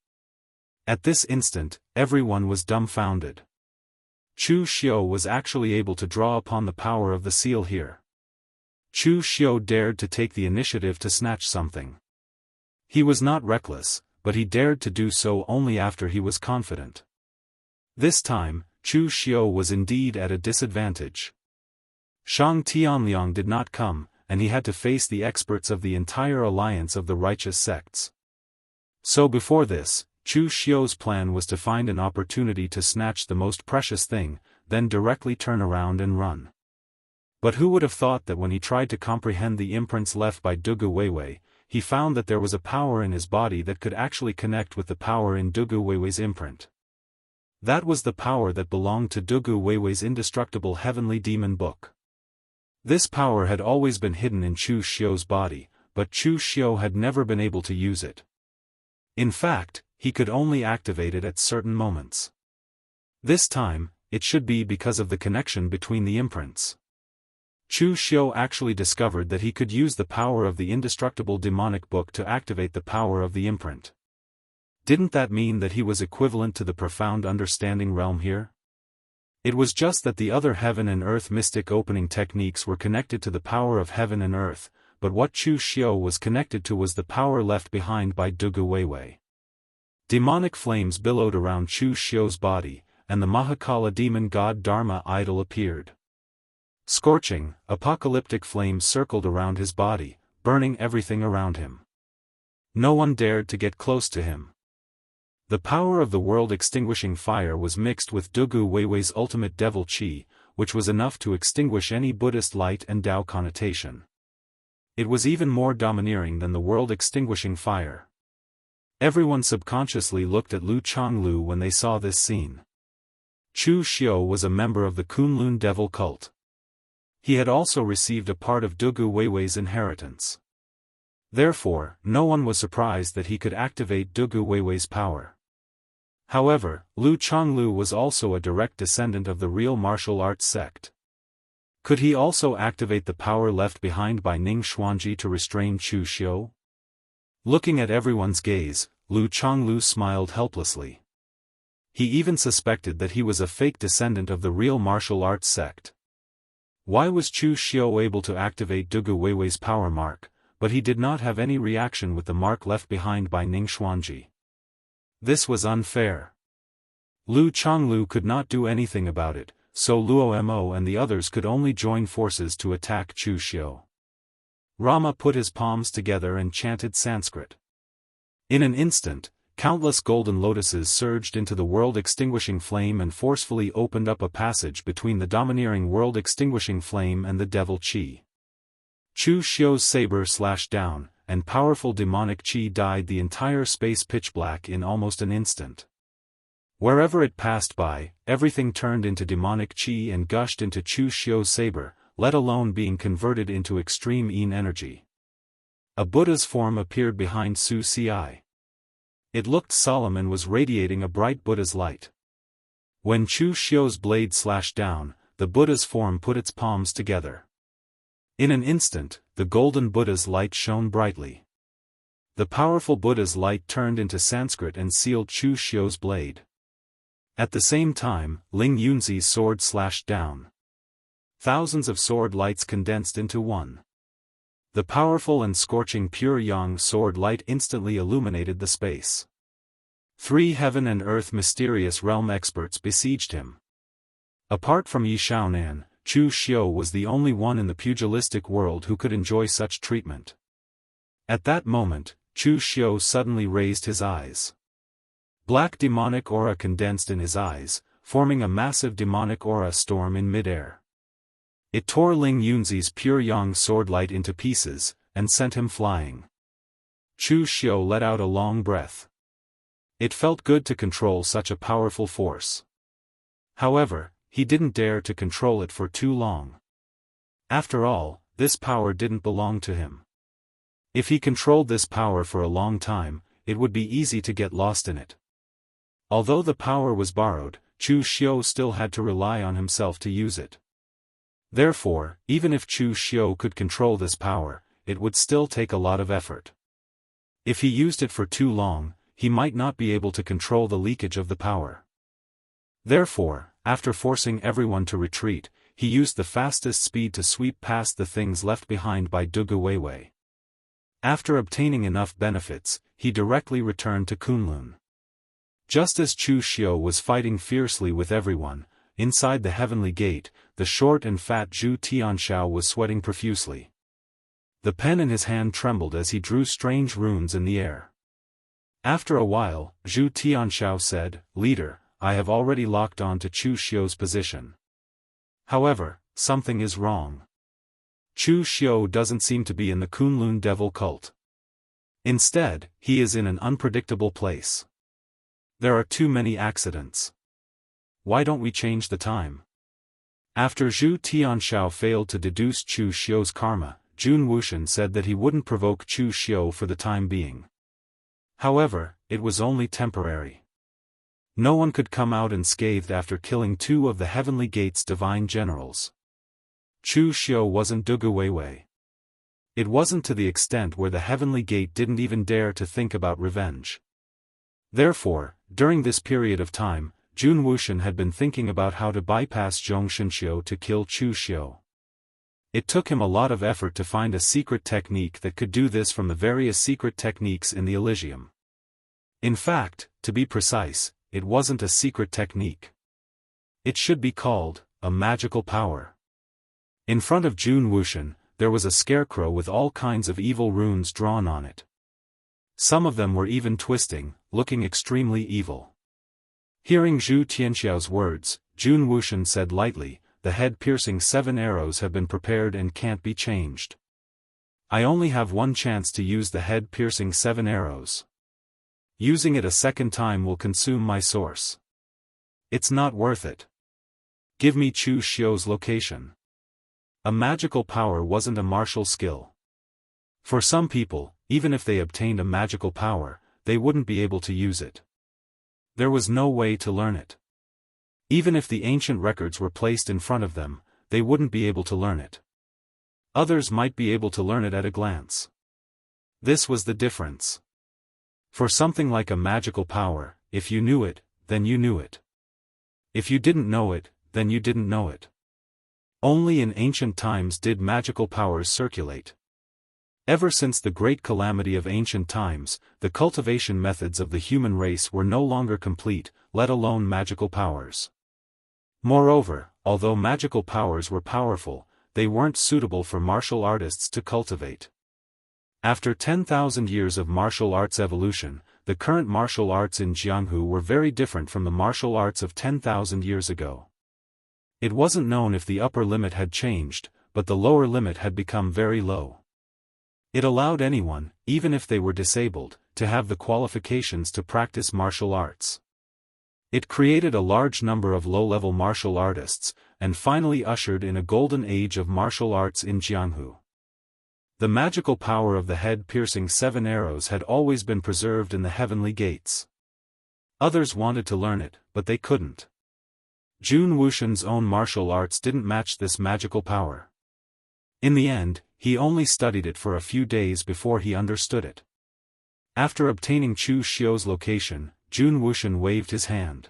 At this instant, everyone was dumbfounded. Chu Xiu was actually able to draw upon the power of the seal here. Chu Xiu dared to take the initiative to snatch something. He was not reckless, but he dared to do so only after he was confident. This time, Chu Xiu was indeed at a disadvantage. Shang Tianliang did not come, and he had to face the experts of the entire alliance of the righteous sects. So before this, Chu Xiu's plan was to find an opportunity to snatch the most precious thing, then directly turn around and run. But who would have thought that when he tried to comprehend the imprints left by Dugu Weiwei, he found that there was a power in his body that could actually connect with the power in Dugu Weiwei's imprint. That was the power that belonged to Dugu Weiwei's indestructible heavenly demon book. This power had always been hidden in Chu Xiu's body, but Chu Xiu had never been able to use it. In fact, he could only activate it at certain moments. This time, it should be because of the connection between the imprints. Chu Xiu actually discovered that he could use the power of the indestructible demonic book to activate the power of the imprint. Didn't that mean that he was equivalent to the profound understanding realm here? It was just that the other heaven and earth mystic opening techniques were connected to the power of heaven and earth, but what Chu Xiu was connected to was the power left behind by Dugu Weiwei. Demonic flames billowed around Chu Xiu's body, and the Mahakala demon god Dharma idol appeared. Scorching, apocalyptic flames circled around his body, burning everything around him. No one dared to get close to him. The power of the world-extinguishing fire was mixed with Dugu Weiwei's ultimate devil qi, which was enough to extinguish any Buddhist light and Tao connotation. It was even more domineering than the world-extinguishing fire. Everyone subconsciously looked at Lu Changlu when they saw this scene. Chu Xiu was a member of the Kunlun devil cult. He had also received a part of Dugu Weiwei's inheritance. Therefore, no one was surprised that he could activate Dugu Weiwei's power. However, Lu Chonglu was also a direct descendant of the real martial arts sect. Could he also activate the power left behind by Ning Xuanji to restrain Chu Xiu? Looking at everyone's gaze, Lu Chonglu smiled helplessly. He even suspected that he was a fake descendant of the real martial arts sect. Why was Chu Xiu able to activate Dugu Weiwei's power mark, but he did not have any reaction with the mark left behind by Ning Xuanji? This was unfair. Lu Chonglu could not do anything about it, so Luo Mo and the others could only join forces to attack Chu Xiu. Rama put his palms together and chanted Sanskrit. In an instant, countless golden lotuses surged into the world-extinguishing flame and forcefully opened up a passage between the domineering world-extinguishing flame and the devil Qi. Chu Xiu's saber slashed down, and powerful demonic Qi dyed the entire space pitch black in almost an instant. Wherever it passed by, everything turned into demonic Qi and gushed into Chu Xiu's saber, let alone being converted into extreme Yin energy. A Buddha's form appeared behind Su Ci. It looked solemn and was radiating a bright Buddha's light. When Chu Xiu's blade slashed down, the Buddha's form put its palms together. In an instant, the golden Buddha's light shone brightly. The powerful Buddha's light turned into Sanskrit and sealed Chu Xiu's blade. At the same time, Ling Yunzi's sword slashed down. Thousands of sword lights condensed into one. The powerful and scorching pure yang sword light instantly illuminated the space. 3 heaven and earth mysterious realm experts besieged him. Apart from Yi Shaonan, Chu Xiu was the only one in the pugilistic world who could enjoy such treatment. At that moment, Chu Xiu suddenly raised his eyes. Black demonic aura condensed in his eyes, forming a massive demonic aura storm in midair. It tore Ling Yunzi's pure yang sword light into pieces, and sent him flying. Chu Xiu let out a long breath. It felt good to control such a powerful force. However, he didn't dare to control it for too long. After all, this power didn't belong to him. If he controlled this power for a long time, it would be easy to get lost in it. Although the power was borrowed, Chu Xiu still had to rely on himself to use it. Therefore, even if Chu Xiu could control this power, it would still take a lot of effort. If he used it for too long, he might not be able to control the leakage of the power. Therefore, after forcing everyone to retreat, he used the fastest speed to sweep past the things left behind by Dugu Weiwei. After obtaining enough benefits, he directly returned to Kunlun. Just as Chu Xiu was fighting fiercely with everyone, inside the heavenly gate, the short and fat Zhu Tianxiao was sweating profusely. The pen in his hand trembled as he drew strange runes in the air. After a while, Zhu Tianxiao said, "Leader, I have already locked on to Chu Xiu's position. However, something is wrong. Chu Xiu doesn't seem to be in the Kunlun devil cult. Instead, he is in an unpredictable place. There are too many accidents. Why don't we change the time?" After Zhu Tianxiao failed to deduce Chu Xiu's karma, Jun Wuxian said that he wouldn't provoke Chu Xiu for the time being. However, it was only temporary. No one could come out unscathed after killing 2 of the Heavenly Gate's divine generals. Chu Xiu wasn't Dugu Weiwei. It wasn't to the extent where the Heavenly Gate didn't even dare to think about revenge. Therefore, during this period of time, Jun Wuxian had been thinking about how to bypass Zhong Xinxiu to kill Chu Xiu. It took him a lot of effort to find a secret technique that could do this from the various secret techniques in the Elysium. In fact, to be precise, it wasn't a secret technique. It should be called a magical power. In front of Jun Wuxian, there was a scarecrow with all kinds of evil runes drawn on it. Some of them were even twisting, looking extremely evil. Hearing Zhu Tianxiao's words, Jun Wuxian said lightly, "The head-piercing 7 arrows have been prepared and can't be changed. I only have one chance to use the head-piercing 7 arrows. Using it a second time will consume my source. It's not worth it. Give me Chu Xiu's location." A magical power wasn't a martial skill. For some people, even if they obtained a magical power, they wouldn't be able to use it. There was no way to learn it. Even if the ancient records were placed in front of them, they wouldn't be able to learn it. Others might be able to learn it at a glance. This was the difference. For something like a magical power, if you knew it, then you knew it. If you didn't know it, then you didn't know it. Only in ancient times did magical powers circulate. Ever since the great calamity of ancient times, the cultivation methods of the human race were no longer complete, let alone magical powers. Moreover, although magical powers were powerful, they weren't suitable for martial artists to cultivate. After 10,000 years of martial arts evolution, the current martial arts in Jianghu were very different from the martial arts of 10,000 years ago. It wasn't known if the upper limit had changed, but the lower limit had become very low. It allowed anyone, even if they were disabled, to have the qualifications to practice martial arts. It created a large number of low-level martial artists, and finally ushered in a golden age of martial arts in Jianghu. The magical power of the head-piercing 7 arrows had always been preserved in the heavenly gates. Others wanted to learn it, but they couldn't. Jun Wuxian's own martial arts didn't match this magical power. In the end, he only studied it for a few days before he understood it. After obtaining Chu Xiu's location, Jun Wuxian waved his hand.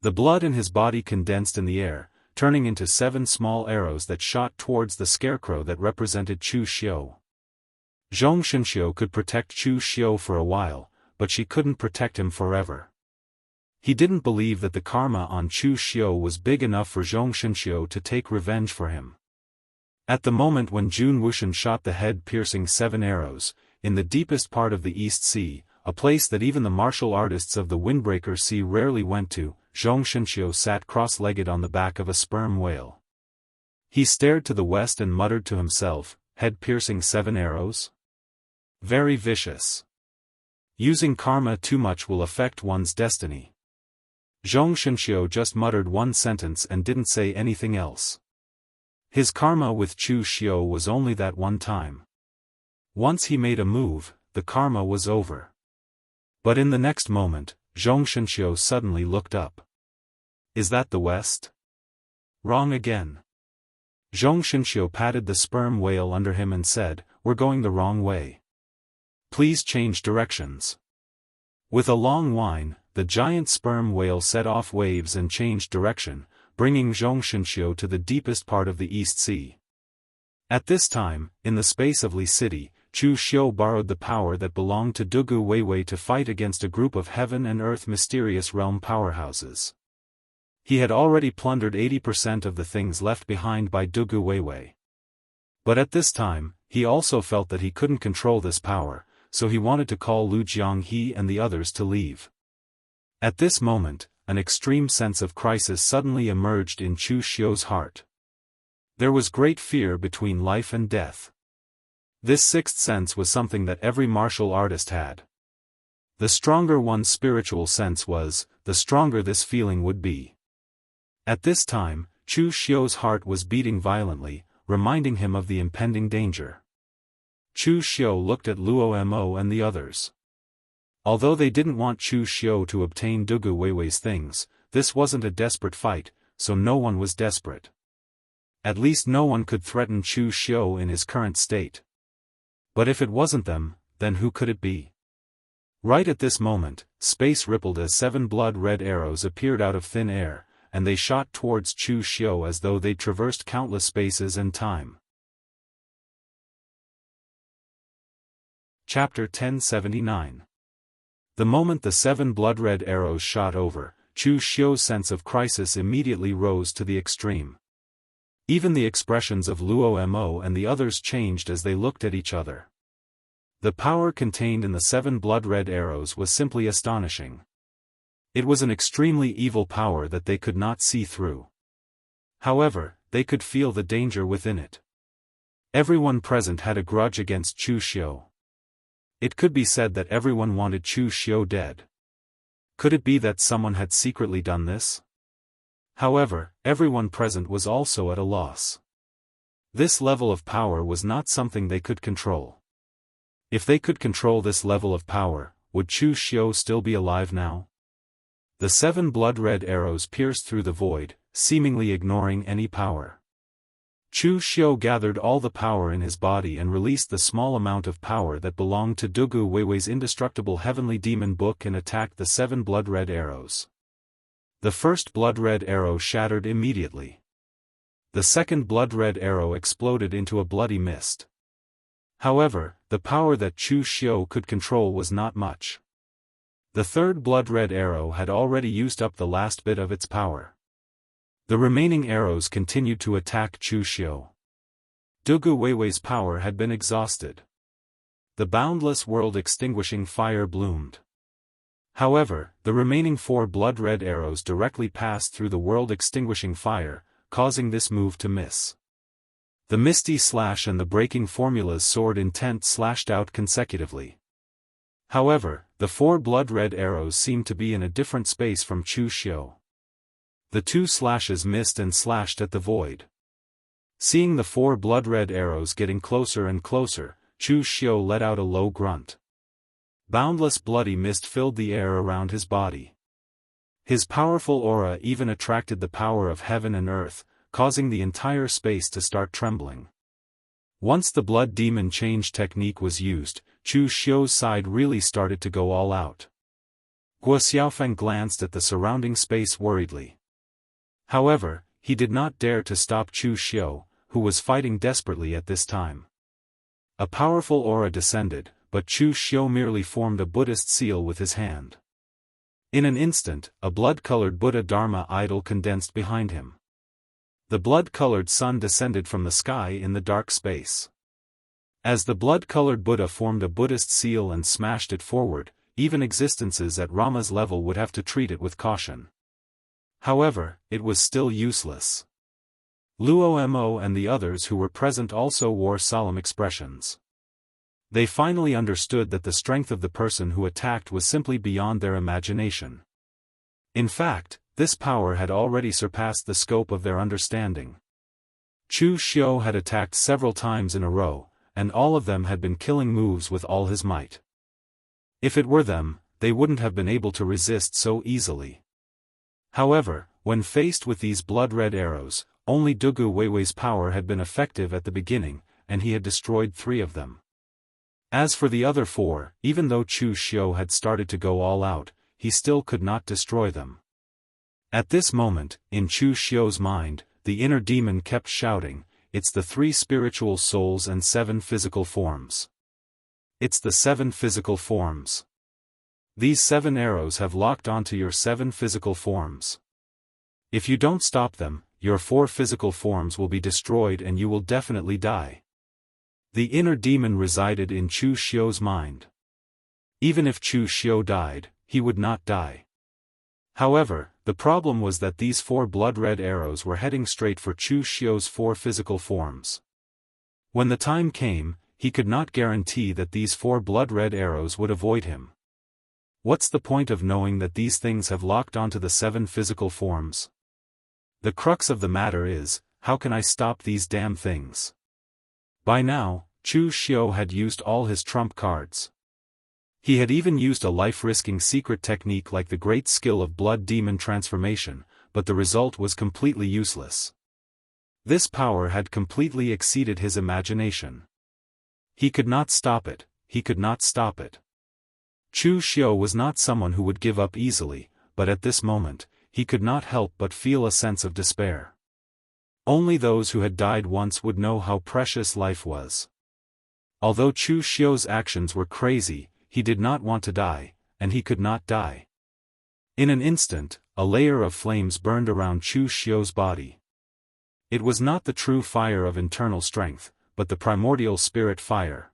The blood in his body condensed in the air, turning into 7 small arrows that shot towards the scarecrow that represented Chu Xiu. Zhong Shenxiu could protect Chu Xiu for a while, but she couldn't protect him forever. He didn't believe that the karma on Chu Xiu was big enough for Zhong Shenxiu to take revenge for him. At the moment when Jun Wuxian shot the head-piercing 7 arrows, in the deepest part of the East Sea, a place that even the martial artists of the Windbreaker Sea rarely went to, Zhong Shenxiu sat cross-legged on the back of a sperm whale. He stared to the west and muttered to himself, head-piercing 7 arrows? Very vicious. Using karma too much will affect one's destiny. Zhong Shenxiu just muttered one sentence and didn't say anything else. His karma with Chu Xiu was only that one time. Once he made a move, the karma was over. But in the next moment, Zhong Shenxiu suddenly looked up. Is that the west? Wrong again. Zhong Shenxiu patted the sperm whale under him and said, We're going the wrong way. Please change directions. With a long whine, the giant sperm whale set off waves and changed direction, bringing Zhong Shenxiu to the deepest part of the East Sea. At this time, in the space of Li City, Chu Xiu borrowed the power that belonged to Dugu Weiwei to fight against a group of heaven and earth mysterious realm powerhouses. He had already plundered 80% of the things left behind by Dugu Weiwei. But at this time, he also felt that he couldn't control this power, so he wanted to call Lu Jianghe and the others to leave. At this moment, an extreme sense of crisis suddenly emerged in Chu Xiu's heart. There was great fear between life and death. This sixth sense was something that every martial artist had. The stronger one's spiritual sense was, the stronger this feeling would be. At this time, Chu Xiu's heart was beating violently, reminding him of the impending danger. Chu Xiu looked at Luo Mo and the others. Although they didn't want Chu Xiu to obtain Dugu Weiwei's things, this wasn't a desperate fight, so no one was desperate. At least no one could threaten Chu Xiu in his current state. But if it wasn't them, then who could it be? Right at this moment, space rippled as 7 blood-red arrows appeared out of thin air, and they shot towards Chu Xiu as though they'd traversed countless spaces and time. Chapter 1079. The moment the 7 blood-red arrows shot over, Chu Xiu's sense of crisis immediately rose to the extreme. Even the expressions of Luo Mo and the others changed as they looked at each other. The power contained in the 7 blood-red arrows was simply astonishing. It was an extremely evil power that they could not see through. However, they could feel the danger within it. Everyone present had a grudge against Chu Xiu. It could be said that everyone wanted Chu Xiu dead. Could it be that someone had secretly done this? However, everyone present was also at a loss. This level of power was not something they could control. If they could control this level of power, would Chu Xiu still be alive now? The 7 blood-red arrows pierced through the void, seemingly ignoring any power. Chu Xiu gathered all the power in his body and released the small amount of power that belonged to Dugu Weiwei's indestructible heavenly demon book and attacked the 7 blood-red arrows. The first blood-red arrow shattered immediately. The second blood-red arrow exploded into a bloody mist. However, the power that Chu Xiu could control was not much. The third blood-red arrow had already used up the last bit of its power. The remaining arrows continued to attack Chu Xiu. Dugu Weiwei's power had been exhausted. The boundless world-extinguishing fire bloomed. However, the remaining 4 blood-red arrows directly passed through the world-extinguishing fire, causing this move to miss. The misty slash and the breaking formula's sword intent slashed out consecutively. However, the 4 blood-red arrows seemed to be in a different space from Chu Xiu. The 2 slashes missed and slashed at the void. Seeing the 4 blood-red arrows getting closer and closer, Chu Xiu let out a low grunt. Boundless bloody mist filled the air around his body. His powerful aura even attracted the power of heaven and earth, causing the entire space to start trembling. Once the blood demon change technique was used, Chu Xiu's side really started to go all out. Guo Xiaofeng glanced at the surrounding space worriedly. However, he did not dare to stop Chu Xiu, who was fighting desperately at this time. A powerful aura descended, but Chu Xiu merely formed a Buddhist seal with his hand. In an instant, a blood-colored Buddha Dharma idol condensed behind him. The blood-colored sun descended from the sky in the dark space. As the blood-colored Buddha formed a Buddhist seal and smashed it forward, even existences at Rama's level would have to treat it with caution. However, it was still useless. Luo Mo and the others who were present also wore solemn expressions. They finally understood that the strength of the person who attacked was simply beyond their imagination. In fact, this power had already surpassed the scope of their understanding. Chu Xiu had attacked several times in a row, and all of them had been killing moves with all his might. If it were them, they wouldn't have been able to resist so easily. However, when faced with these blood-red arrows, only Dugu Weiwei's power had been effective at the beginning, and he had destroyed 3 of them. As for the other 4, even though Chu Xiu had started to go all out, he still could not destroy them. At this moment, in Chu Xiu's mind, the inner demon kept shouting, "It's the 3 spiritual souls and 7 physical forms. It's the 7 physical forms. These 7 arrows have locked onto your 7 physical forms. If you don't stop them, your 4 physical forms will be destroyed and you will definitely die." The inner demon resided in Chu Xiu's mind. Even if Chu Xiu died, he would not die. However, the problem was that these 4 blood-red arrows were heading straight for Chu Xiu's 4 physical forms. When the time came, he could not guarantee that these 4 blood-red arrows would avoid him. What's the point of knowing that these things have locked onto the 7 physical forms? The crux of the matter is, how can I stop these damn things? By now, Chu Xiu had used all his trump cards. He had even used a life-risking secret technique like the great skill of blood demon transformation, but the result was completely useless. This power had completely exceeded his imagination. He could not stop it, he could not stop it. Chu Xiu was not someone who would give up easily, but at this moment, he could not help but feel a sense of despair. Only those who had died once would know how precious life was. Although Chu Xiu's actions were crazy, he did not want to die, and he could not die. In an instant, a layer of flames burned around Chu Xiu's body. It was not the true fire of internal strength, but the primordial spirit fire.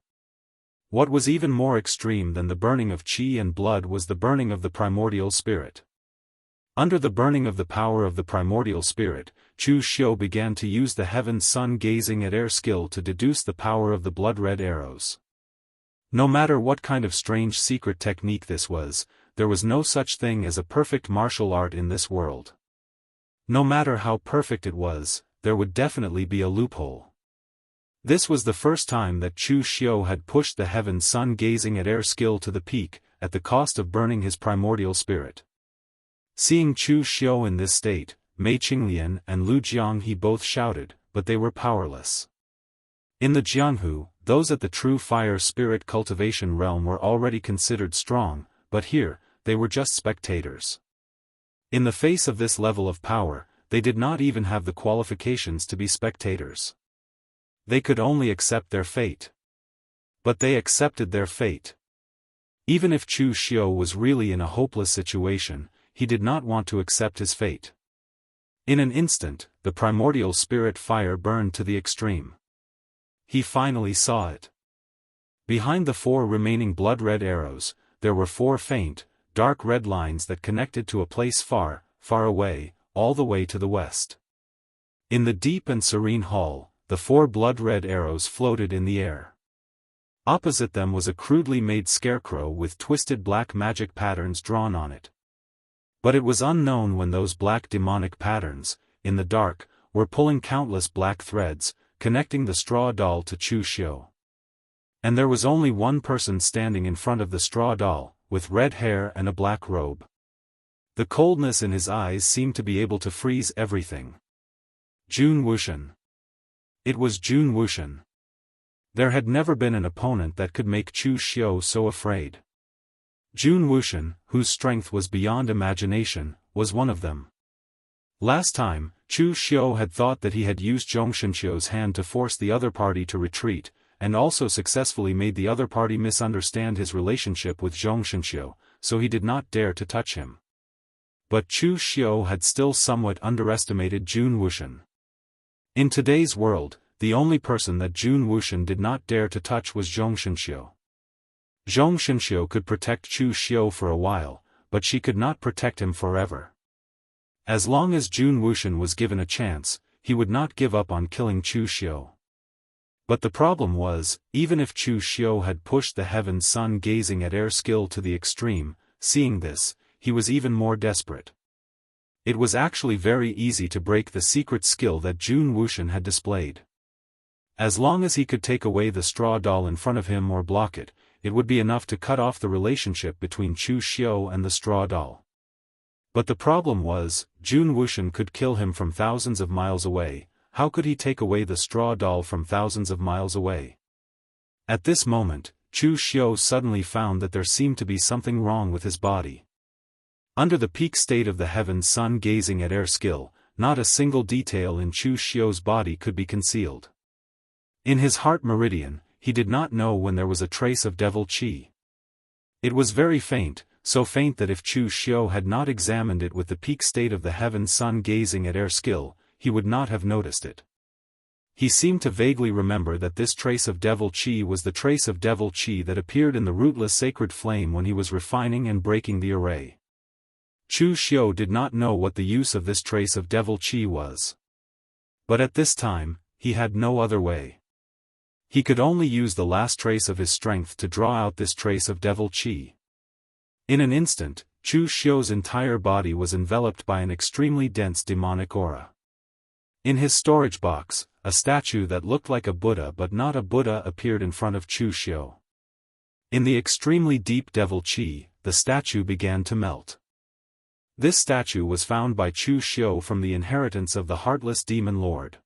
What was even more extreme than the burning of qi and blood was the burning of the primordial spirit. Under the burning of the power of the primordial spirit, Chu Xiu began to use the heaven sun gazing at air skill to deduce the power of the blood-red arrows. No matter what kind of strange secret technique this was, there was no such thing as a perfect martial art in this world. No matter how perfect it was, there would definitely be a loophole. This was the first time that Chu Xiu had pushed the heaven sun gazing at air skill to the peak, at the cost of burning his primordial spirit. Seeing Chu Xiu in this state, Mei Qinglian and Lu Jianghe both shouted, but they were powerless. In the Jianghu, those at the true fire spirit cultivation realm were already considered strong, but here, they were just spectators. In the face of this level of power, they did not even have the qualifications to be spectators. They could only accept their fate. But they accepted their fate. Even if Chu Xiu was really in a hopeless situation, he did not want to accept his fate. In an instant, the primordial spirit fire burned to the extreme. He finally saw it. Behind the 4 remaining blood-red arrows, there were 4 faint, dark red lines that connected to a place far, far away, all the way to the west. In the deep and serene hall, the 4 blood-red arrows floated in the air. Opposite them was a crudely made scarecrow with twisted black magic patterns drawn on it. But it was unknown when those black demonic patterns, in the dark, were pulling countless black threads, connecting the straw doll to Chu Xiu. And there was only one person standing in front of the straw doll, with red hair and a black robe. The coldness in his eyes seemed to be able to freeze everything. Jun Wuxian. It was Jun Wuxian. There had never been an opponent that could make Chu Xiu so afraid. Jun Wuxian, whose strength was beyond imagination, was one of them. Last time, Chu Xiu had thought that he had used Zhong Shenxiu's hand to force the other party to retreat, and also successfully made the other party misunderstand his relationship with Zhong Shenxiu, so he did not dare to touch him. But Chu Xiu had still somewhat underestimated Jun Wuxian. In today's world, the only person that Jun Wuxian did not dare to touch was Zhong Shenxiu. Zhong Shenxiu could protect Chu Xiu for a while, but she could not protect him forever. As long as Jun Wuxian was given a chance, he would not give up on killing Chu Xiu. But the problem was, even if Chu Xiu had pushed the heaven sun gazing at air skill to the extreme, seeing this, he was even more desperate. It was actually very easy to break the secret skill that Jun Wuxian had displayed. As long as he could take away the straw doll in front of him or block it, it would be enough to cut off the relationship between Chu Xiu and the straw doll. But the problem was, Jun Wuxian could kill him from thousands of miles away. How could he take away the straw doll from thousands of miles away? At this moment, Chu Xiu suddenly found that there seemed to be something wrong with his body. Under the peak state of the heaven sun gazing at air skill, not a single detail in Chu Xiu's body could be concealed. In his heart meridian, he did not know when there was a trace of devil qi. It was very faint, so faint that if Chu Xiu had not examined it with the peak state of the heaven sun gazing at air skill, he would not have noticed it. He seemed to vaguely remember that this trace of devil qi was the trace of devil qi that appeared in the rootless sacred flame when he was refining and breaking the array. Chu Xiu did not know what the use of this trace of devil qi was. But at this time, he had no other way. He could only use the last trace of his strength to draw out this trace of devil qi. In an instant, Chu Xiu's entire body was enveloped by an extremely dense demonic aura. In his storage box, a statue that looked like a Buddha but not a Buddha appeared in front of Chu Xiu. In the extremely deep devil qi, the statue began to melt. This statue was found by Chu Xiu from the inheritance of the heartless demon lord.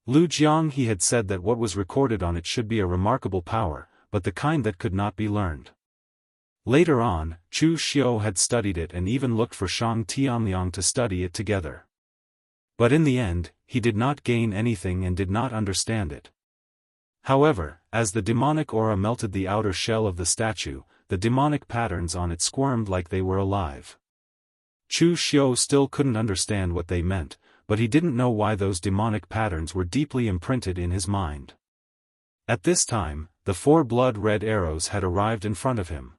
Lu Jianghe had said that what was recorded on it should be a remarkable power, but the kind that could not be learned. Later on, Chu Xiu had studied it and even looked for Shang Tianliang to study it together. But in the end, he did not gain anything and did not understand it. However, as the demonic aura melted the outer shell of the statue, the demonic patterns on it squirmed like they were alive. Chu Xiu still couldn't understand what they meant, but he didn't know why those demonic patterns were deeply imprinted in his mind. At this time, the 4 blood-red arrows had arrived in front of him.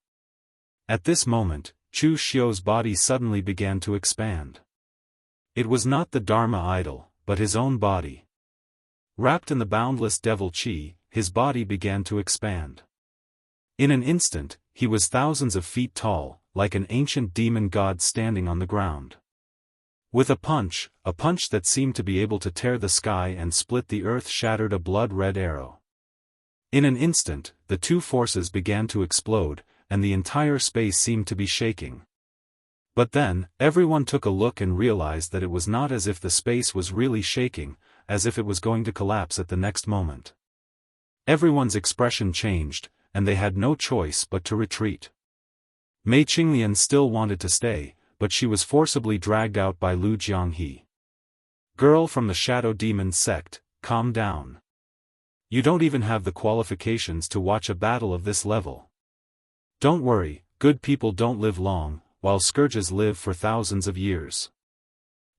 At this moment, Chu Xiu's body suddenly began to expand. It was not the Dharma idol, but his own body. Wrapped in the boundless devil qi, his body began to expand. In an instant, he was thousands of feet tall, like an ancient demon god standing on the ground. With a punch that seemed to be able to tear the sky and split the earth, shattered a blood-red arrow. In an instant, the two forces began to explode, and the entire space seemed to be shaking. But then, everyone took a look and realized that it was not as if the space was really shaking, as if it was going to collapse at the next moment. Everyone's expression changed, and they had no choice but to retreat. Mei Qinglian still wanted to stay, but she was forcibly dragged out by Lu Jianghe. "Girl from the Shadow Demon sect, calm down. You don't even have the qualifications to watch a battle of this level. Don't worry, good people don't live long, while scourges live for thousands of years.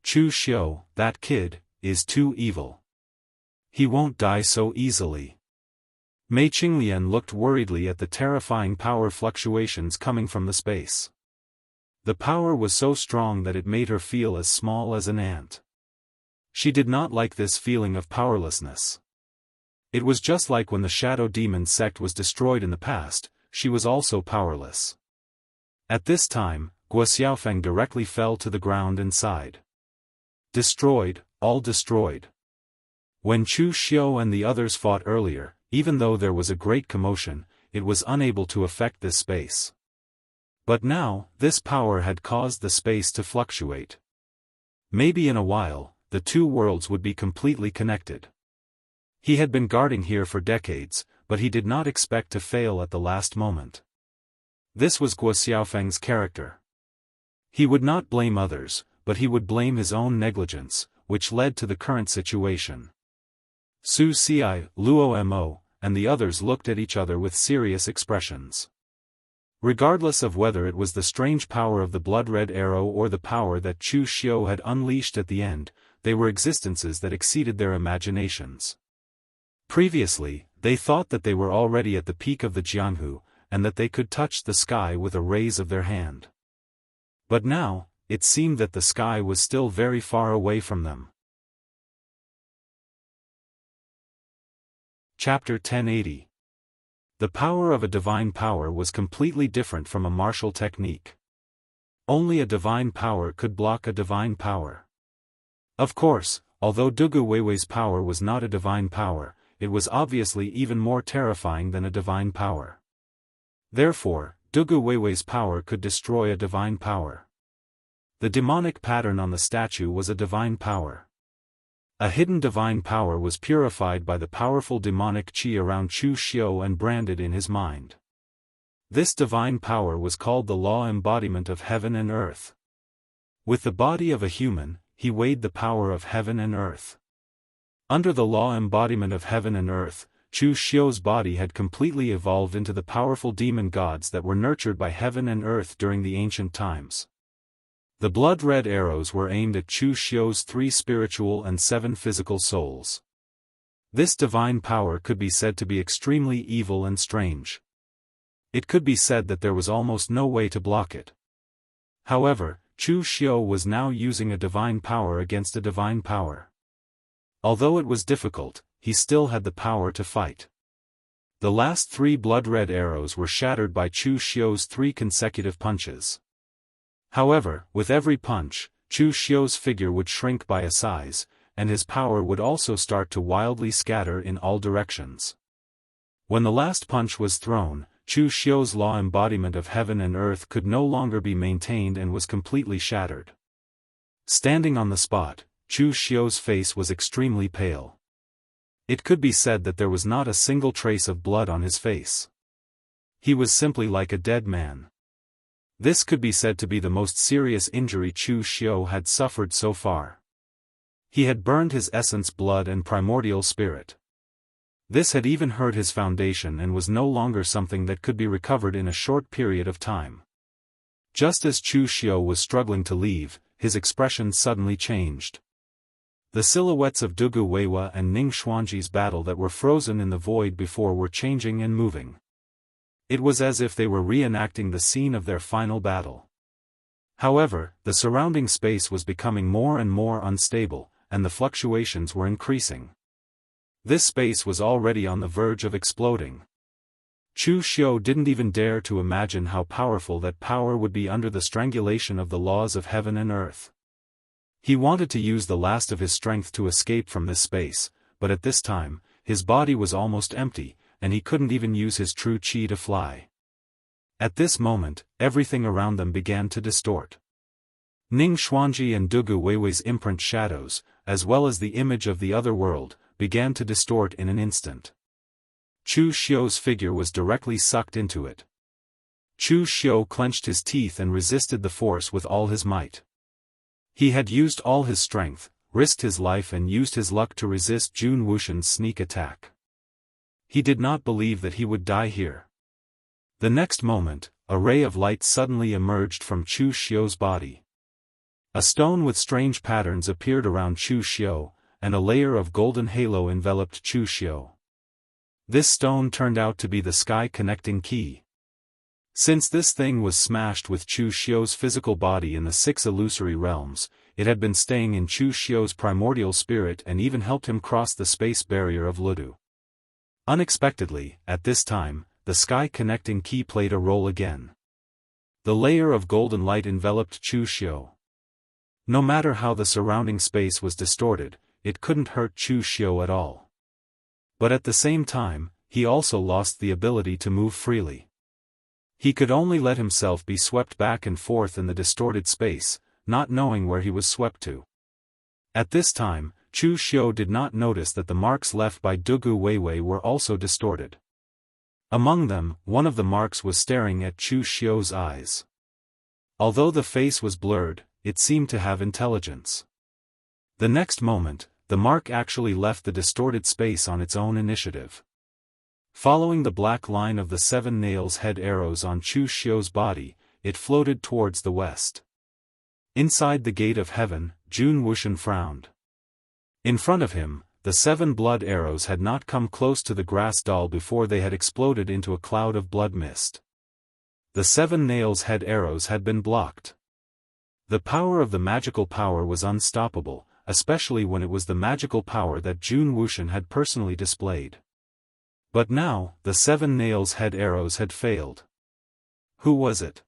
Chu Xiu, that kid, is too evil. He won't die so easily." Mei Qinglian looked worriedly at the terrifying power fluctuations coming from the space. The power was so strong that it made her feel as small as an ant. She did not like this feeling of powerlessness. It was just like when the Shadow Demon sect was destroyed in the past, she was also powerless. At this time, Guo Xiaofeng directly fell to the ground and sighed. Destroyed, all destroyed. When Chu Xiu and the others fought earlier, even though there was a great commotion, it was unable to affect this space. But now, this power had caused the space to fluctuate. Maybe in a while, the two worlds would be completely connected. He had been guarding here for decades, but he did not expect to fail at the last moment. This was Guo Xiaofeng's character. He would not blame others, but he would blame his own negligence, which led to the current situation. Su Ci, Luo Mo, and the others looked at each other with serious expressions. Regardless of whether it was the strange power of the blood-red arrow or the power that Chu Xiu had unleashed at the end, they were existences that exceeded their imaginations. Previously, they thought that they were already at the peak of the Jianghu, and that they could touch the sky with a raise of their hand. But now, it seemed that the sky was still very far away from them. Chapter 1080. The power of a divine power was completely different from a martial technique. Only a divine power could block a divine power. Of course, although Dugu Weiwei's power was not a divine power, it was obviously even more terrifying than a divine power. Therefore, Dugu Weiwei's power could destroy a divine power. The demonic pattern on the statue was a divine power. A hidden divine power was purified by the powerful demonic qi around Chu Xiu and branded in his mind. This divine power was called the law embodiment of heaven and earth. With the body of a human, he weighed the power of heaven and earth. Under the law embodiment of heaven and earth, Chu Xiu's body had completely evolved into the powerful demon gods that were nurtured by heaven and earth during the ancient times. The blood-red arrows were aimed at Chu Xiu's 3 spiritual and 7 physical souls. This divine power could be said to be extremely evil and strange. It could be said that there was almost no way to block it. However, Chu Xiu was now using a divine power against a divine power. Although it was difficult, he still had the power to fight. The last 3 blood-red arrows were shattered by Chu Xiu's 3 consecutive punches. However, with every punch, Chu Xiu's figure would shrink by a size, and his power would also start to wildly scatter in all directions. When the last punch was thrown, Chu Xiu's law embodiment of heaven and earth could no longer be maintained and was completely shattered. Standing on the spot, Chu Xiu's face was extremely pale. It could be said that there was not a single trace of blood on his face. He was simply like a dead man. This could be said to be the most serious injury Chu Xiu had suffered so far. He had burned his essence blood and primordial spirit. This had even hurt his foundation and was no longer something that could be recovered in a short period of time. Just as Chu Xiu was struggling to leave, his expression suddenly changed. The silhouettes of Dugu Weiwei and Ning Xuanji's battle that were frozen in the void before were changing and moving. It was as if they were reenacting the scene of their final battle. However, the surrounding space was becoming more and more unstable, and the fluctuations were increasing. This space was already on the verge of exploding. Chu Xiu didn't even dare to imagine how powerful that power would be under the strangulation of the laws of heaven and earth. He wanted to use the last of his strength to escape from this space, but at this time, his body was almost empty, and he couldn't even use his true chi to fly. At this moment, everything around them began to distort. Ning Xuanji and Dugu Weiwei's imprint shadows, as well as the image of the other world, began to distort in an instant. Chu Xiu's figure was directly sucked into it. Chu Xiu clenched his teeth and resisted the force with all his might. He had used all his strength, risked his life and used his luck to resist Jun Wushan's sneak attack. He did not believe that he would die here. The next moment, a ray of light suddenly emerged from Chu Xiu's body. A stone with strange patterns appeared around Chu Xiu, and a layer of golden halo enveloped Chu Xiu. This stone turned out to be the sky-connecting key. Since this thing was smashed with Chu Xiu's physical body in the 6 illusory realms, it had been staying in Chu Xiu's primordial spirit and even helped him cross the space barrier of Ludu. Unexpectedly, at this time, the sky-connecting key played a role again. The layer of golden light enveloped Chu Xiu. No matter how the surrounding space was distorted, it couldn't hurt Chu Xiu at all. But at the same time, he also lost the ability to move freely. He could only let himself be swept back and forth in the distorted space, not knowing where he was swept to. At this time, Chu Xiu did not notice that the marks left by Dugu Weiwei were also distorted. Among them, one of the marks was staring at Chu Xiu's eyes. Although the face was blurred, it seemed to have intelligence. The next moment, the mark actually left the distorted space on its own initiative. Following the black line of the 7 nails head arrows on Chu Xiu's body, it floated towards the west. Inside the gate of heaven, Jun Wushan frowned. In front of him, the 7 blood arrows had not come close to the grass doll before they had exploded into a cloud of blood mist. The 7 nails head arrows had been blocked. The power of the magical power was unstoppable, especially when it was the magical power that Jun Wushan had personally displayed. But now, the 7 nails head arrows had failed. Who was it?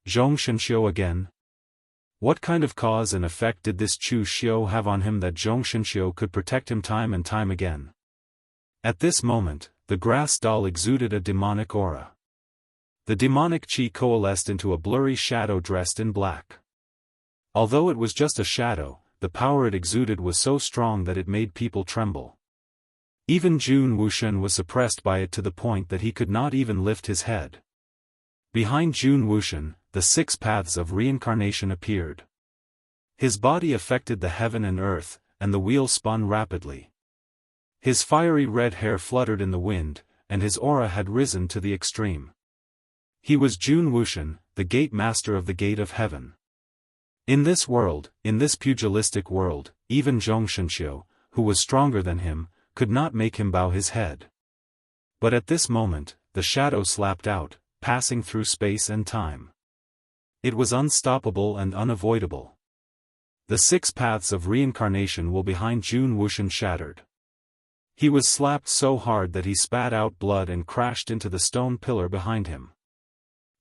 Zhong Shenxiu again? What kind of cause and effect did this Chu Xiu have on him that Zhong Shenxiu could protect him time and time again? At this moment, the grass doll exuded a demonic aura. The demonic chi coalesced into a blurry shadow dressed in black. Although it was just a shadow, the power it exuded was so strong that it made people tremble. Even Jun Wushan was suppressed by it to the point that he could not even lift his head. Behind Jun Wushan, the 6 paths of reincarnation appeared. His body affected the heaven and earth, and the wheel spun rapidly. His fiery red hair fluttered in the wind, and his aura had risen to the extreme. He was Jun Wushan, the gate master of the gate of heaven. In this world, in this pugilistic world, even Zhong Shenxiu, who was stronger than him, could not make him bow his head. But at this moment, the shadow slapped out, passing through space and time. It was unstoppable and unavoidable. The 6 paths of reincarnation were behind Jun Wushan shattered. He was slapped so hard that he spat out blood and crashed into the stone pillar behind him.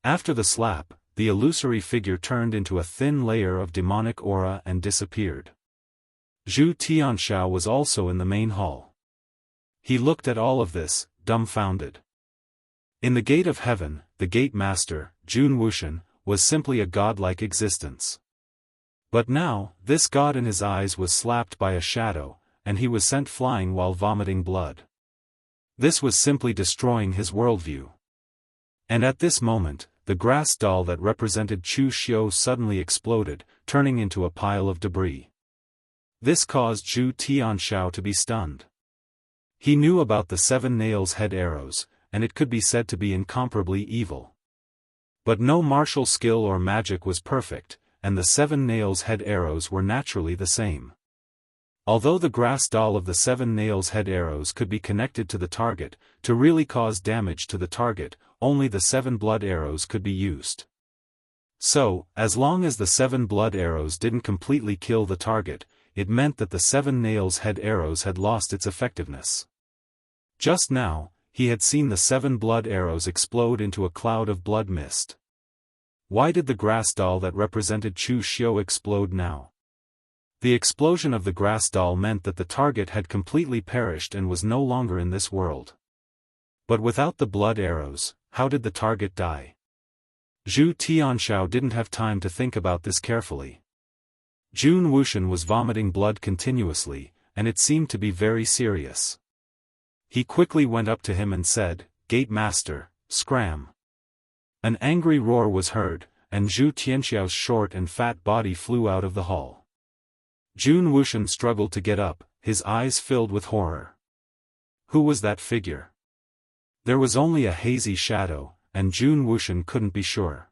After the slap, the illusory figure turned into a thin layer of demonic aura and disappeared. Zhu Tianxiao was also in the main hall. He looked at all of this, dumbfounded. In the gate of heaven, the gate master, Jun Wushan, was simply a godlike existence. But now, this god in his eyes was slapped by a shadow, and he was sent flying while vomiting blood. This was simply destroying his worldview. And at this moment, the grass doll that represented Chu Xiu suddenly exploded, turning into a pile of debris. This caused Zhu Tianxiao to be stunned. He knew about the 7 nails head arrows, and it could be said to be incomparably evil. But no martial skill or magic was perfect, and the 7 nails head arrows were naturally the same. Although the grass doll of the 7 nails head arrows could be connected to the target, to really cause damage to the target, only the 7 blood arrows could be used. So, as long as the 7 blood arrows didn't completely kill the target, it meant that the 7 nails head arrows had lost its effectiveness. Just now, he had seen the 7 blood arrows explode into a cloud of blood mist. Why did the grass doll that represented Chu Xiu explode now? The explosion of the grass doll meant that the target had completely perished and was no longer in this world. But without the blood arrows, how did the target die? Zhu Tianxiao didn't have time to think about this carefully. Jun Wuxian was vomiting blood continuously, and it seemed to be very serious. He quickly went up to him and said, "Gate Master, scram." An angry roar was heard, and Zhu Tianxiao's short and fat body flew out of the hall. Jun Wuxian struggled to get up, his eyes filled with horror. Who was that figure? There was only a hazy shadow, and Jun Wuxian couldn't be sure.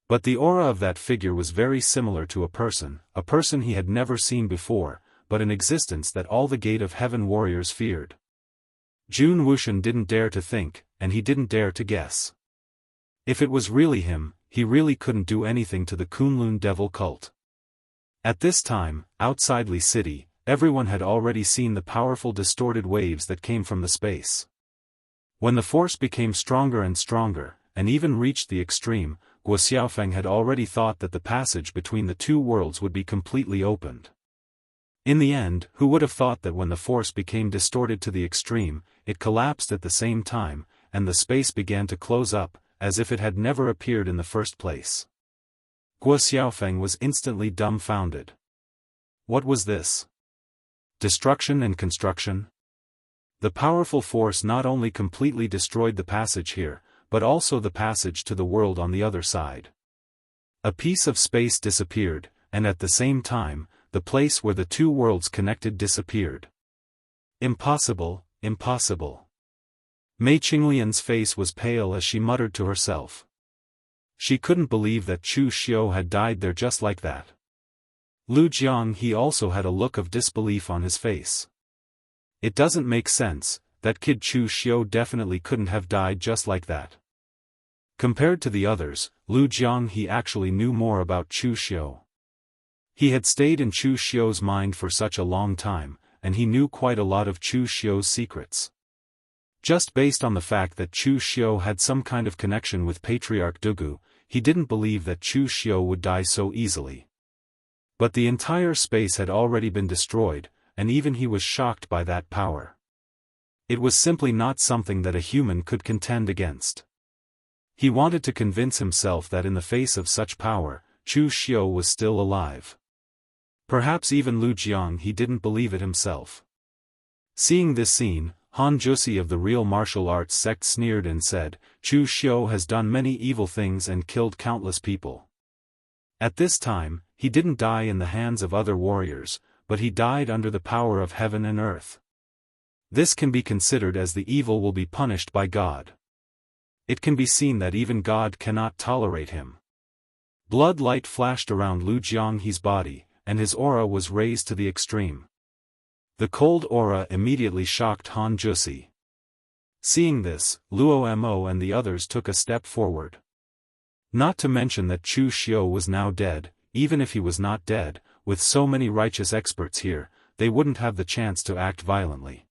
But the aura of that figure was very similar to a person he had never seen before, but an existence that all the Gate of Heaven warriors feared. Jun Wuxian didn't dare to think, and he didn't dare to guess. If it was really him, he really couldn't do anything to the Kunlun devil cult. At this time, outside Li City, everyone had already seen the powerful distorted waves that came from the space. When the force became stronger and stronger, and even reached the extreme, Guo Xiaofeng had already thought that the passage between the two worlds would be completely opened. In the end, who would have thought that when the force became distorted to the extreme, it collapsed at the same time, and the space began to close up, as if it had never appeared in the first place. Guo Xiaofeng was instantly dumbfounded. What was this? Destruction and construction? The powerful force not only completely destroyed the passage here, but also the passage to the world on the other side. A piece of space disappeared, and at the same time, the place where the two worlds connected disappeared. Impossible, impossible. Mei Qinglian's face was pale as she muttered to herself. She couldn't believe that Chu Xiu had died there just like that. Lu Jianghu also had a look of disbelief on his face. It doesn't make sense, that kid Chu Xiu definitely couldn't have died just like that. Compared to the others, Lu Jianghu actually knew more about Chu Xiu. He had stayed in Chu Xiu's mind for such a long time, and he knew quite a lot of Chu Xiu's secrets. Just based on the fact that Chu Xiu had some kind of connection with Patriarch Dugu, he didn't believe that Chu Xiu would die so easily. But the entire space had already been destroyed, and even he was shocked by that power. It was simply not something that a human could contend against. He wanted to convince himself that in the face of such power, Chu Xiu was still alive. Perhaps even Lu Jianghu didn't believe it himself. Seeing this scene, Han Jusi of the real martial arts sect sneered and said, "Chu Xiu has done many evil things and killed countless people. At this time, he didn't die in the hands of other warriors, but he died under the power of heaven and earth. This can be considered as the evil will be punished by God. It can be seen that even God cannot tolerate him." Blood light flashed around Lu Jianghu's body, and his aura was raised to the extreme. The cold aura immediately shocked Han Jusi. Seeing this, Luo Mo and the others took a step forward. Not to mention that Chu Xiu was now dead. Even if he was not dead, with so many righteous experts here, they wouldn't have the chance to act violently.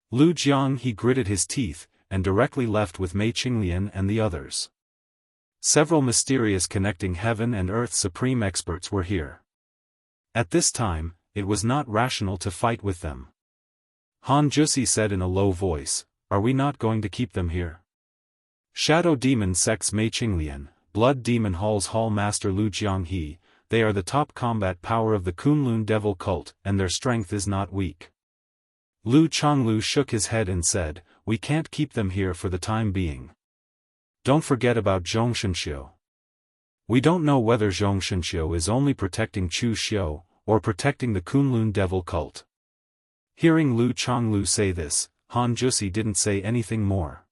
Lu Jianghu gritted his teeth, and directly left with Mei Qinglian and the others. Several mysterious connecting heaven and earth supreme experts were here. At this time, it was not rational to fight with them. Han Jusi said in a low voice, "Are we not going to keep them here?" Shadow Demon Sect's Mei Qinglian, Blood Demon Hall's Hall Master Lu Jianghu, they are the top combat power of the Kunlun Devil cult, and their strength is not weak. Lu Chonglu shook his head and said, "We can't keep them here for the time being. Don't forget about Zhong Shenxiu. We don't know whether Zhong Shenxiu is only protecting Chu Xiu, or protecting the Kunlun Devil cult." Hearing Lu Chonglu say this, Han Jusi didn't say anything more.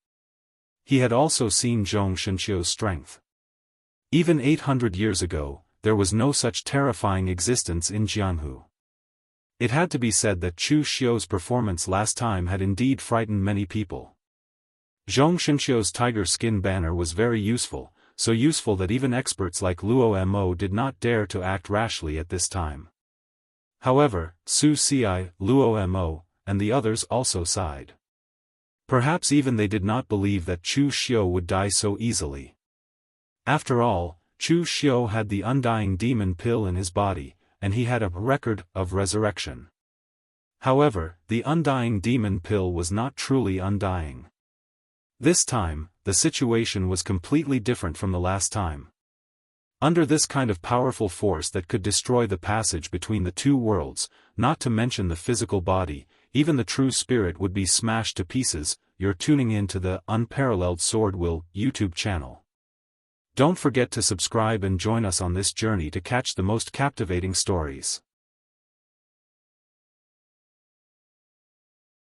He had also seen Zhong Shenxiu's strength. Even 800 years ago, there was no such terrifying existence in Jianghu. It had to be said that Chu Xiu's performance last time had indeed frightened many people. Zhong Shenxiu's tiger skin banner was very useful, so useful that even experts like Luo Mo did not dare to act rashly at this time. However, Su Ci, Luo Mo, and the others also sighed. Perhaps even they did not believe that Chu Xiu would die so easily. After all, Chu Xiu had the undying demon pill in his body, and he had a record of resurrection. However, the undying demon pill was not truly undying. This time, the situation was completely different from the last time. Under this kind of powerful force that could destroy the passage between the two worlds, not to mention the physical body, even the true spirit would be smashed to pieces. You're tuning in to the Unparalleled SwordWill YouTube channel. Don't forget to subscribe and join us on this journey to catch the most captivating stories.